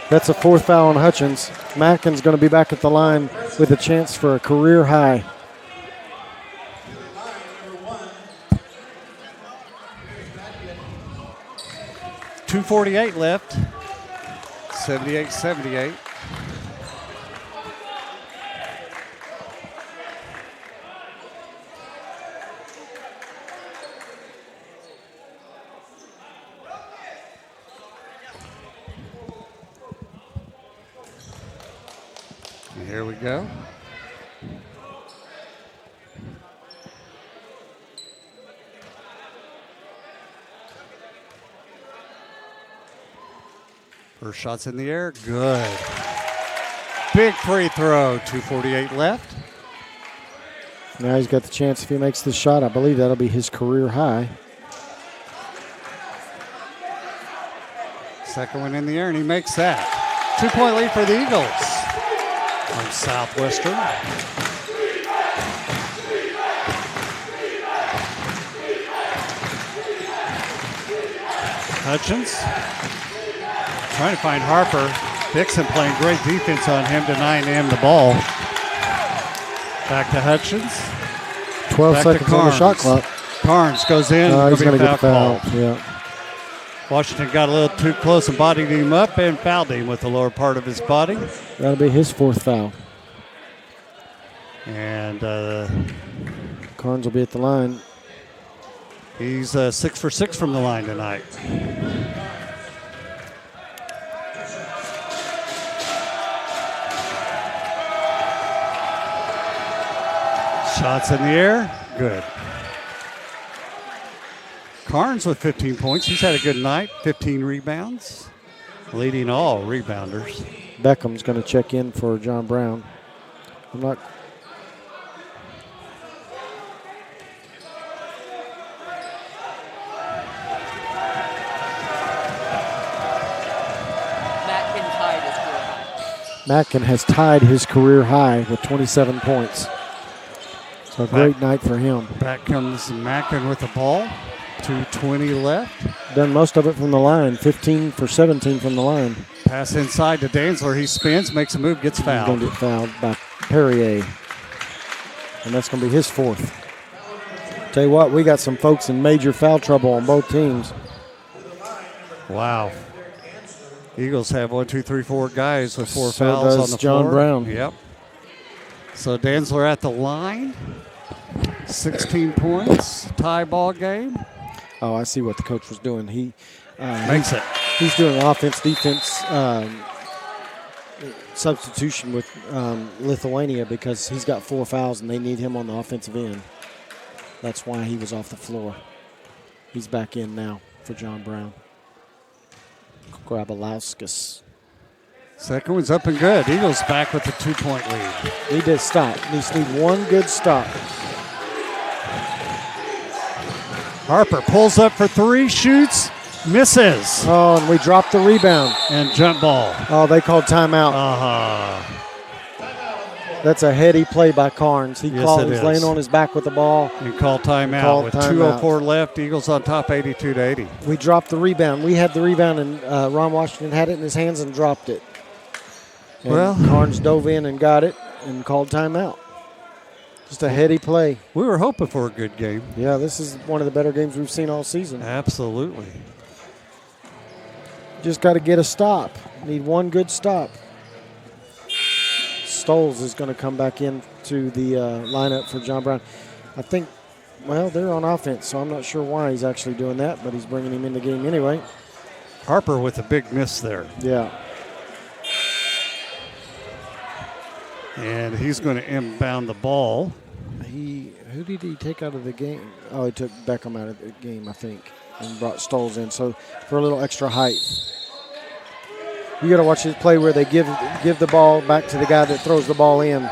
That's a 4th foul on Hutchins. Mackin's going to be back at the line with a chance for a career high. .248 left. 78-78. Here we go. First shot's in the air. Good. Big free throw. 2:48 left. Now he's got the chance if he makes this shot. I believe that'll be his career high. Second one in the air, and he makes that. 2-point lead for the Eagles from Southwestern. Hutchins trying to find Harper. Dixon playing great defense on him, denying him the ball. Back to Hutchins. 12 Back to seconds on the shot Carnes. clock. Carnes goes in. He's Gonna going be to get foul fouled. call. Yeah. Washington got a little too close and bodied him up and fouled him with the lower part of his body. That'll be his 4th foul. And Carnes will be at the line. he's 6 for 6 from the line tonight. Shots in the air. Good. Carnes with 15 points. He's had a good night. 15 rebounds. Leading all rebounders. Beckham's going to check in for John Brown. I'm not. Mackin has tied his career high with 27 points. So a great night for him. Back comes Mackin with the ball. 2:20 left. Done most of it from the line. 15 for 17 from the line. Pass inside to Danzler. He spins, makes a move, gets He's going fouled. to get fouled by Perrier. And that's going to be his 4th. Tell you what, we got some folks in major foul trouble on both teams. Wow. Eagles have 1, 2, 3, 4 guys with 4 So fouls does on the John floor. Brown. Yep. So Danzler at the line. 16 points. Tie ball game. Oh, I see what the coach was doing. He Makes it. He's doing offense-defense substitution with Lithuania because he's got 4 fouls and they need him on the offensive end. That's why he was off the floor. He's back in now for John Brown. Grabalauskas. Second one's up and good. Eagles back with the 2-point lead. Need to stop. Just need one good stop. Harper pulls up for 3, shoots, misses, Oh, and we dropped the rebound. and jump ball. Oh, they called timeout. That's a heady play by Carnes. He Yes, called. it He's is. laying on his back with the ball. And call timeout Called with timeout. 2:04 left. Eagles on top, 82-80. We dropped the rebound. We had the rebound, and Ron Washington had it in his hands and dropped it. And Well- Carnes dove in and got it and called timeout. Just a heady play. We were hoping for a good game. Yeah, this is one of the better games we've seen all season. Absolutely. Just got to get a stop. Need one good stop. Stoles is going to come back into the lineup for John Brown. I think, well, they're on offense, so I'm not sure why he's actually doing that, but he's bringing him in the game anyway. Harper with a big miss there. Yeah. And he's going to inbound the ball. Who did he take out of the game? Oh, he took Beckham out of the game, I think, and brought Stoles in. So for a little extra height. You got to watch this play where they give the ball back to the guy that throws the ball in.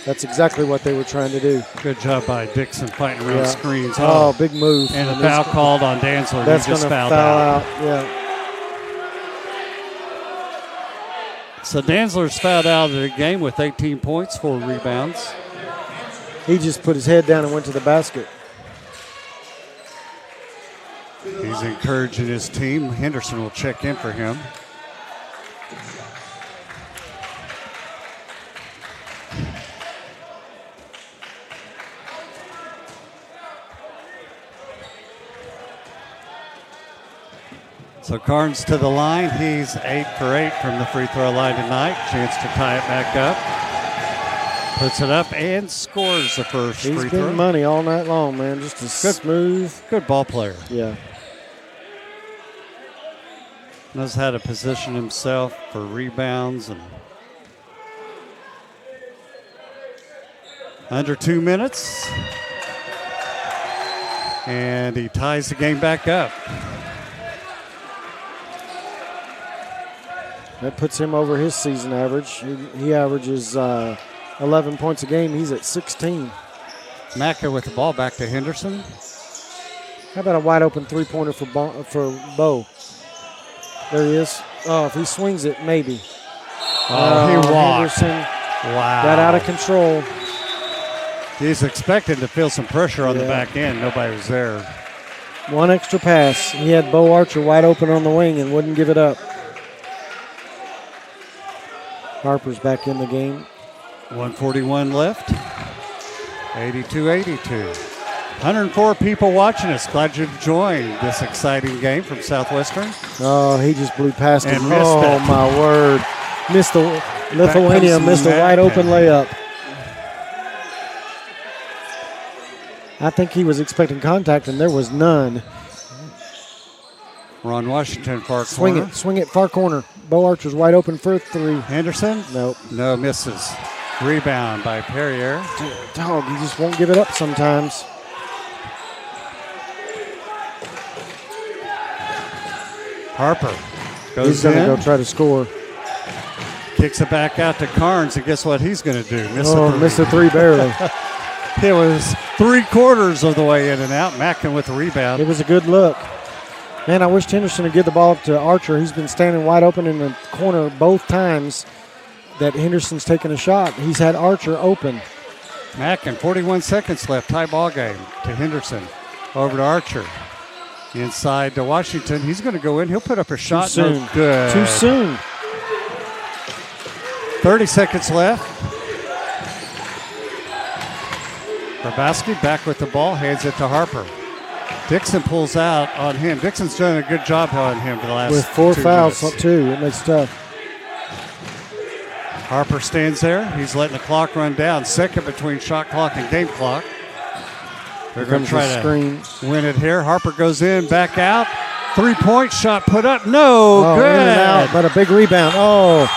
That's exactly what they were trying to do. Good job by Dixon fighting around screens. Oh, big move. And the foul called on Danzler. That's He going just to fouled foul out. out. Yeah. So Danzler's fouled out of the game with 18 points, 4 rebounds. He just put his head down and went to the basket. He's encouraging his team. Henderson will check in for him. So Carnes to the line. He's 8 for 8 from the free throw line tonight. Chance to tie it back up. Puts it up and scores the first He's free been throw. money all night long, man. Just a smooth. Good ball player. Yeah. Knows how to position himself for rebounds. And under 2 minutes. And he ties the game back up. That puts him over his season average. He averages 11 points a game. He's at 16. Macca with the ball back to Henderson. How about a wide open three-pointer for Bo? There he is. Oh, if he swings it, maybe. He walked. Henderson Wow. got out of control. He's expecting to feel some pressure on the Yeah. back end. Nobody was there. One extra pass. He had Bo Archer wide open on the wing and wouldn't give it up. Harper's back in the game. 141 left. 82-82. 104 people watching us. Glad you've joined this exciting game from Southwestern. Oh, he just blew past And him. missed Oh, it. my word. Missed the Lithuania, comes missed a Matt wide open Henry. layup. I think he was expecting contact, and there was none. Ron Washington, far Swing corner. it, swing it, far corner. Bo Archer's wide open for three. Henderson? Nope. No, misses. Rebound by Perrier. Dog, he just won't give it up sometimes. Harper He's goes going to in, go try to score. kicks it back out to Carnes, and guess what he's going to do? Missed the three barely. It was 3/4 of the way in and out. Mackin with the rebound. It was a good look. Man, I wish Henderson would give the ball up to Archer. He's been standing wide open in the corner both times that Henderson's taken a shot. He's had Archer open. Mackin, 41 seconds left. Tie ball game to Henderson. Over to Archer. Inside to Washington. He's going to go in. He'll put up a shot. Too soon. No good. Too soon. 30 seconds left. Grabowski back with the ball. Hands it to Harper. Dixon pulls out on him. Dixon's done a good job on him for the last With 4 2 fouls, minutes. too. It makes it tough. Harper stands there. He's letting the clock run down. Second between shot clock and game clock. They're going to Comes try the to screen. win it here. Harper goes in, back out. 3-point shot put up. No, Oh, good. in and out, but a big rebound. Oh.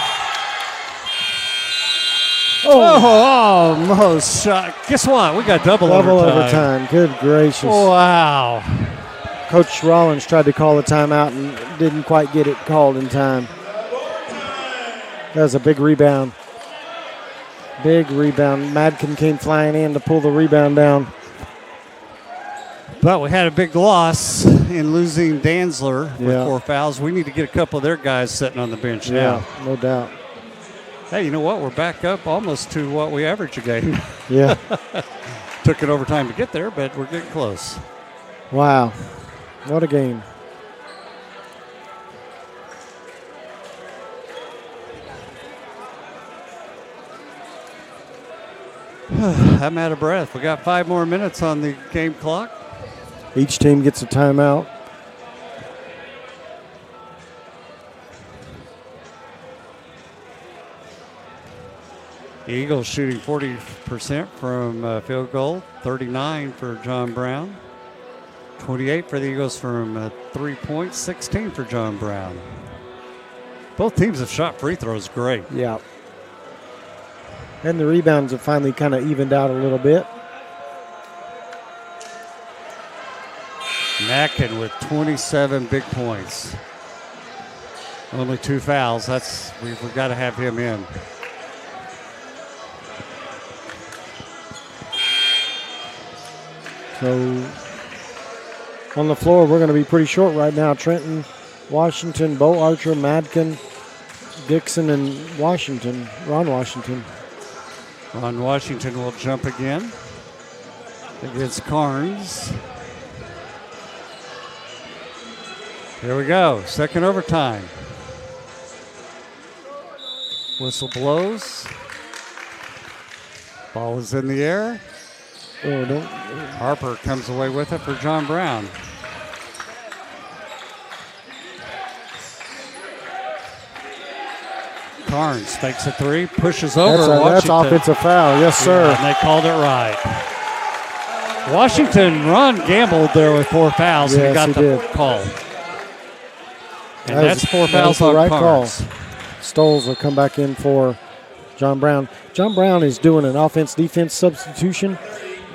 Oh, almost shot. Guess what? We got double overtime. Good gracious. Wow. Coach Rollins tried to call a timeout and didn't quite get it called in time. That was a big rebound. Big rebound. Madkin came flying in to pull the rebound down. But we had a big loss in losing Danzler with Yeah. 4 fouls. We need to get a couple of their guys sitting on the bench now. No doubt. Hey, you know what? We're back up almost to what we average a game. Yeah. Took it overtime to get there, but we're getting close. Wow. What a game. I'm out of breath. We got 5 more minutes on the game clock. Each team gets a timeout. Eagles shooting 40% from field goal, 39 for John Brown, 28 for the Eagles from 3-point, 16 for John Brown. Both teams have shot free throws great. Yeah. And the rebounds have finally kind of evened out a little bit. Mackin with 27 big points. Only 2 fouls. We've got to have him in. So on the floor, we're going to be pretty short right now. Trenton, Washington, Bo Archer, Madkin, Dixon, and Washington. Ron Washington. Ron Washington will jump again against Carnes. Here we go. Second overtime. Whistle blows. Ball is in the air. Oh, don't. Harper comes away with it for John Brown. Carnes takes a 3, pushes over That's Washington. offensive foul. Yes, sir. Yeah, and they called it right. Washington gambled there with 4 fouls, and he Yes, got he the did. call. And That that's was- 4 that fouls was the on right Carnes. call. Stoles will come back in for John Brown. John Brown is doing an offense-defense substitution.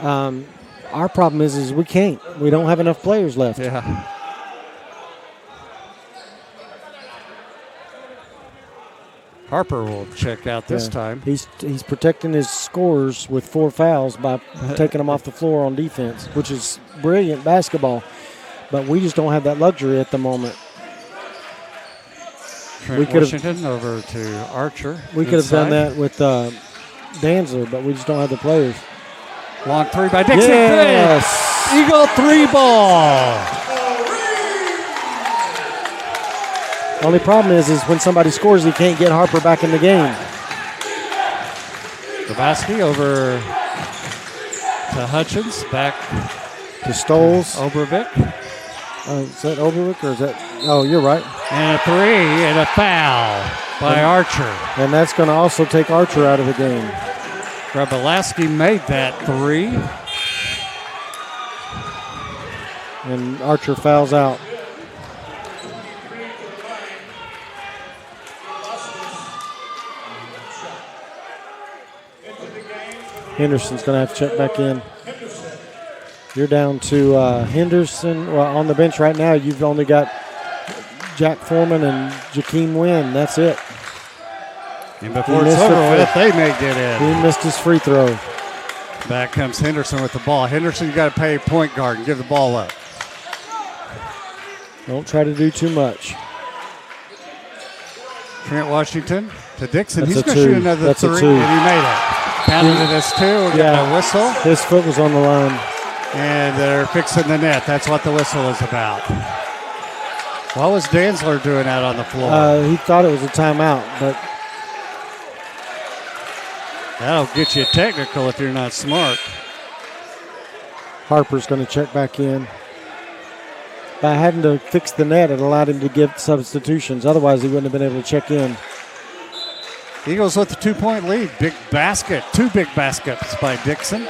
Our problem is we can't. We don't have enough players left. Yeah. Harper will check out this Yeah. time. He's protecting his scores with 4 fouls by taking them off the floor on defense, which is brilliant basketball. But we just don't have that luxury at the moment. Trent we could've- Washington over to Archer. We could have done inside. that with Danzler, but we just don't have the players. Long 3 by Dixon. Yes. Good. Eagle 3 ball. Only problem is when somebody scores, he can't get Harper back in the game. Grabowski over to Hutchins. Back To Stoles. Obervik. Is that Oberwick or is that? Oh, you're right. And a 3 and a foul by Archer. And that's going to also take Archer out of the game. Grabowski made that 3. And Archer fouls out. Henderson's going to have to check back in. You're down to Henderson. Well, on the bench right now, you've only got Jack Foreman and Jakeem Wynn. That's it. And before it's over with, they may get in. He missed his free throw. Back comes Henderson with the ball. Henderson, you got to pay point guard and give the ball up. Don't try to do too much. Trent Washington to Dixon. That's He's a going to shoot two. another That's a 3, two. and he made it. Counted it as 2. We got a whistle. His foot was on the line. And they're fixing the net. That's what the whistle is about. What was Danzler doing out on the floor? He thought it was a timeout, but That'll get you technical if you're not smart. Harper's going to check back in. By having to fix the net, it allowed him to give substitutions. Otherwise, he wouldn't have been able to check in. Eagles with the 2-point lead. Big basket. 2 big baskets by Dixon.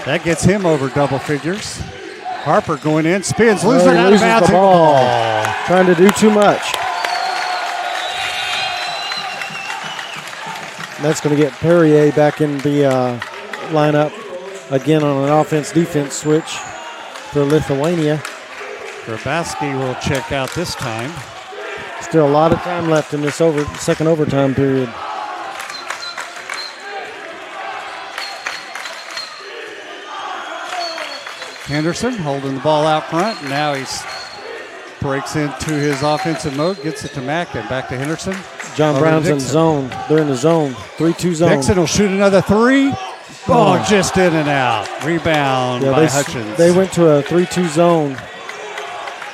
That gets him over double figures. Harper going in, spins, losing he out of loses bounds. the ball. Trying to do too much. And that's going to get Perrier back in the lineup again on an offense-defense switch for Lithuania. Grabowski will check out this time. Still a lot of time left in this second overtime period. Henderson holding the ball out front. Now he breaks into his offensive mode, gets it to Mackin. Back to Henderson. John Over to Brown's in Dixon. zone. They're in the zone. 3-2 zone. Dixon will shoot another 3. Oh, just in and out. Rebound by Hutchins. They went to a 3-2 zone.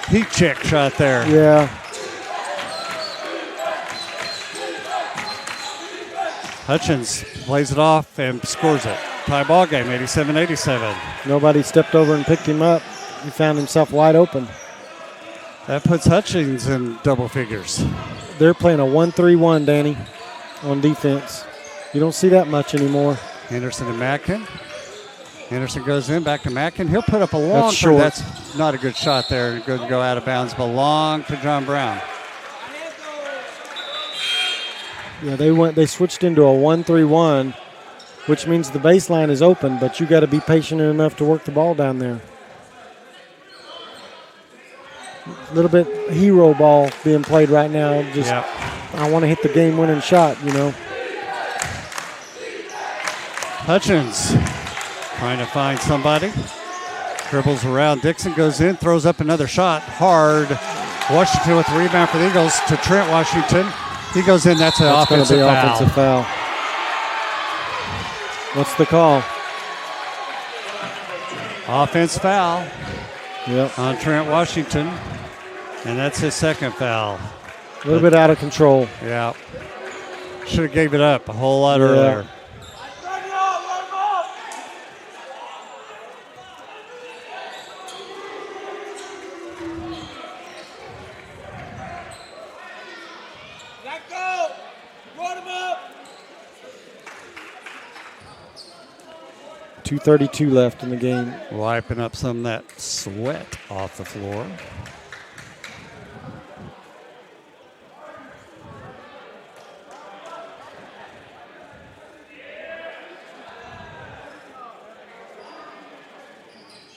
Heat check shot there. Yeah. Hutchins plays it off and scores it. Tie ball game, 87-87. Nobody stepped over and picked him up. He found himself wide open. That puts Hutchins in double figures. They're playing a 1-3-1, Danny, on defense. You don't see that much anymore. Henderson to Mackin. Henderson goes in, back to Mackin. He'll put up a long That's short. That's not a good shot there. Going to go out of bounds. Belong to John Brown. Yeah, they switched into a 1-3-1, which means the baseline is open, but you got to be patient enough to work the ball down there. A little bit hero ball being played right now. Just Yep. I want to hit the game-winning shot, you know. Hutchins trying to find somebody. Dribbles around. Dixon goes in, throws up another shot. Hard. Washington with the rebound for the Eagles to Trent Washington. He goes in. That's an offensive gonna be foul. offensive foul. What's the call? Offense foul Yep. on Trent Washington. And that's his second foul. A little bit out of control. Yeah. Should have gave it up a whole lot earlier. Let go! Run him up! 2:32 left in the game. Wiping up some of that sweat off the floor.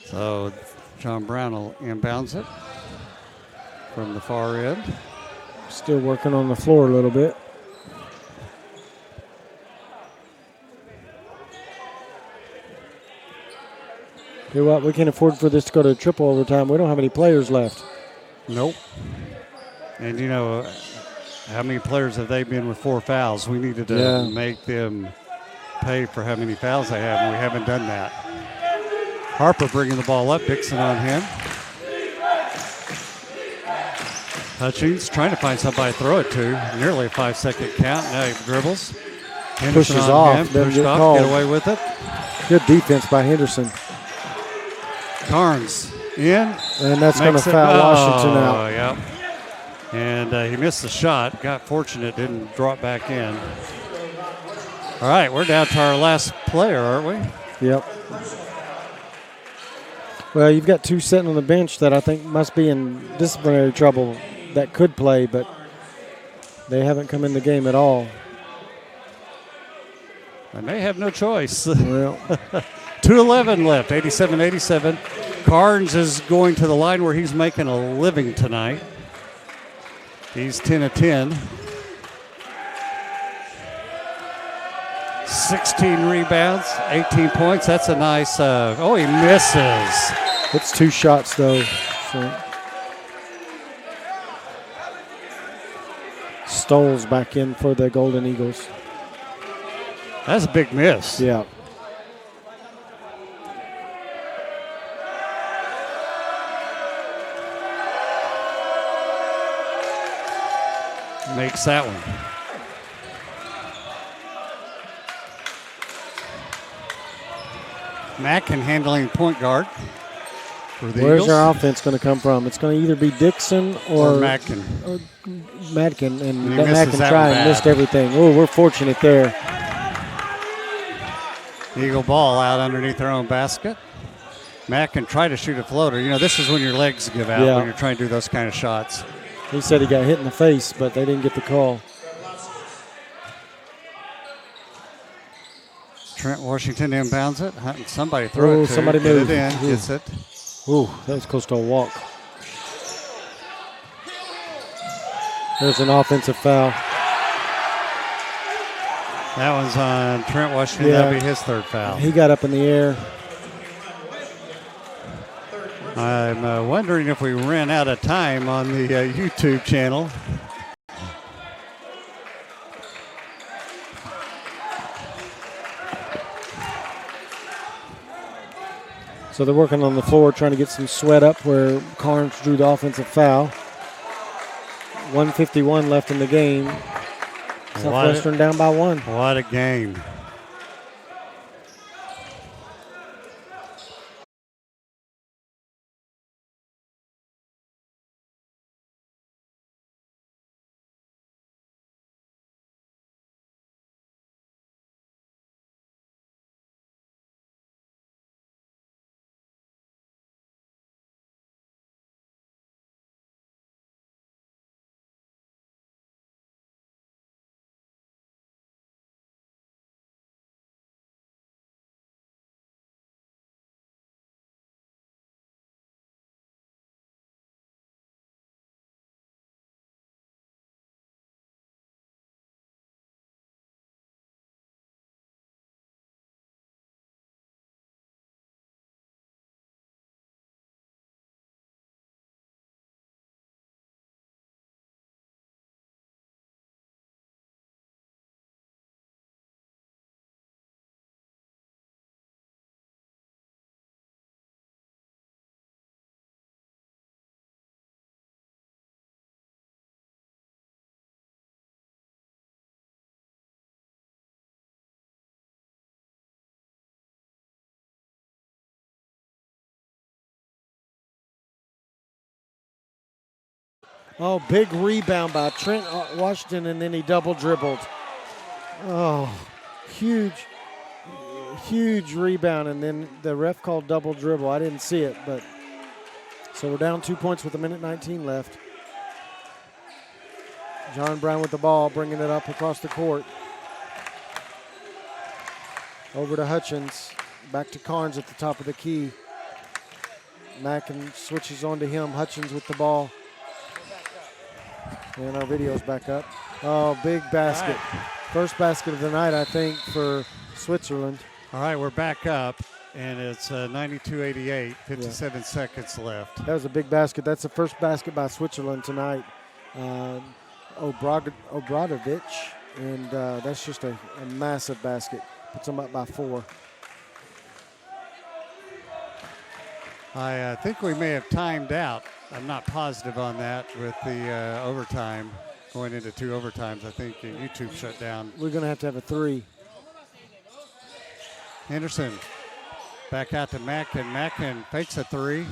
So John Brown will inbounds it from the far end. Still working on the floor a little bit. Tell you what, we can't afford for this to go to triple overtime. We don't have any players left. Nope. And you know, how many players have they been with 4 fouls? We needed to make them pay for how many fouls they have, and we haven't done that. Harper bringing the ball up, Dixon on him. Hutchins trying to find somebody to throw it to. Nearly a 5-second count. Now he dribbles. Henderson pushes on off, him, doesn't pushed get off, called. get away with it. Good defense by Henderson. Carnes in. And that's going to Makes it- foul Washington out. Oh, yep. And he missed the shot. Got fortunate, didn't drop back in. All right, we're down to our last player, aren't we? Yep. Well, you've got two sitting on the bench that I think must be in disciplinary trouble that could play, but they haven't come in the game at all. And they have no choice. Well, 2:11 left, 87-87. Carnes is going to the line where he's making a living tonight. He's 10 of 10. 16 rebounds, 18 points. That's a nice, oh, he misses. it's two shots, though. So. Stoles back in for the Golden Eagles. That's a big miss. Yeah. Makes that one. Mackin handling point guard for the Where's Eagles. our offense going to come from? It's going to either be Dixon or or Mackin. Madkin, and He misses Madkin that tried one and bad. missed everything. Oh, we're fortunate there. Eagle ball out underneath their own basket. Mackin try to shoot a floater. You know, this is when your legs give out Yeah. when you're trying to do those kind of shots. He said he got hit in the face, but they didn't get the call. Trent Washington inbounds it. Hunting somebody throw Oh, it to. somebody Get moved. it in. Ooh. Gets it. Ooh, that was close to a walk. There's an offensive foul. That one's on Trent Washington. Yeah. That'll be his third foul. He got up in the air. I'm wondering if we ran out of time on the YouTube channel. So they're working on the floor trying to get some sweat up where Carnes drew the offensive foul. 1:51 left in the game. Southwestern down by one. What a game. Oh, big rebound by Trent Washington, and then he double dribbled. Oh, huge rebound, and then the ref called double dribble. I didn't see it, but so we're down 2 points with 1:19 left. John Brown with the ball, bringing it up across the court. Over to Hutchins, back to Carnes at the top of the key. Mackin switches on to him. Hutchins with the ball. And our video's back up. Oh, big basket. First basket of the night, I think, for Switzerland. All right, we're back up, and it's 92-88, 57 seconds left. That was a big basket. That's the first basket by Switzerland tonight. Obradovic, and that's just a massive basket. Puts them up by 4. I think we may have timed out. I'm not positive on that with the overtime. going into 2 overtimes. I think YouTube shut down. We're going to have a 3. Henderson back out to Mackin. Mackin fakes a 3.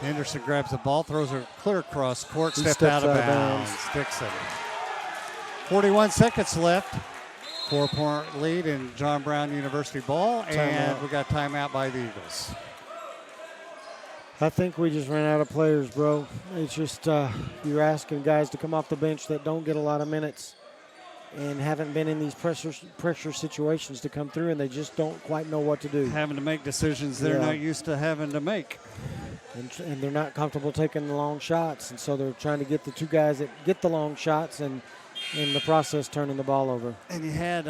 Henderson grabs the ball, throws it clear across court, stepped out of bounds. Dixon. 41 seconds left. 4-point lead in John Brown University ball, and we got timeout by the Eagles. I think we just ran out of players, bro. It's just you're asking guys to come off the bench that don't get a lot of minutes and haven't been in these pressure situations to come through, and they just don't quite know what to do. Having to make decisions they're not used to having to make. And they're not comfortable taking the long shots, and so they're trying to get the 2 guys that get the long shots and in the process turning the ball over. And you had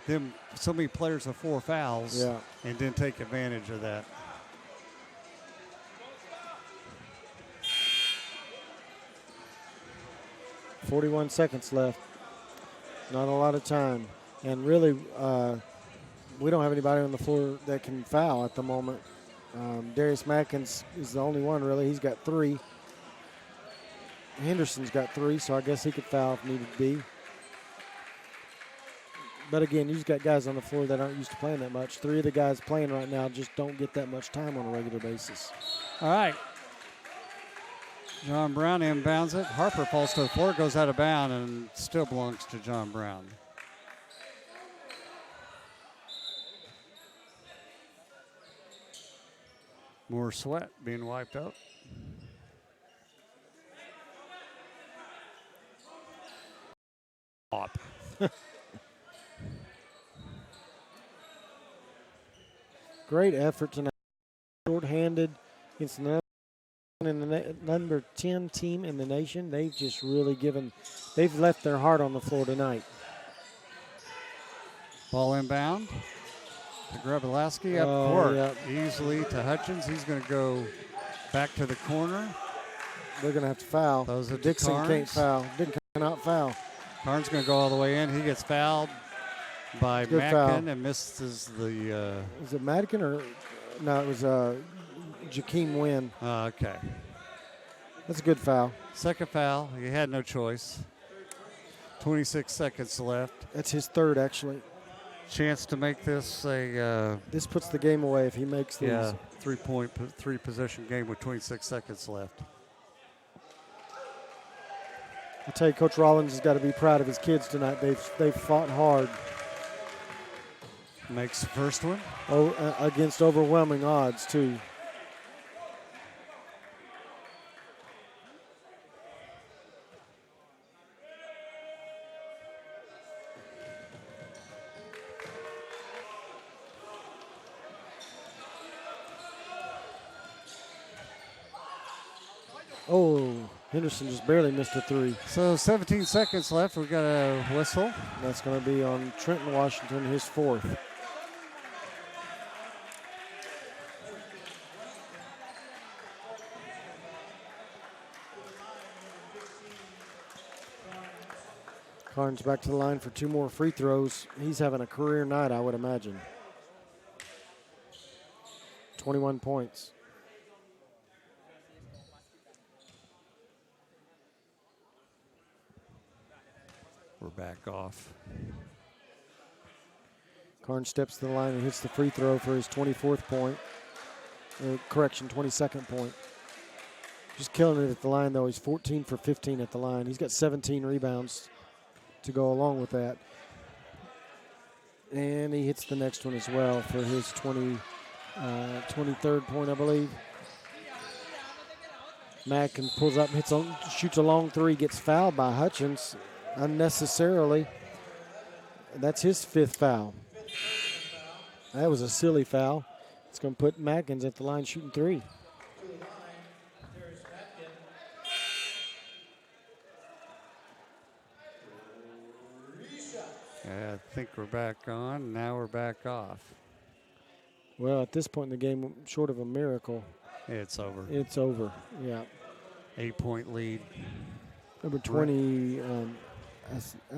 them so many players with 4 fouls and didn't take advantage of that. .41 seconds left. Not a lot of time. And really, we don't have anybody on the floor that can foul at the moment. Darius Mackins is the only one, really. He's got 3. Henderson's got 3, so I guess he could foul if needed be. But again, you've got guys on the floor that aren't used to playing that much. 3 of the guys playing right now just don't get that much time on a regular basis. All right. John Brown inbounds it. Harper falls to the floor, goes out of bounds, and still belongs to John Brown. More sweat being wiped up. Great effort tonight. Short-handed against the number 10 team in the nation. They've just really they've left their heart on the floor tonight. Ball inbound to Grabowski up court. Easily to Hutchins. He's going to go back to the corner. They're going to have to foul. Dixon can't foul. Dixon cannot foul. Carnes going to go all the way in. He gets fouled by Mackin and misses the. Is it Madigan or no? It was Jakeem Wynn. Okay. That's a good foul. Second foul. He had no choice. 26 seconds left. That's his 3rd, actually. Chance to make this a. This puts the game away if he makes these. Yeah, 3-possession game with 26 seconds left. I tell you, Coach Rollins has got to be proud of his kids tonight. They've fought hard. Makes the first one. Against overwhelming odds, too. Oh, Henderson just barely missed a 3. So 17 seconds left. We've got a whistle. That's going to be on Trenton Washington, his 4th. Carnes back to the line for 2 more free throws. He's having a career night, I would imagine. 21 points. We're back off. Carnes steps to the line and hits the free throw for his 24th point. 22nd point. Just killing it at the line, though. He's 14 for 15 at the line. He's got 17 rebounds to go along with that. And he hits the next one as well for his 23rd point, I believe. Mackin pulls up, shoots a long 3, gets fouled by Hutchins unnecessarily. That's his 5th foul. That was a silly foul. It's going to put Mackins at the line shooting 3. I think we're back on. Now we're back off. Well, at this point in the game, short of a miracle, it's over. It's over, yeah. 8-point lead. Number 20,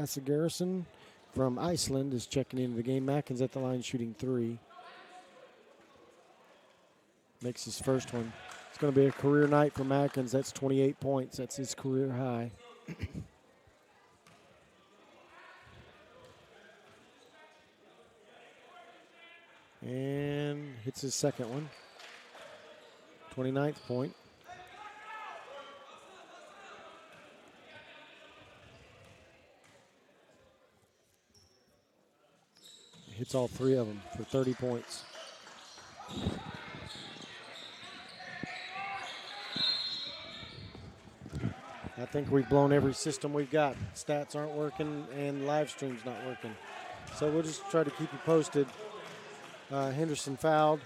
Asa Garrison from Iceland is checking into the game. Mackins at the line shooting 3. Makes his first one. It's going to be a career night for Mackins. That's 28 points. That's his career high. And hits his second one. 29th point. Hits all three of them for 30 points. I think we've blown every system we've got. Stats aren't working and live stream's not working. So we'll just try to keep you posted. Henderson fouled.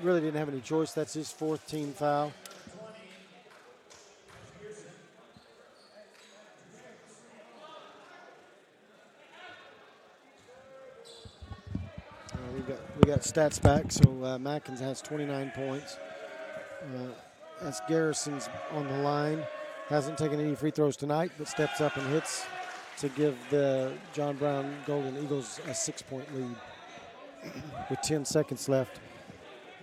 Really didn't have any choice. That's his fourth team foul. We got stats back. So Mackins has 29 points. That's Garrison's on the line. Hasn't taken any free throws tonight, but steps up and hits to give the John Brown Golden Eagles a 6-point lead with 10 seconds left,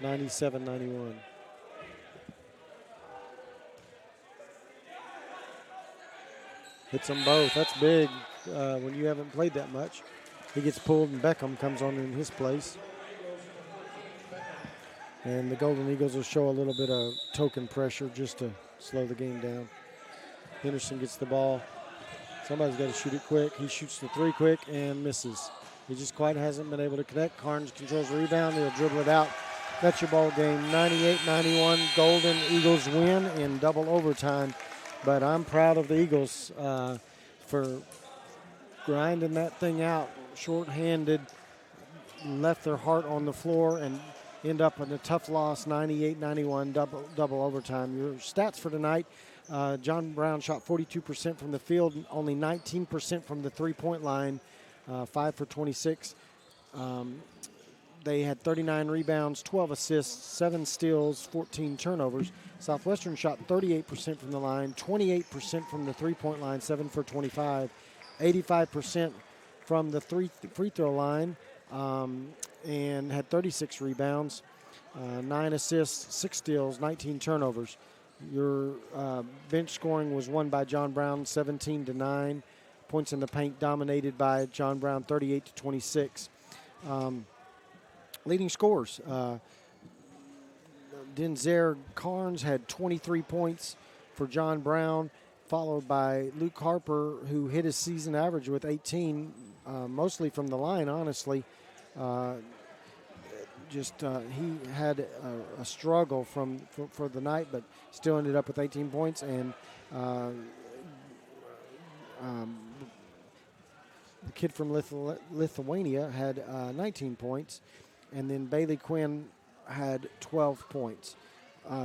97-91. Hits them both. That's big when you haven't played that much. He gets pulled and Beckham comes on in his place. And the Golden Eagles will show a little bit of token pressure just to slow the game down. Henderson gets the ball. Somebody's got to shoot it quick. He shoots the three quick and misses. He just quite hasn't been able to connect. Carnes controls the rebound. He'll dribble it out. That's your ball game. 98-91. Golden Eagles win in double overtime. But I'm proud of the Eagles for grinding that thing out. Short-handed, left their heart on the floor and end up in a tough loss, 98-91, double overtime. Your stats for tonight, John Brown shot 42% from the field, only 19% from the three-point line, 5 for 26. They had 39 rebounds, 12 assists, 7 steals, 14 turnovers. Southwestern shot 38% from the line, 28% from the three-point line, 7 for 25, 85% from the free throw line, and had 36 rebounds, 9 assists, 6 steals, 19 turnovers. Your bench scoring was won by John Brown, 17-9. Points in the paint dominated by John Brown, 38-26. Leading scorers, Denzer Carnes had 23 points for John Brown, followed by Luke Harper, who hit his season average with 18, mostly from the line, honestly. He had a struggle for the night, but still ended up with 18 points. And the kid from Lithuania had 19 points. And then Bailey Quinn had 12 points.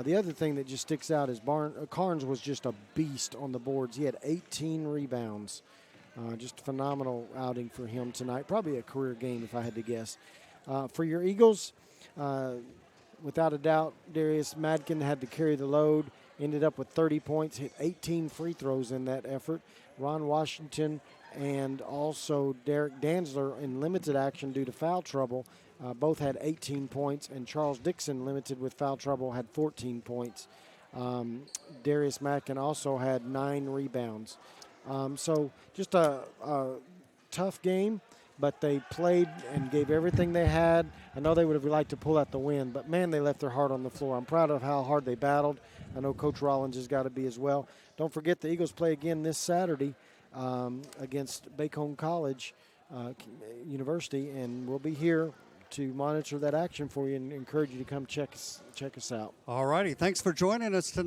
The other thing that just sticks out is Carnes was just a beast on the boards. He had 18 rebounds. Just a phenomenal outing for him tonight. Probably a career game if I had to guess. For your Eagles, without a doubt, Darius Madkin had to carry the load. Ended up with 30 points, hit 18 free throws in that effort. Ron Washington and also Derek Danzler in limited action due to foul trouble. Both had 18 points, and Charles Dixon, limited with foul trouble, had 14 points. Darius Madkin also had 9 rebounds. So just a tough game, but they played and gave everything they had. I know they would have liked to pull out the win, but, man, they left their heart on the floor. I'm proud of how hard they battled. I know Coach Rollins has got to be as well. Don't forget the Eagles play again this Saturday against Bacone College University, and we'll be here to monitor that action for you and encourage you to come check us out. All righty. Thanks for joining us tonight.